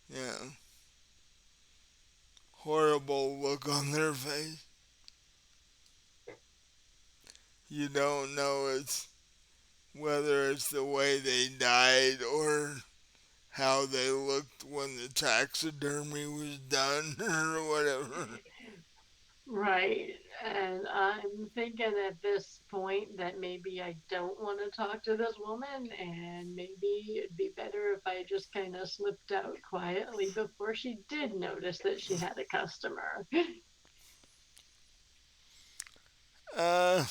A: you know, horrible look on their face. You don't know it's whether it's the way they died or how they looked when the taxidermy was done or whatever.
B: Right. And I'm thinking at this point that maybe I don't want to talk to this woman, and maybe it'd be better if I just kind of slipped out quietly before she did notice that she had a customer.
A: Uh,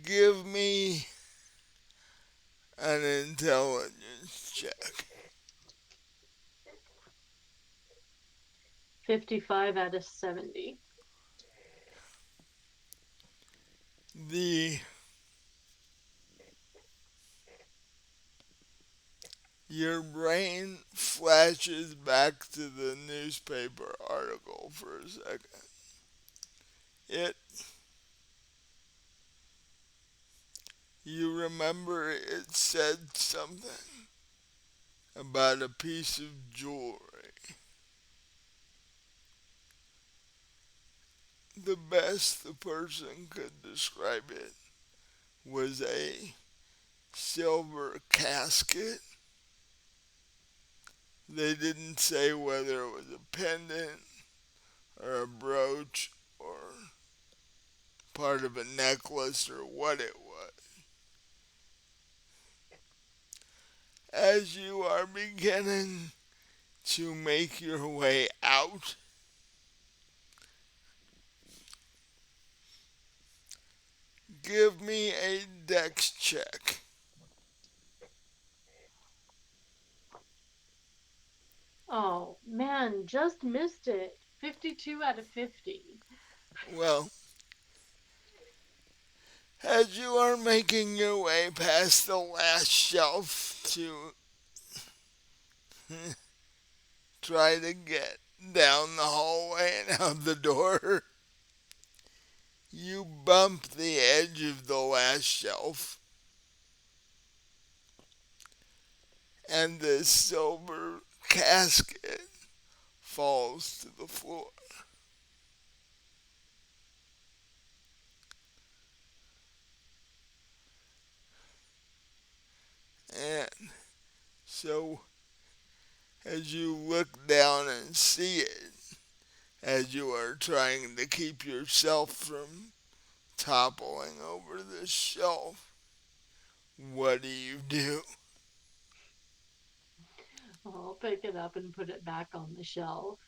A: give me an intelligence check.
B: 55 out of 70.
A: The Your brain flashes back to the newspaper article for a second. It You remember it said something about a piece of jewelry. The best the person could describe it was a silver casket. They didn't say whether it was a pendant or a brooch or part of a necklace or what it was. As you are beginning to make your way out, give me a dex check.
B: Oh, man, just missed it. 52 out of 50.
A: Well, as you are making your way past the last shelf to try to get down the hallway and out the door, you bump the edge of the last shelf, and the silver casket falls to the floor. And so, as you look down and see it, as you are trying to keep yourself from toppling over the shelf, what do you do?
B: I'll pick it up and put it back on the shelf.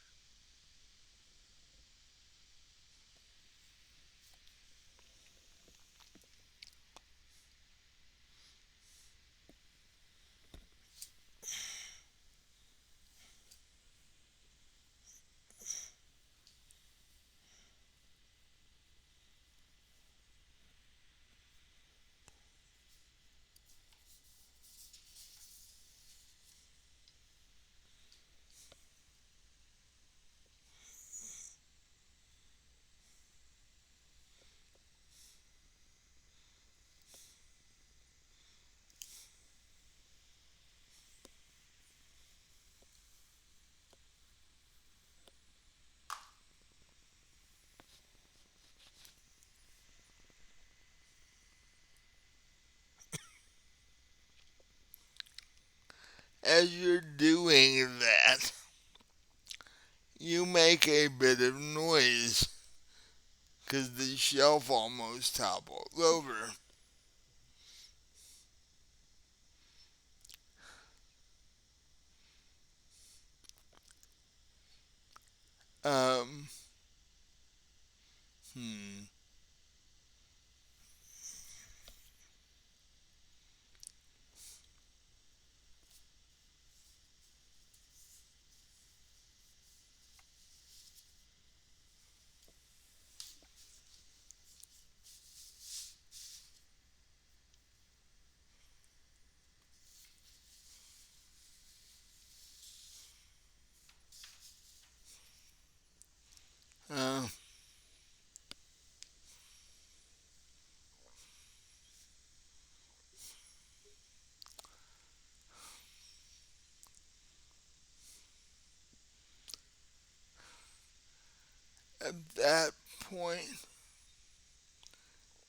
A: As you're doing that, you make a bit of noise because the shelf almost toppled over. Um, hmm. Uh, at that point,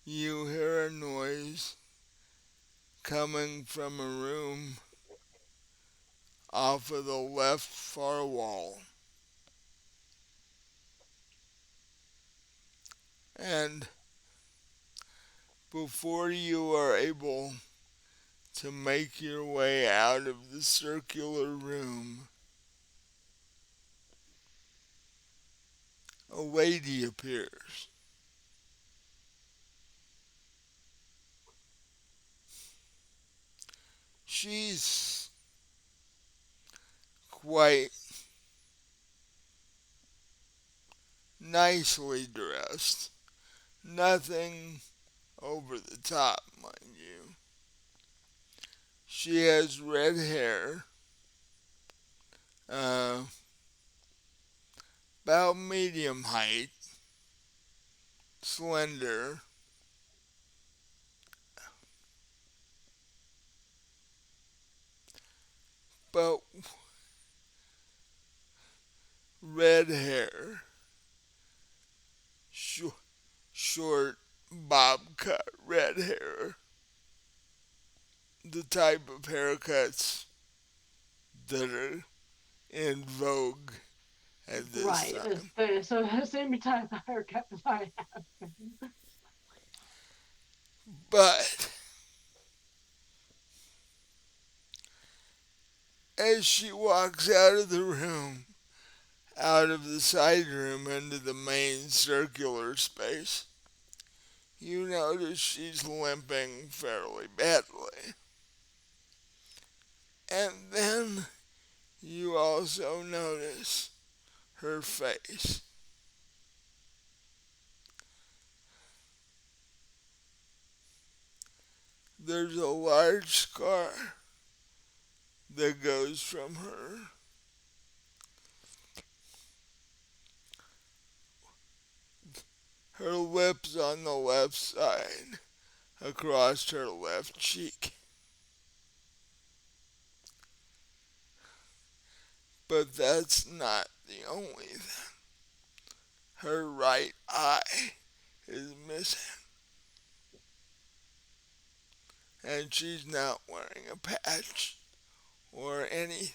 A: you hear a noise coming from a room off of the left far wall. And before you are able to make your way out of the circular room, a lady appears. She's quite nicely dressed. Nothing over the top, mind you. She has red hair, uh, about medium height, slender, but red hair, sh- short bob cut red hair, the type of haircuts that are in vogue at this
B: Right.
A: time.
B: So the same type of haircut as I have.
A: But as she walks out of the room, out of the side room into the main circular space, you notice she's limping fairly badly. And then you also notice her face. There's a large scar that goes from her lips on the left side across her left cheek. But that's not the only thing. Her right eye is missing, and she's not wearing a patch or anything.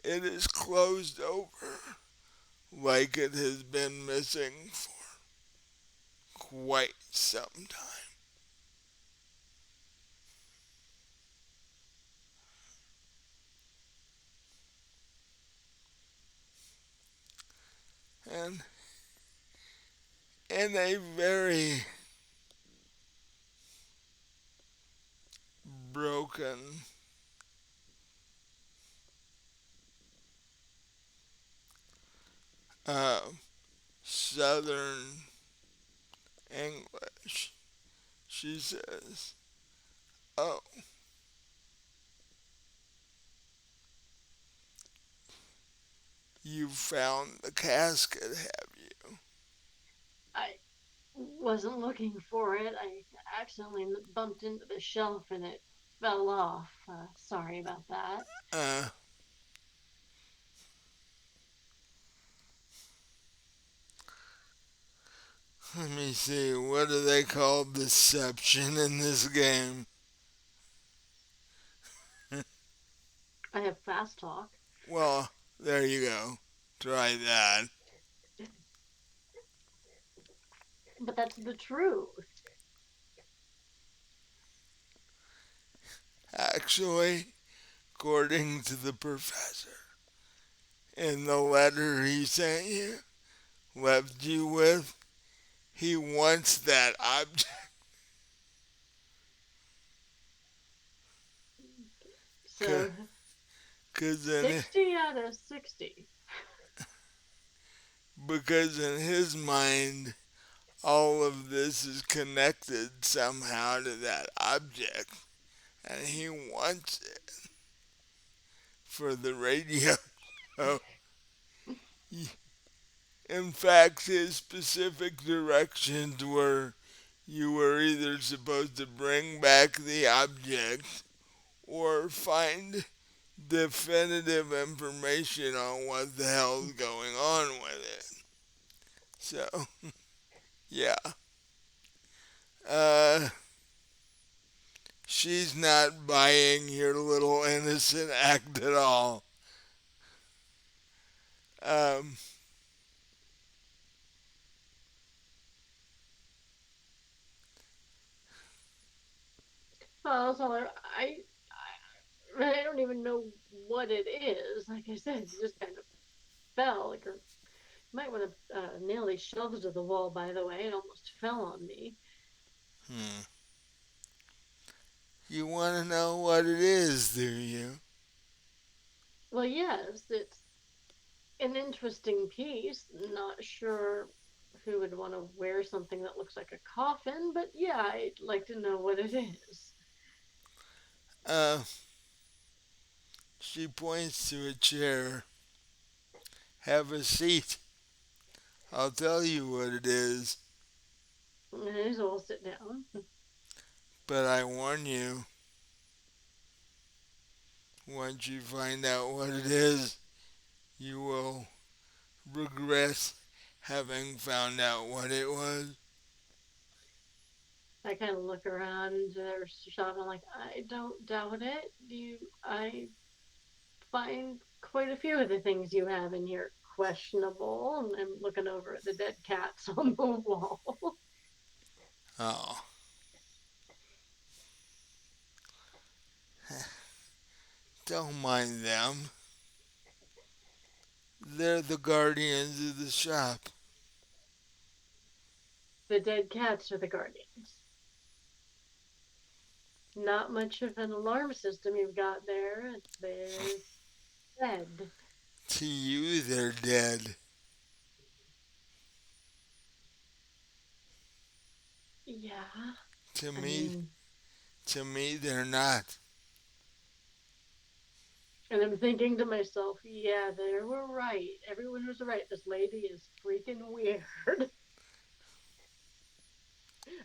A: It is closed over like it has been missing for quite some time. And in a very broken, uh, southern English, she says, "Oh, you found the casket, have you?"
B: I wasn't looking for it. I accidentally bumped into the shelf and it fell off. Sorry about that.
A: Uh, Let me see, what do they call deception in this game?
B: I have fast talk.
A: Well, there you go. Try that.
B: But that's the truth.
A: Actually, according to the professor, in the letter he sent you, left you with, he wants that object.
B: So
A: Cause in,
B: 60 out of 60.
A: because in his mind, all of this is connected somehow to that object, and he wants it for the radio. In fact, his specific directions were you were either supposed to bring back the object or find definitive information on what the hell's going on with it. So, yeah. Uh, she's not buying your little innocent act at all. Um,
B: Well, so I don't even know what it is. Like I said, it just kind of fell. Like, or you might want to nail these shelves to the wall. By the way, it almost fell on me.
A: hmm. You want to know what it is, do you?
B: Well, yes, it's an interesting piece. Not sure who would want to wear something that looks like a coffin, but yeah, I'd like to know what it is.
A: Uh, she points to a chair. Have a seat. I'll tell you what it is,
B: And so I'll sit down.
A: but I warn you, once you find out what it is, you will regret having found out what it was.
B: I kind of look around their shop and I'm like, I don't doubt it. I find quite a few of the things you have in here questionable. And I'm looking over at the dead cats on the wall.
A: Oh, don't mind them. They're the guardians of the shop.
B: The dead cats are the guardians. Not much of an alarm system you've got there. They're dead.
A: To you, they're dead.
B: Yeah,
A: To
B: I
A: me,
B: mean,
A: to me, they're not.
B: and I'm thinking to myself, yeah, they were right. Everyone was right. This lady is freaking weird.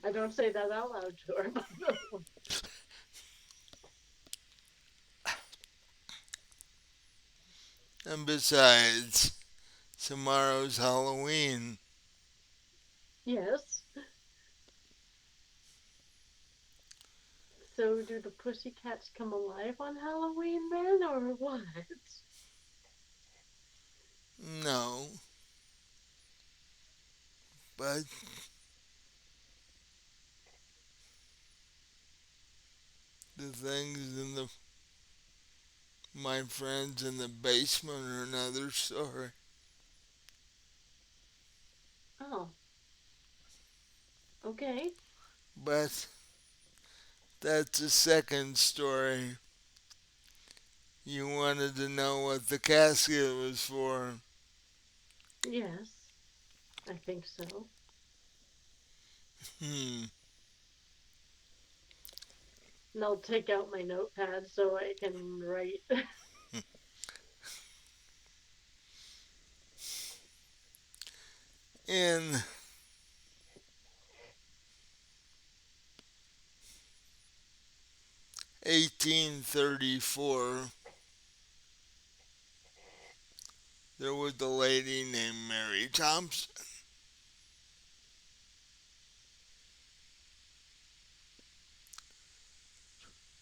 B: I don't say that out loud to her, by the way.
A: And besides, tomorrow's Halloween.
B: Yes. So do the pussycats come alive on Halloween then, or what?
A: No, but the things in the my friends in the basement are another story.
B: Oh, okay.
A: But that's a second story. You wanted to know what the casket was for.
B: Yes, I think so.
A: Hmm.
B: And I'll take out my notepad so I can write.
A: In 1834, there was a lady named Mary Thompson.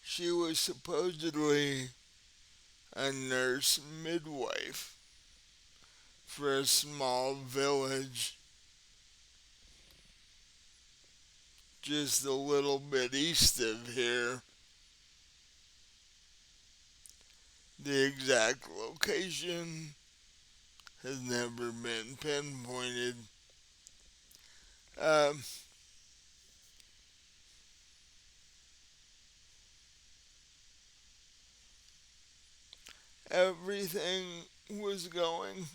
A: She was supposedly a nurse midwife for a small village just a little bit east of here. The exact location has never been pinpointed. Um, Everything was going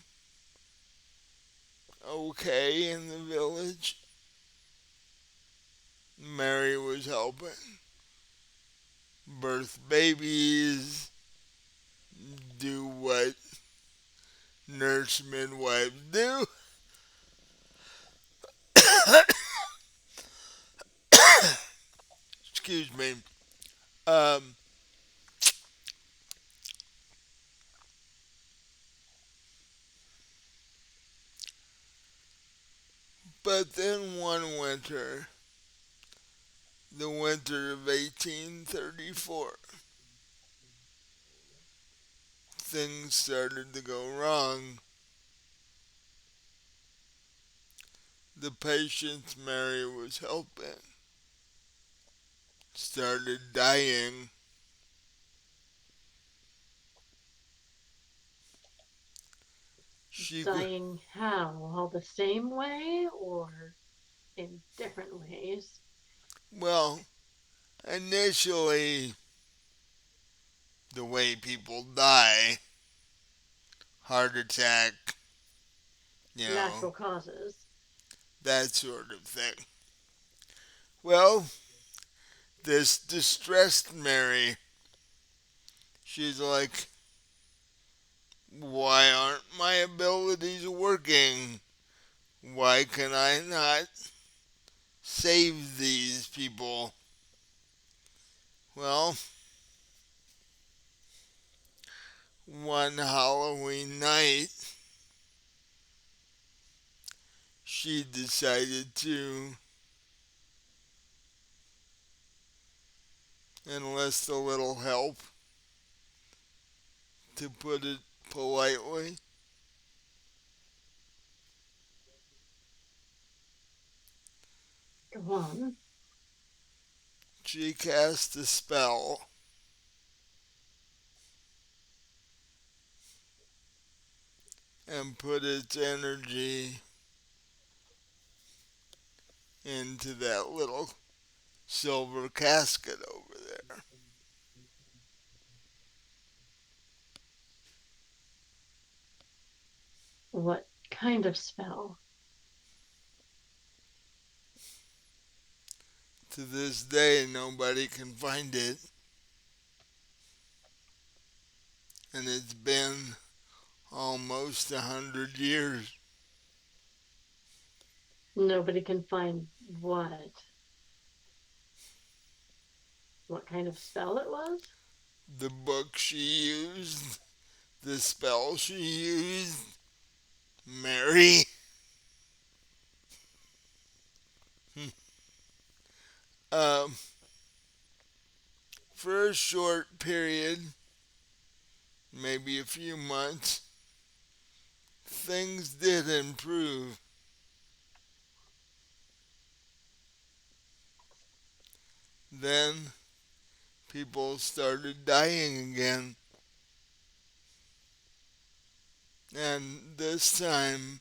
A: okay in the village. Mary was helping birth babies, do what nurse midwives do. Excuse me. Um, but then one winter, the winter of 1834, things started to go wrong. The patients Mary was helping started dying. She,
B: Dying how? All the same way or in different ways?
A: well, initially, the way people die, heart attack, you know,
B: Natural causes.
A: that sort of thing. Well, this distressed Mary. She's like, why aren't my abilities working? Why can I not save these people? Well, one Halloween night, she decided to enlist a little help, to put it politely.
B: Go on.
A: She cast a spell and put its energy into that little silver casket over there.
B: What kind of spell?
A: To this day, nobody can find it, and it's been almost 100 years.
B: Nobody can find what? What kind of spell it was?
A: The book she used, the spell she used, Mary. um, for a short period, maybe a few months, things did improve. Then people started dying again, and this time,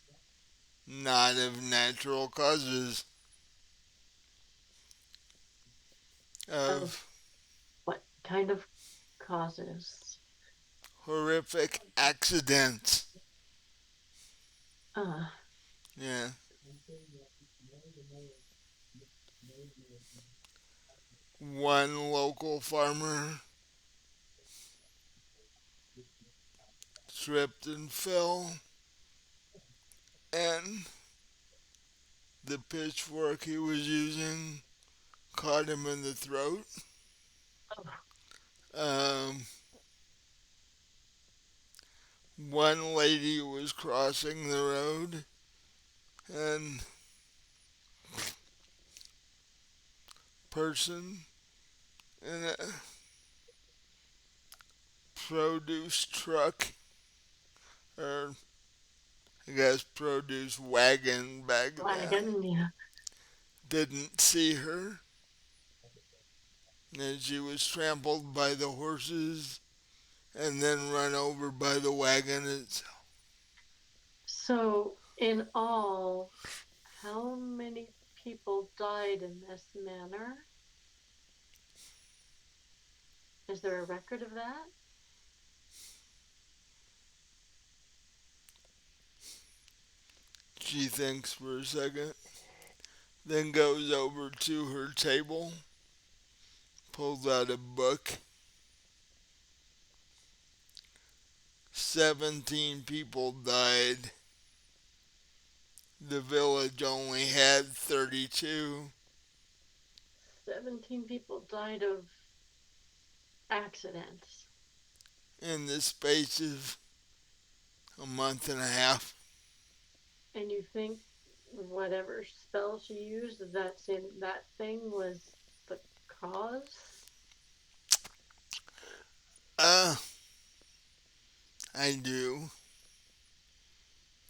A: not of natural causes,
B: Of
A: of
B: what kind of causes?
A: horrific accidents.
B: Uh,
A: Yeah. One local farmer tripped and fell, and the pitchfork he was using caught him in the throat. Um, One lady was crossing the road, and person in a produce truck, or I guess produce wagon back then,
B: wagon, yeah.
A: didn't see her, and she was trampled by the horses and then run over by the wagon itself.
B: So, in all, how many people died in this manner? Is there a record of that?
A: She thinks for a second, then goes over to her table, pulls out a book. 17 people died. The village only had 32.
B: 17 people died of accidents.
A: In the space of a month and a half.
B: And you think whatever spell she used, that thing was the cause?
A: Uh, I do.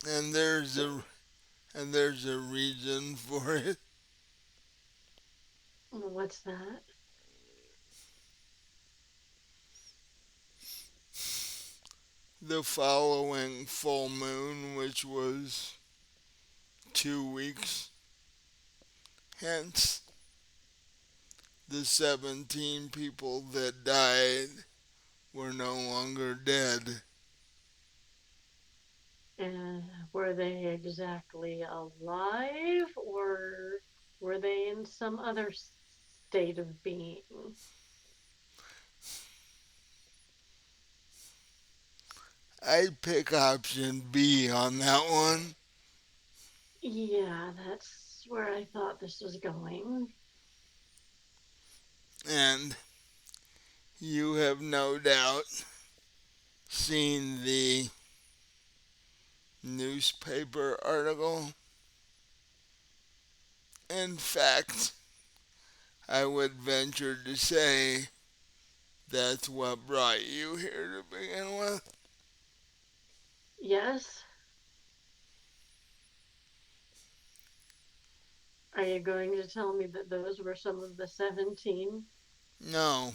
A: And there's
B: So,
A: a and there's a reason for it.
B: what's that?
A: The following full moon, which was 2 weeks hence, the 17 people that died were no longer dead.
B: And were they exactly alive, or were they in some other state of being?
A: I'd pick option B on that one.
B: Yeah, that's where I thought this was going.
A: And you have no doubt seen the newspaper article. In fact, I would venture to say that's what brought you here to begin with.
B: Yes? Are you going to tell me that those were some of the 17
A: No,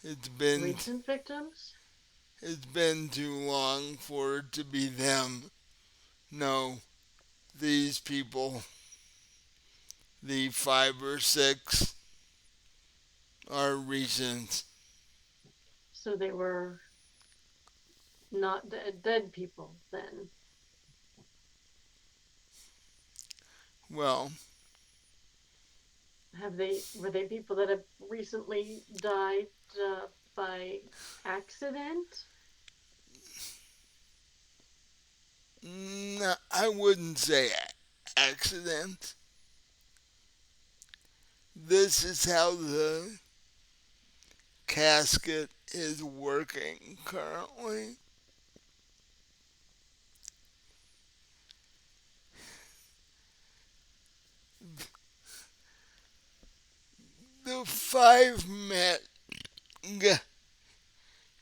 A: it's been
B: recent victims?
A: it's been too long for it to be them. No, these people, the 5 or 6, are recent.
B: So they were not dead people then.
A: Well,
B: Were they people that have recently died by accident?
A: no, I wouldn't say accident. This is how the casket is working currently. The 5 men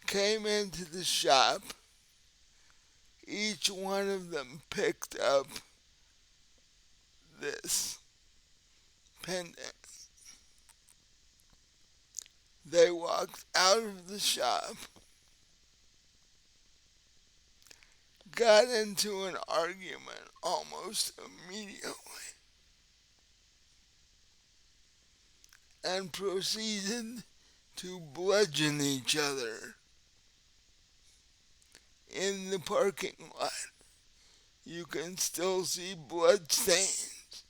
A: came into the shop. Each one of them picked up this pendant. They walked out of the shop, got into an argument almost immediately, and proceeded to bludgeon each other in the parking lot. You can still see blood stains.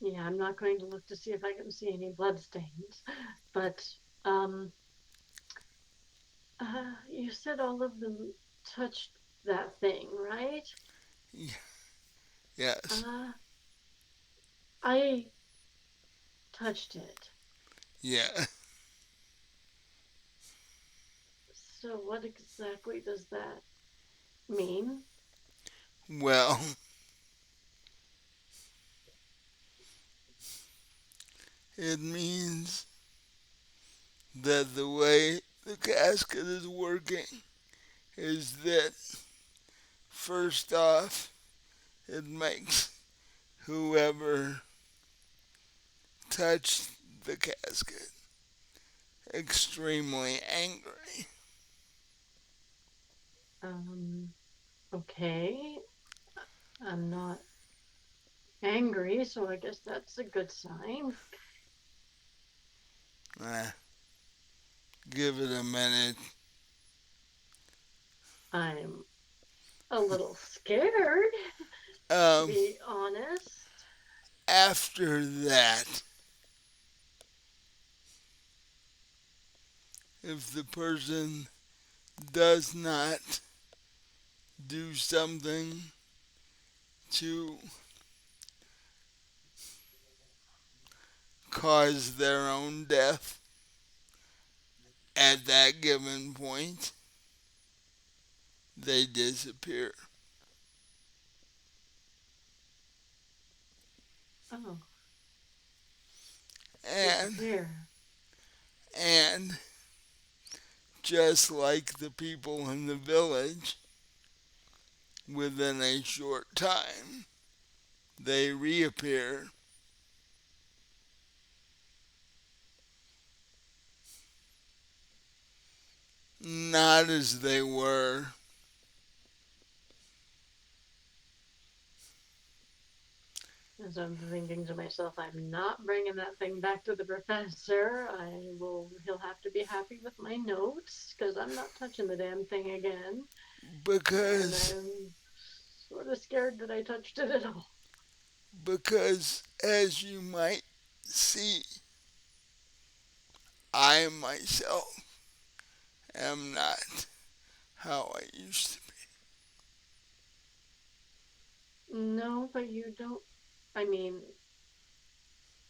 B: Yeah, I'm not going to look to see if I can see any bloodstains, but um, you said all of them touched that thing, right?
A: Yes,
B: Uh, I touched it.
A: yeah.
B: So what exactly does that mean?
A: Well, it means that the way the casket is working is that First off, it makes whoever touched the casket extremely angry.
B: Um, okay. I'm not angry, so I guess that's a good sign.
A: Eh, give it a minute.
B: I'm a little scared, to
A: Um,
B: be honest.
A: After that, if the person does not do something to cause their own death at that given point, they disappear.
B: Oh,
A: And
B: disappear.
A: and just like the people in the village, within a short time, they reappear, not as they were,
B: As I'm thinking to myself, I'm not bringing that thing back to the professor. He'll have to be happy with my notes because I'm not touching the damn thing again. And
A: because
B: I'm sort of scared that I touched it at all.
A: as you might see, I myself am not how I used to
B: No, but I mean,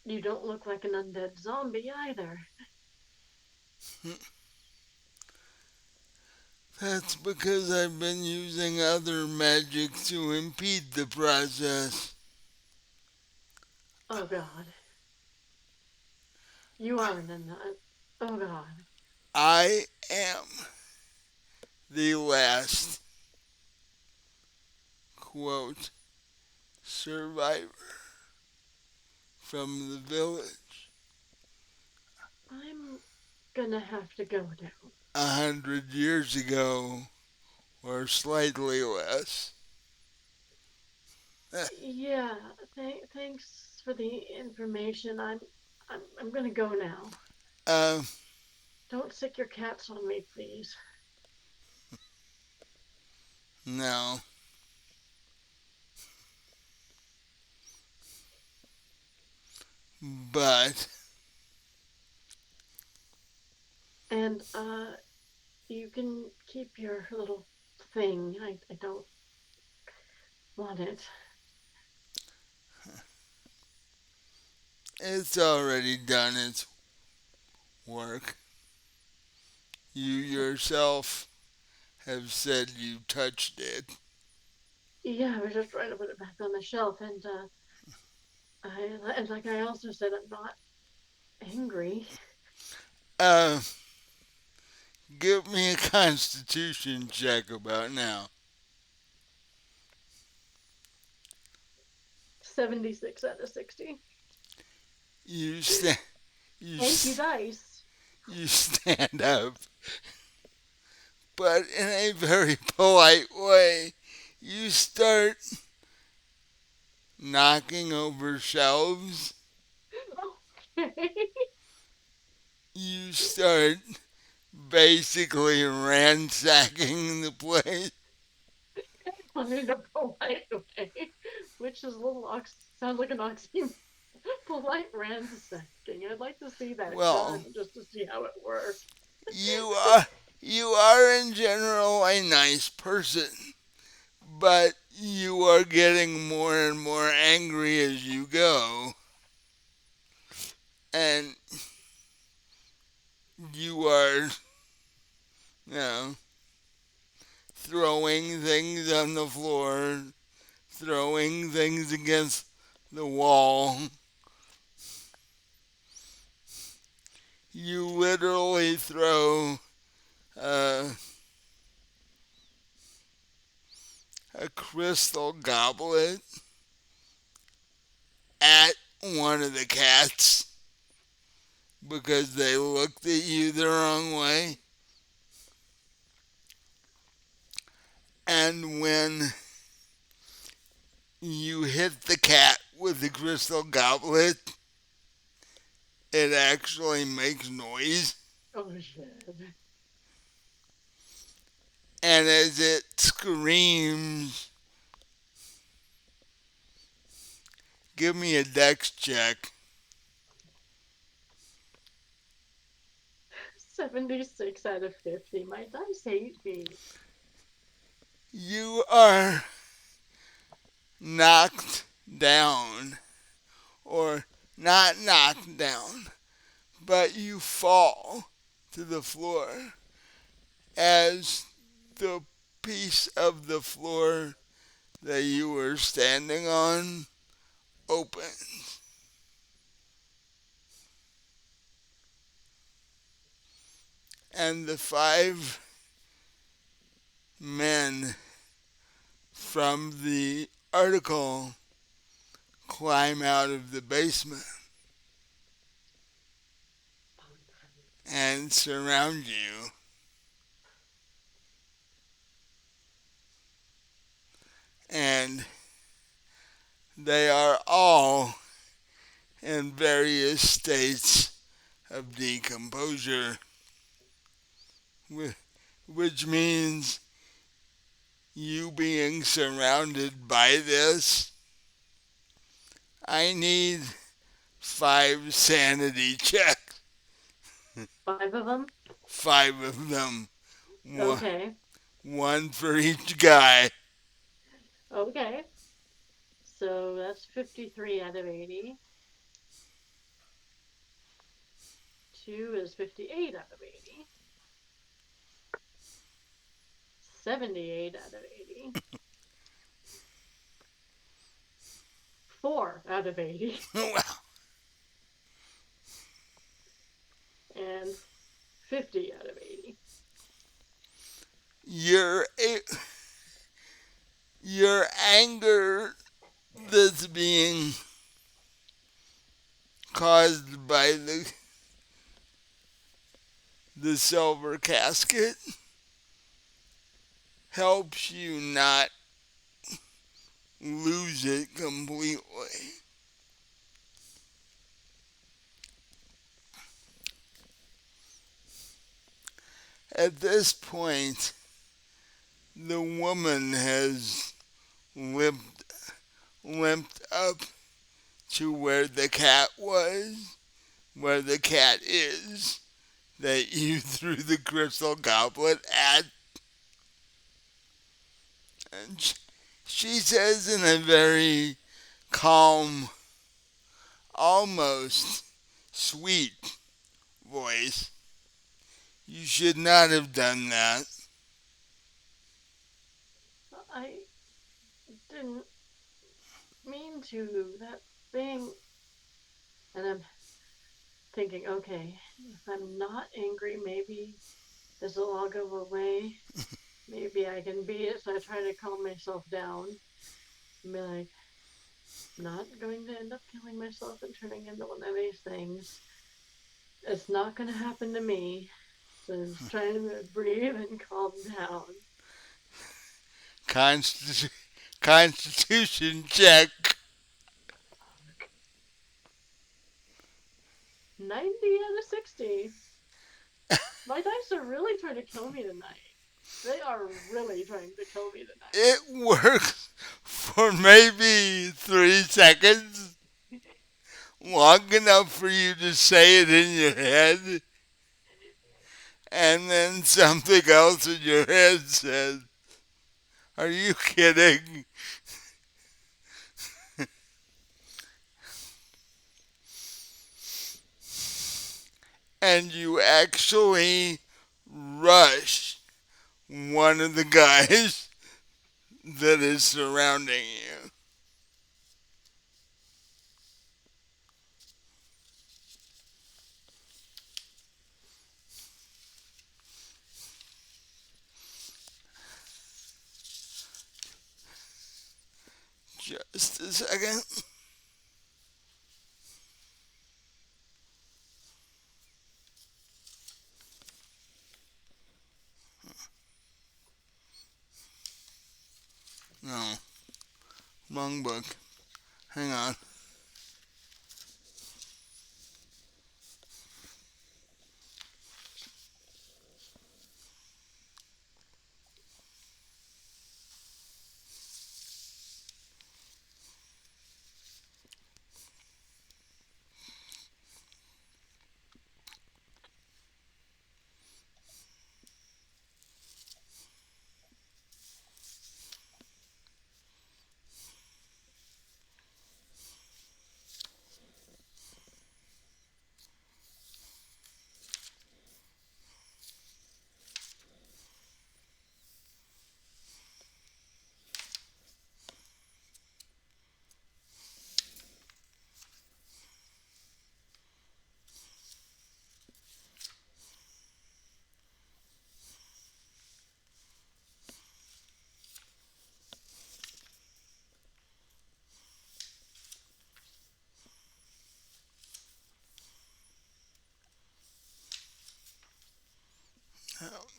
B: you don't look like an undead zombie either.
A: be. That's because I've been using other magic to impede the process.
B: Oh god. You are an undead. Oh god.
A: I am the last, quote, survivor from the village
B: I'm gonna have to go now.
A: 100 years ago, or slightly less.
B: Yeah, thanks for the information. I'm gonna go now.
A: um,
B: Don't sick your cats on me, please.
A: no, but
B: And you can keep your little thing. I don't want it.
A: it's already done its work. You yourself have said you touched it.
B: Yeah, I was just trying to put it back on the shelf, and and like I also said, I'm not angry.
A: Uh, Give me a constitution check about now.
B: 76 out of 60.
A: You stand, you,
B: Thank you, dice.
A: you stand up, but in a very polite way, you start knocking over shelves.
B: Okay.
A: You start basically ransacking the place.
B: In a polite way, which is a little sounds like an oxymoron. Polite ransacking. I'd like to see that
A: Well,
B: done just to see how it works.
A: you are you are in general a nice person, but you are getting more and more angry as you go, and you are, you know, throwing things on the floor, throwing things against the wall. You literally throw uh, crystal goblet at one of the cats because they looked at you the wrong way. And when you hit the cat with the crystal goblet, it actually makes noise.
B: Oh shit.
A: And as it screams, give me a dex check.
B: 76 out of 50. My dice hate me.
A: You are knocked down, or not knocked down, but you fall to the floor as the piece of the floor that you were standing on opens. And the 5 men from the article climb out of the basement and surround you. And they are all in various states of decomposure, which means you being surrounded by this, I need 5 sanity checks.
B: 5 of them?
A: 5 of them.
B: Okay.
A: One for each guy.
B: Okay. So that's 53 out of 80. 2 is 58 out of 80. 78 out of 80. 4 out of 80.
A: Wow.
B: And 50 out of 80.
A: Your anger that's being caused by the silver casket helps you not lose it completely. At this point, the woman has limped up to where the cat was, where the cat is, that you threw the crystal goblet at. And she says in a very calm, almost sweet voice, "You should not have done that."
B: I didn't mean to. That thing. And I'm thinking, okay, if I'm not angry, maybe this will all go away. Maybe I can beat it. So I try to calm myself down and be like, I'm not going to end up killing myself and turning into one of these things. It's not going to happen to me. So I'm just trying to breathe and calm down.
A: Constitution check.
B: 90 out of 60. My dice are really trying to kill me tonight. They are really trying to kill me tonight.
A: It works for maybe 3 seconds, long enough for you to say it in your head, and then something else in your head says, "Are you kidding?" And you actually rush one of the guys that is surrounding you. Just a second. No, wrong book. Hang on.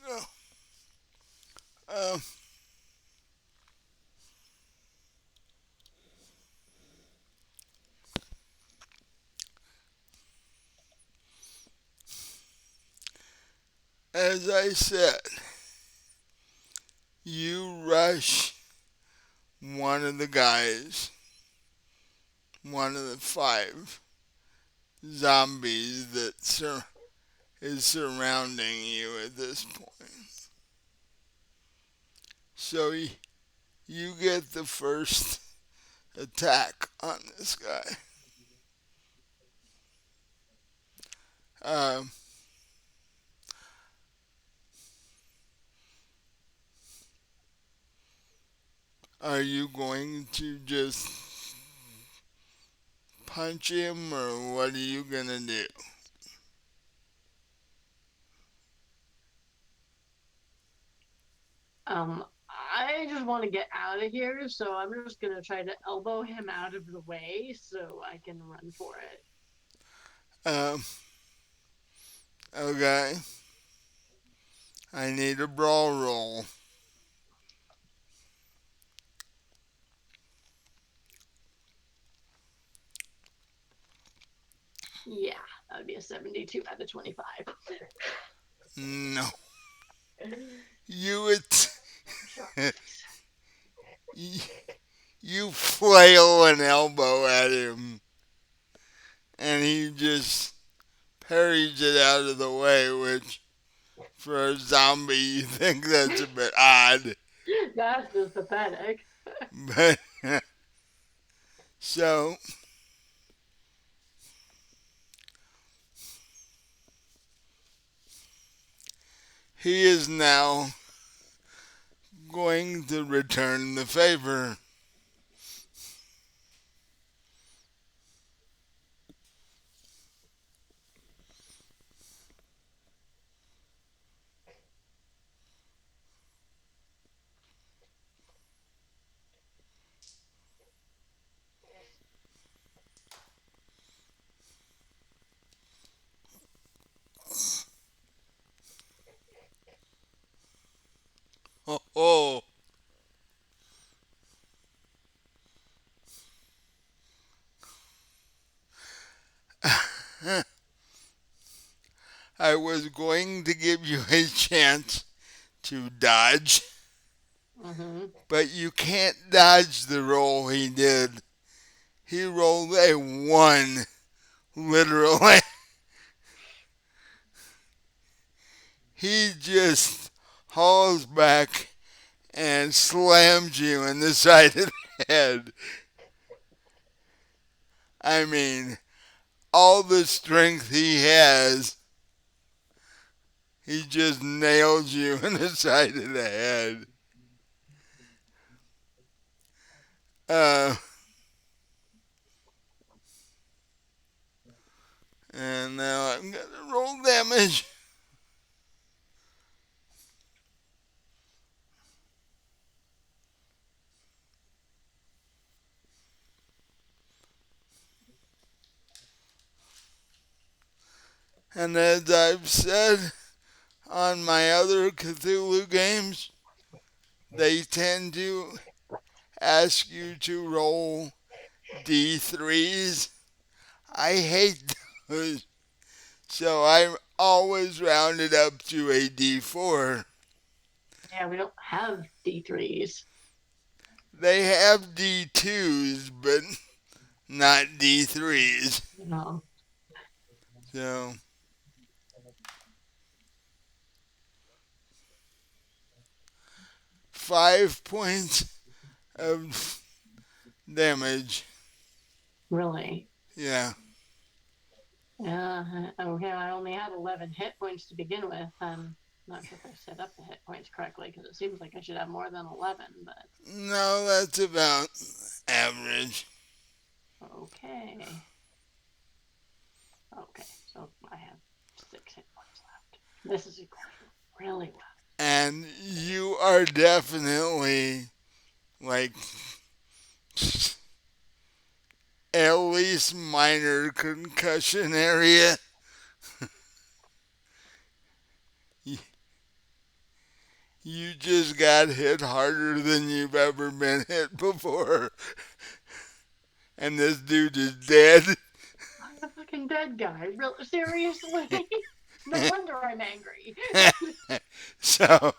A: No. Um, as I said, you rush one of the guys, one of the 5 zombies that is surrounding you at this point. So you get the first attack on this guy. Um, are you going to just punch him, or what are you gonna do?
B: I just want to get out of here, so I'm just gonna try to elbow him out of the way so I can run for it.
A: Um, okay. I need a brawl roll.
B: Yeah, that would be a 72 out of 25.
A: No. You would. You flail an elbow at him, and he just parries it out of the way, which for a zombie, you think that's a bit odd.
B: That's just pathetic.
A: But so he is now going to return the favor. Oh, oh. I was going to give you a chance to dodge,
B: Mm-hmm.
A: but you can't dodge the roll he did. He rolled a 1, literally. He just hauls back and slams you in the side of the head. I mean, all the strength he has, he just nails you in the side of the head. Uh, and now I'm going to roll damage. And as I've said on my other Cthulhu games, they tend to ask you to roll D3s. I hate those, so I always round it up to a D4.
B: Yeah, we don't have D3s.
A: They have D2s, but not D3s.
B: No.
A: So 5 points of damage.
B: Really?
A: Yeah.
B: Yeah. Okay, I only had 11 hit points to begin with. I'm not sure if I set up the hit points correctly because it seems like I should have more than 11, but
A: No, that's about average.
B: okay. Okay, so I have 6 hit points left. This is going really well.
A: And you are definitely like at least minor concussion area. You just got hit harder than you've ever been hit before. And this dude is dead.
B: I'm a fucking dead guy. Real seriously? No wonder I'm angry.
A: So,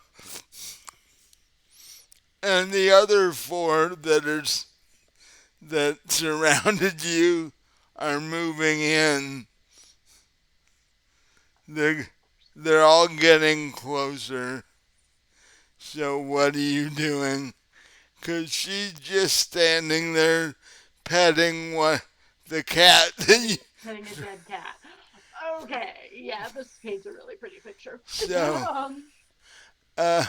A: and the other four that surrounded you are moving in. They're, they're all getting closer. So what are you doing? 'Cause she's just standing there petting the cat.
B: Petting a dead cat. Okay, yeah, this paints a really pretty picture.
A: So,
B: um,
A: uh,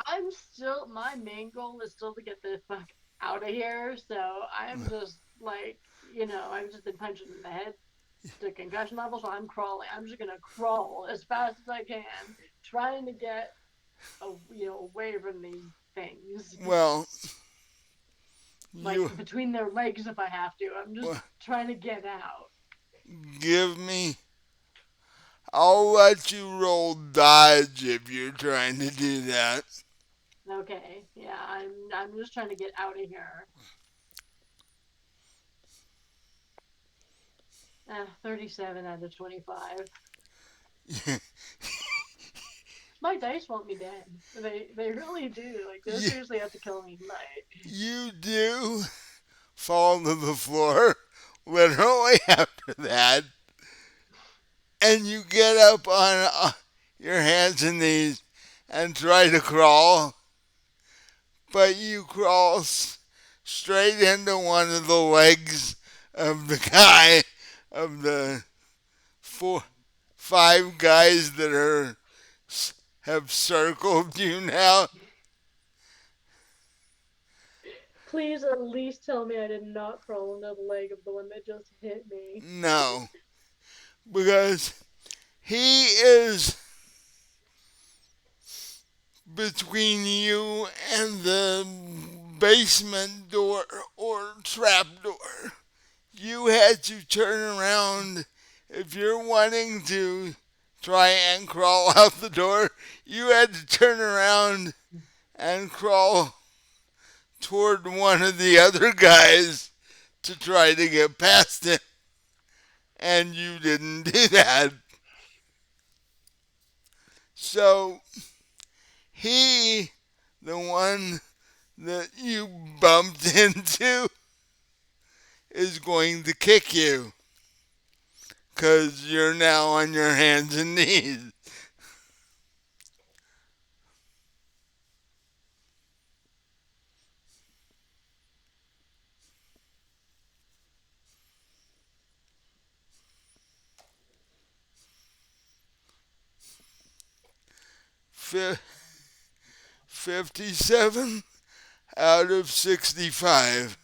B: I'm still, my main goal is still to get the fuck out of here. So I'm just like, I've just been punched in the head to concussion level. So I'm crawling. I'm just gonna crawl as fast as I can, trying to get, away from these things.
A: well,
B: Like
A: you
B: between their legs if I have to. I'm just trying to get out.
A: give me. I'll let you roll dodge if you're trying to do that.
B: Okay, yeah, I'm just trying to get out of here. 37 out of 25. My dice want me dead. They really do. Like they seriously have to kill me tonight.
A: You do fall to the floor literally after that, and you get up on your hands and knees and try to crawl, but you crawl straight into one of the legs of the guy, of the four, five guys that have circled you now.
B: Please at least tell me I did not crawl into the leg of the one that just hit me.
A: No, because he is between you and the basement door or trap door. You had to turn around if you're wanting to try and crawl out the door. You had to turn around and crawl toward one of the other guys to try to get past him. And you didn't do that. So he, the one that you bumped into, is going to kick you because you're now on your hands and knees. Fi 57 out of 65.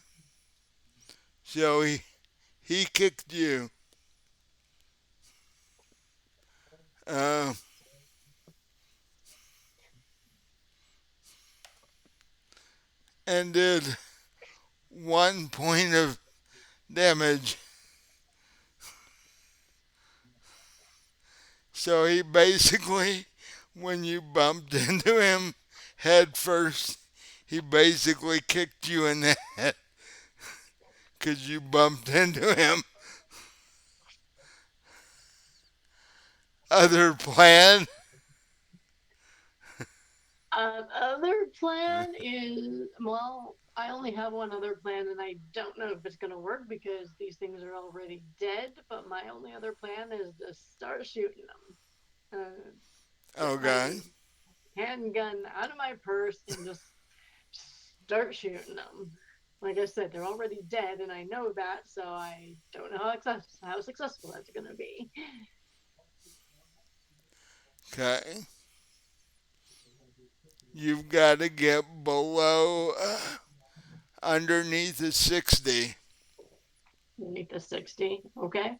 A: So he kicked you. Uh, and did 1 point of damage. So he basically, when you bumped into him head first, he basically kicked you in the head because you bumped into him. Other plan?
B: Other plan is, well, I only have one other plan, and I don't know if it's going to work because these things are already dead. But my only other plan is to start shooting them. Get
A: Okay.
B: my handgun out of my purse and just start shooting them. Like I said, they're already dead, and I know that, so I don't know how successful that's going to be.
A: Okay. You've got to get below, underneath a 60.
B: Underneath the 60, okay?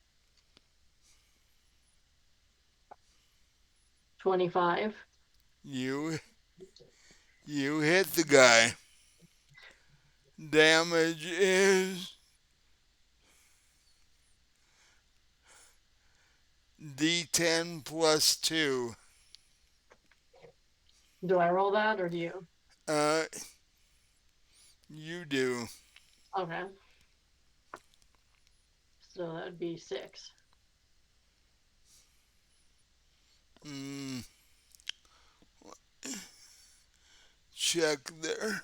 B: 25.
A: You you hit the guy. Damage is D10 plus 2.
B: Do I roll that or do you?
A: Uh, you do.
B: Okay. So that would be 6.
A: Mm, check their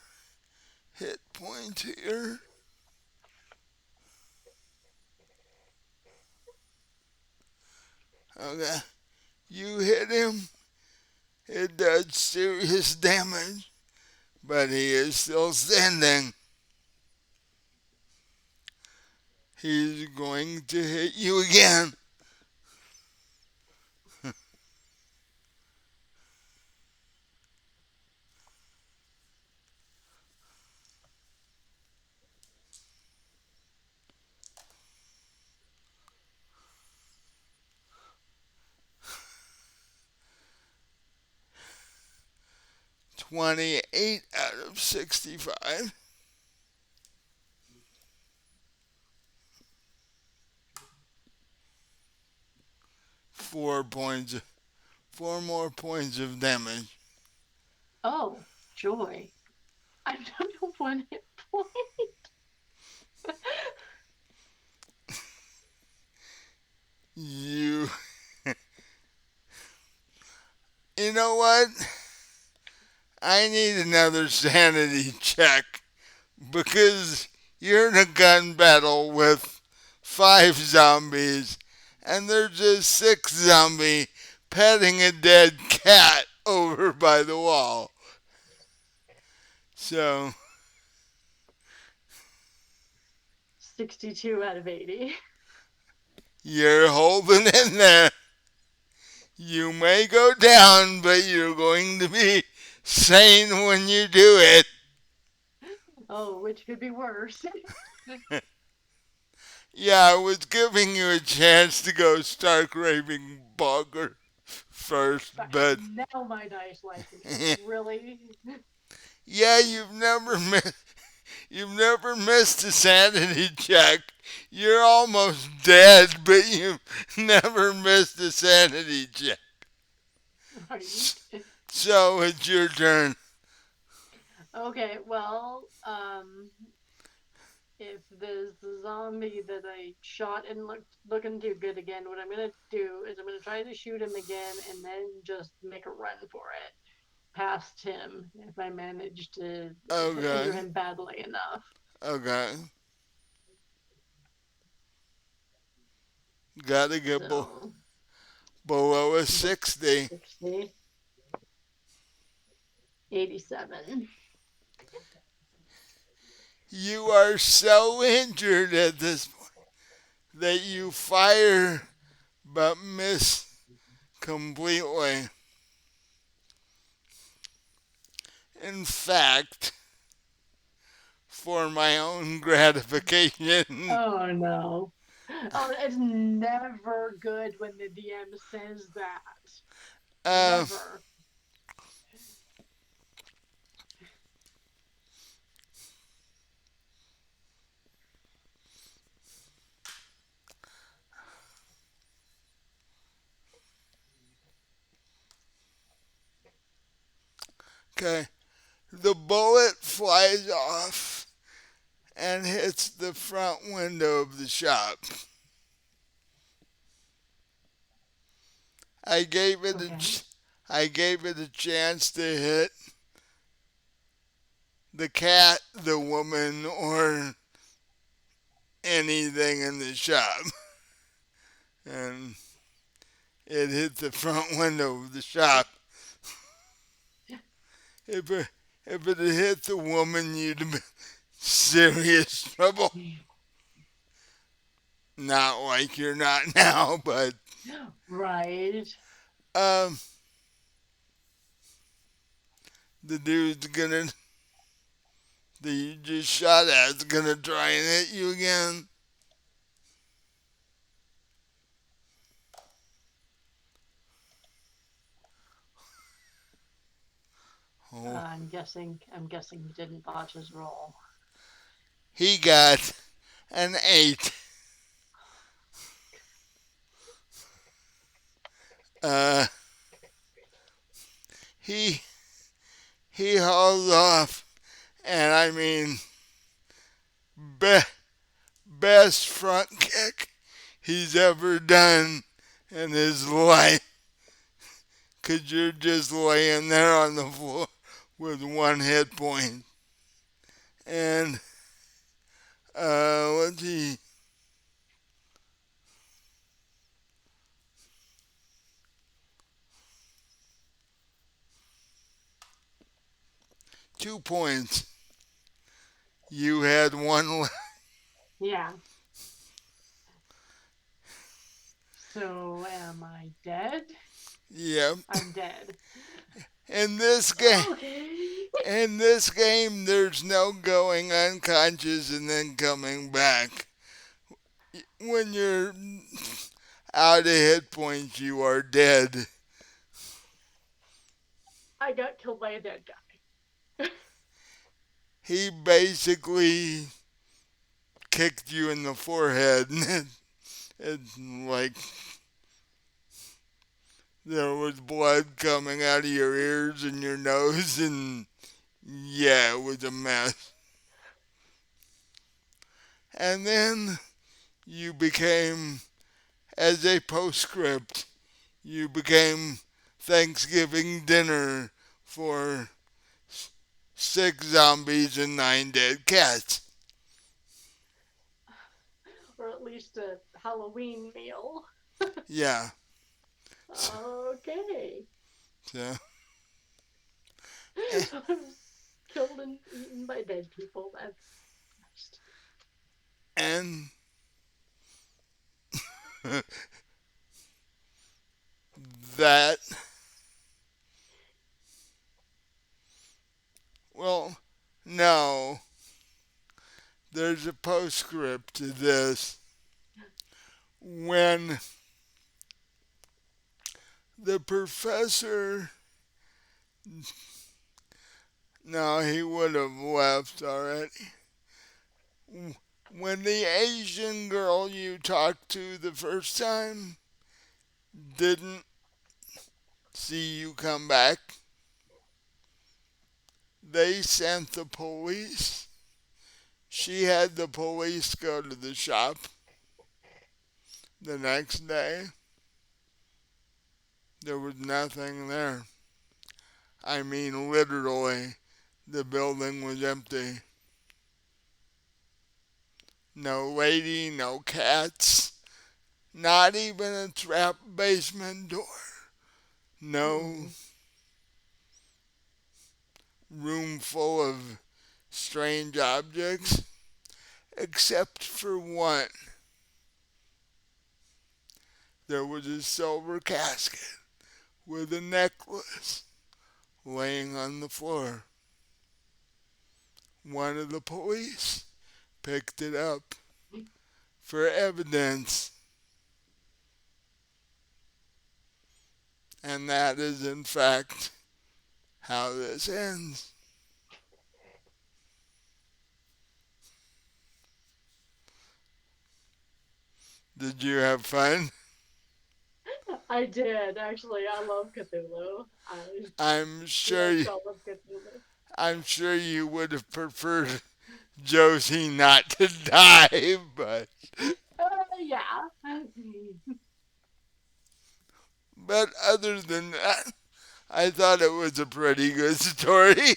A: hit point here. Okay. You hit him. It does serious damage, but he is still standing. He's going to hit you again. 28 out of 65. 4 points. 4 more points of damage.
B: Oh, joy. I'm down to 1 hit point.
A: You. You know what? I need another sanity check because you're in a gun battle with 5 zombies, and there's a 6th zombie petting a dead cat over by the wall. So
B: 62 out of 80.
A: you're holding in there. You may go down, but you're going to be sane when you do it.
B: Oh, which could be worse.
A: Yeah, I was giving you a chance to go stark raving bogger first,
B: But
A: but
B: now my dice like me. Really?
A: yeah, you've never missed a sanity check. You're almost dead, but you've never missed a sanity check.
B: Right.
A: So it's your turn.
B: Okay, well, if there's the zombie that I shot and looking too good again, what I'm gonna do is I'm gonna try to shoot him again and then just make a run for it past him if I manage to injure
A: Okay,
B: him badly enough.
A: okay. Gotta get
B: So
A: below a 60.
B: 60, 87.
A: You are so injured at this point that you fire but miss completely. In fact, for my own gratification,
B: Oh no. Oh, it's never good when the DM says that.
A: uh,
B: Never.
A: Okay. The bullet flies off and hits the front window of the shop. I gave it a
B: Okay.
A: I gave it a chance to hit the cat, the woman, or anything in the shop, and it hit the front window of the shop. If it, if it had hit the woman, you'd have been serious trouble. Not like you're not now, but
B: Right.
A: um, the dude's gonna that you just shot at's gonna try and hit you again. Oh,
B: I'm guessing he didn't botch his roll.
A: he got an 8. Uh, he he hauled off, and I mean, be, best front kick he's ever done in his life. Cause you're just laying there on the floor with one hit point. And let's see, 2 points. You had one left.
B: Yeah. So am I dead?
A: Yep.
B: I'm dead.
A: In this game,
B: Okay.
A: there's no going unconscious and then coming back. When you're out of hit points, you are dead.
B: I got killed by a dead guy.
A: He basically kicked you in the forehead, and it's like there was blood coming out of your ears and your nose, and yeah, it was a mess. And then you became, as a postscript, you became Thanksgiving dinner for 6 zombies and 9 dead cats.
B: Or at least a Halloween meal.
A: Yeah.
B: Okay.
A: So,
B: So I was killed and eaten by dead people. That's nice.
A: and that, well, no, there's a postscript to this. When the professor, no, he would have left already. When the Asian girl you talked to the first time didn't see you come back, they sent the police. She had the police go to the shop the next day. There was nothing there. I mean, literally, the building was empty. No lady, no cats, not even a trap basement door. No
B: Hmm.
A: room full of strange objects, except for one. There was a silver casket with a necklace laying on the floor. One of the police picked it up for evidence, and that is, in fact, how this ends. Did you have fun?
B: I did actually. I love Cthulhu. I
A: I'm sure
B: loved all of Cthulhu.
A: I'm sure you would have preferred Josie not to die,
B: Yeah.
A: but other than that, I thought it was a pretty good story.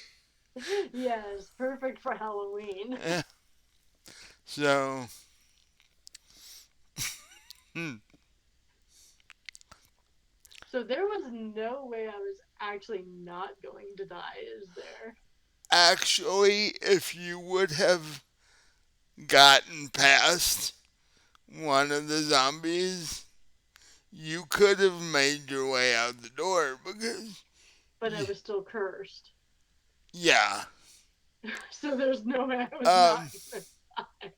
B: Yes, perfect for Halloween.
A: Eh, so, hmm,
B: So there was no way I was actually not going to die, is there?
A: actually, if you would have gotten past one of the zombies, you could have made your way out the door because,
B: But I was still cursed.
A: yeah,
B: So there's no way I was not
A: um,
B: going to die.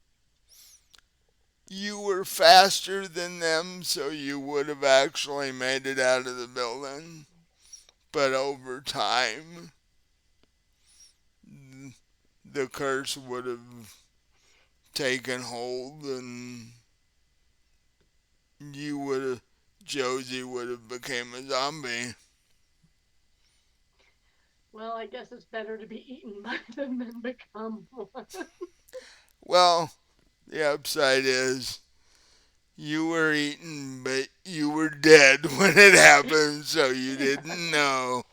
A: you were faster than them, so you would have actually made it out of the building. But over time, the curse would have taken hold, and you would have, Josie would have became a zombie.
B: Well, I guess it's better to be eaten by them than become one.
A: Well, the upside is you were eaten, but you were dead when it happened, so you
B: Yes.
A: didn't know.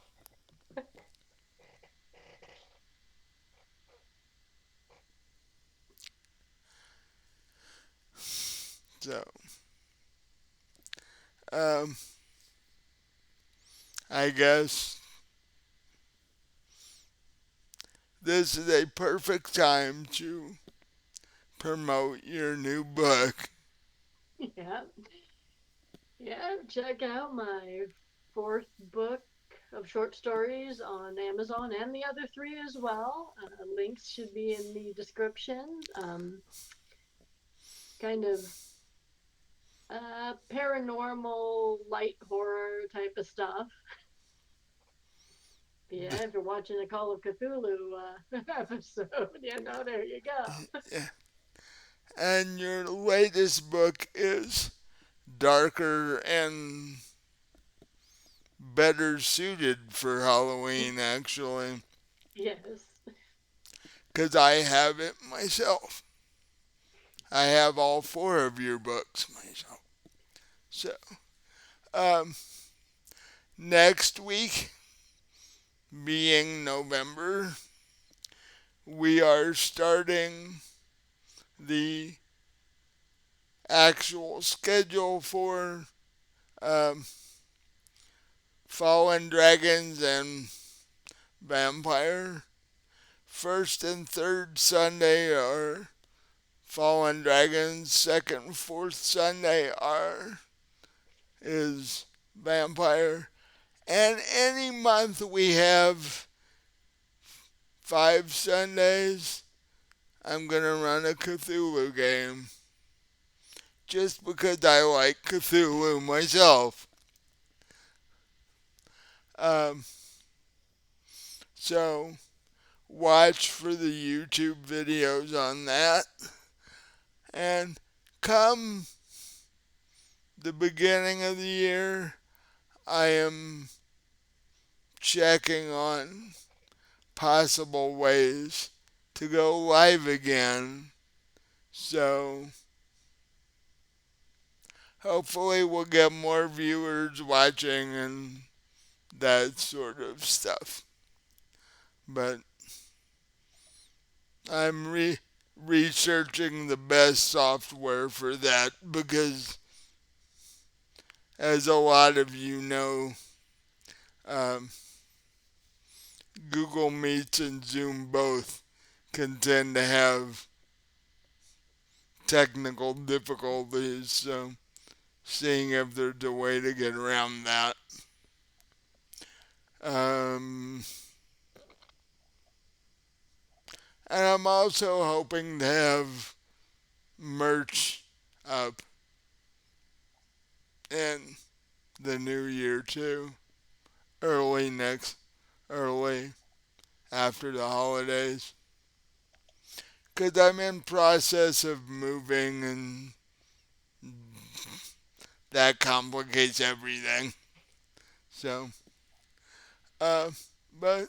A: So, um, I guess this is a perfect time to promote your new book.
B: Yeah. Yeah, check out my fourth book of short stories on Amazon and the other three as well. Links should be in the description. Kind of paranormal, light horror type of stuff. Yeah, if you're watching a Call of Cthulhu episode, there you go.
A: And your latest book is darker and better suited for Halloween, actually,
B: Yes.
A: because I have it myself. I have all four of your books myself. So, um, next week, being November, we are starting the actual schedule for um, Fallen Dragons and Vampire. First and third Sunday are Fallen Dragons. Second and fourth Sunday are is Vampire. And any month we have 5 Sundays, I'm gonna run a Cthulhu game. Just because I like Cthulhu myself. Um, so watch for the YouTube videos on that. And come the beginning of the year, I am checking on possible ways to go live again. So hopefully we'll get more viewers watching and that sort of stuff. But I'm researching the best software for that because, as a lot of you know, um, Google Meets and Zoom both can tend to have technical difficulties. So, seeing if there's a way to get around that. Um, and I'm also hoping to have merch up in the new year too. Early next, early after the holidays. Because I'm in process of moving and that complicates everything. So, uh, but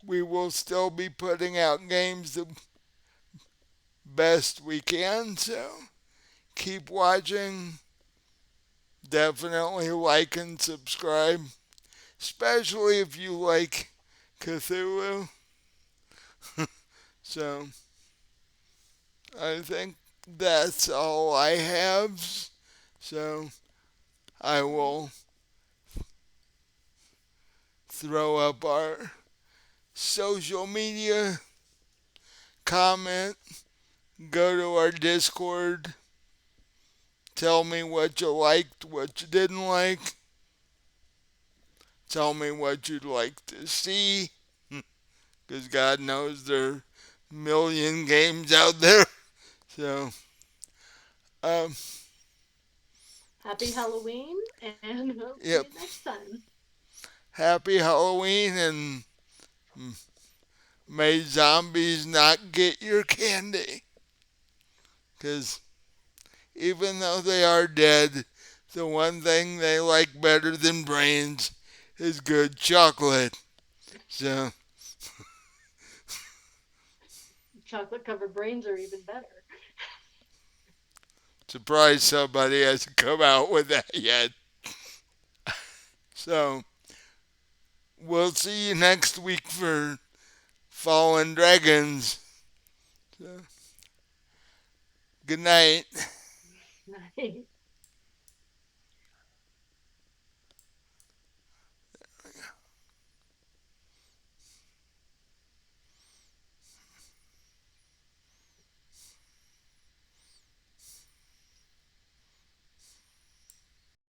A: we will still be putting out games the best we can. So, keep watching. Definitely like and subscribe, especially if you like Cthulhu. So, I think that's all I have. So, I will throw up our social media, comment, go to our Discord, tell me what you liked, what you didn't like, tell me what you'd like to see, because God knows there are a million games out there. So, um,
B: Happy Halloween, and we'll see you
A: yep.
B: next time.
A: Happy Halloween, and may zombies not get your candy. Because even though they are dead, the one thing they like better than brains is good chocolate. So,
B: Chocolate covered brains are even better.
A: surprised somebody hasn't come out with that yet. So, we'll see you next week for Fallen Dragons. So, good night.
B: Nice.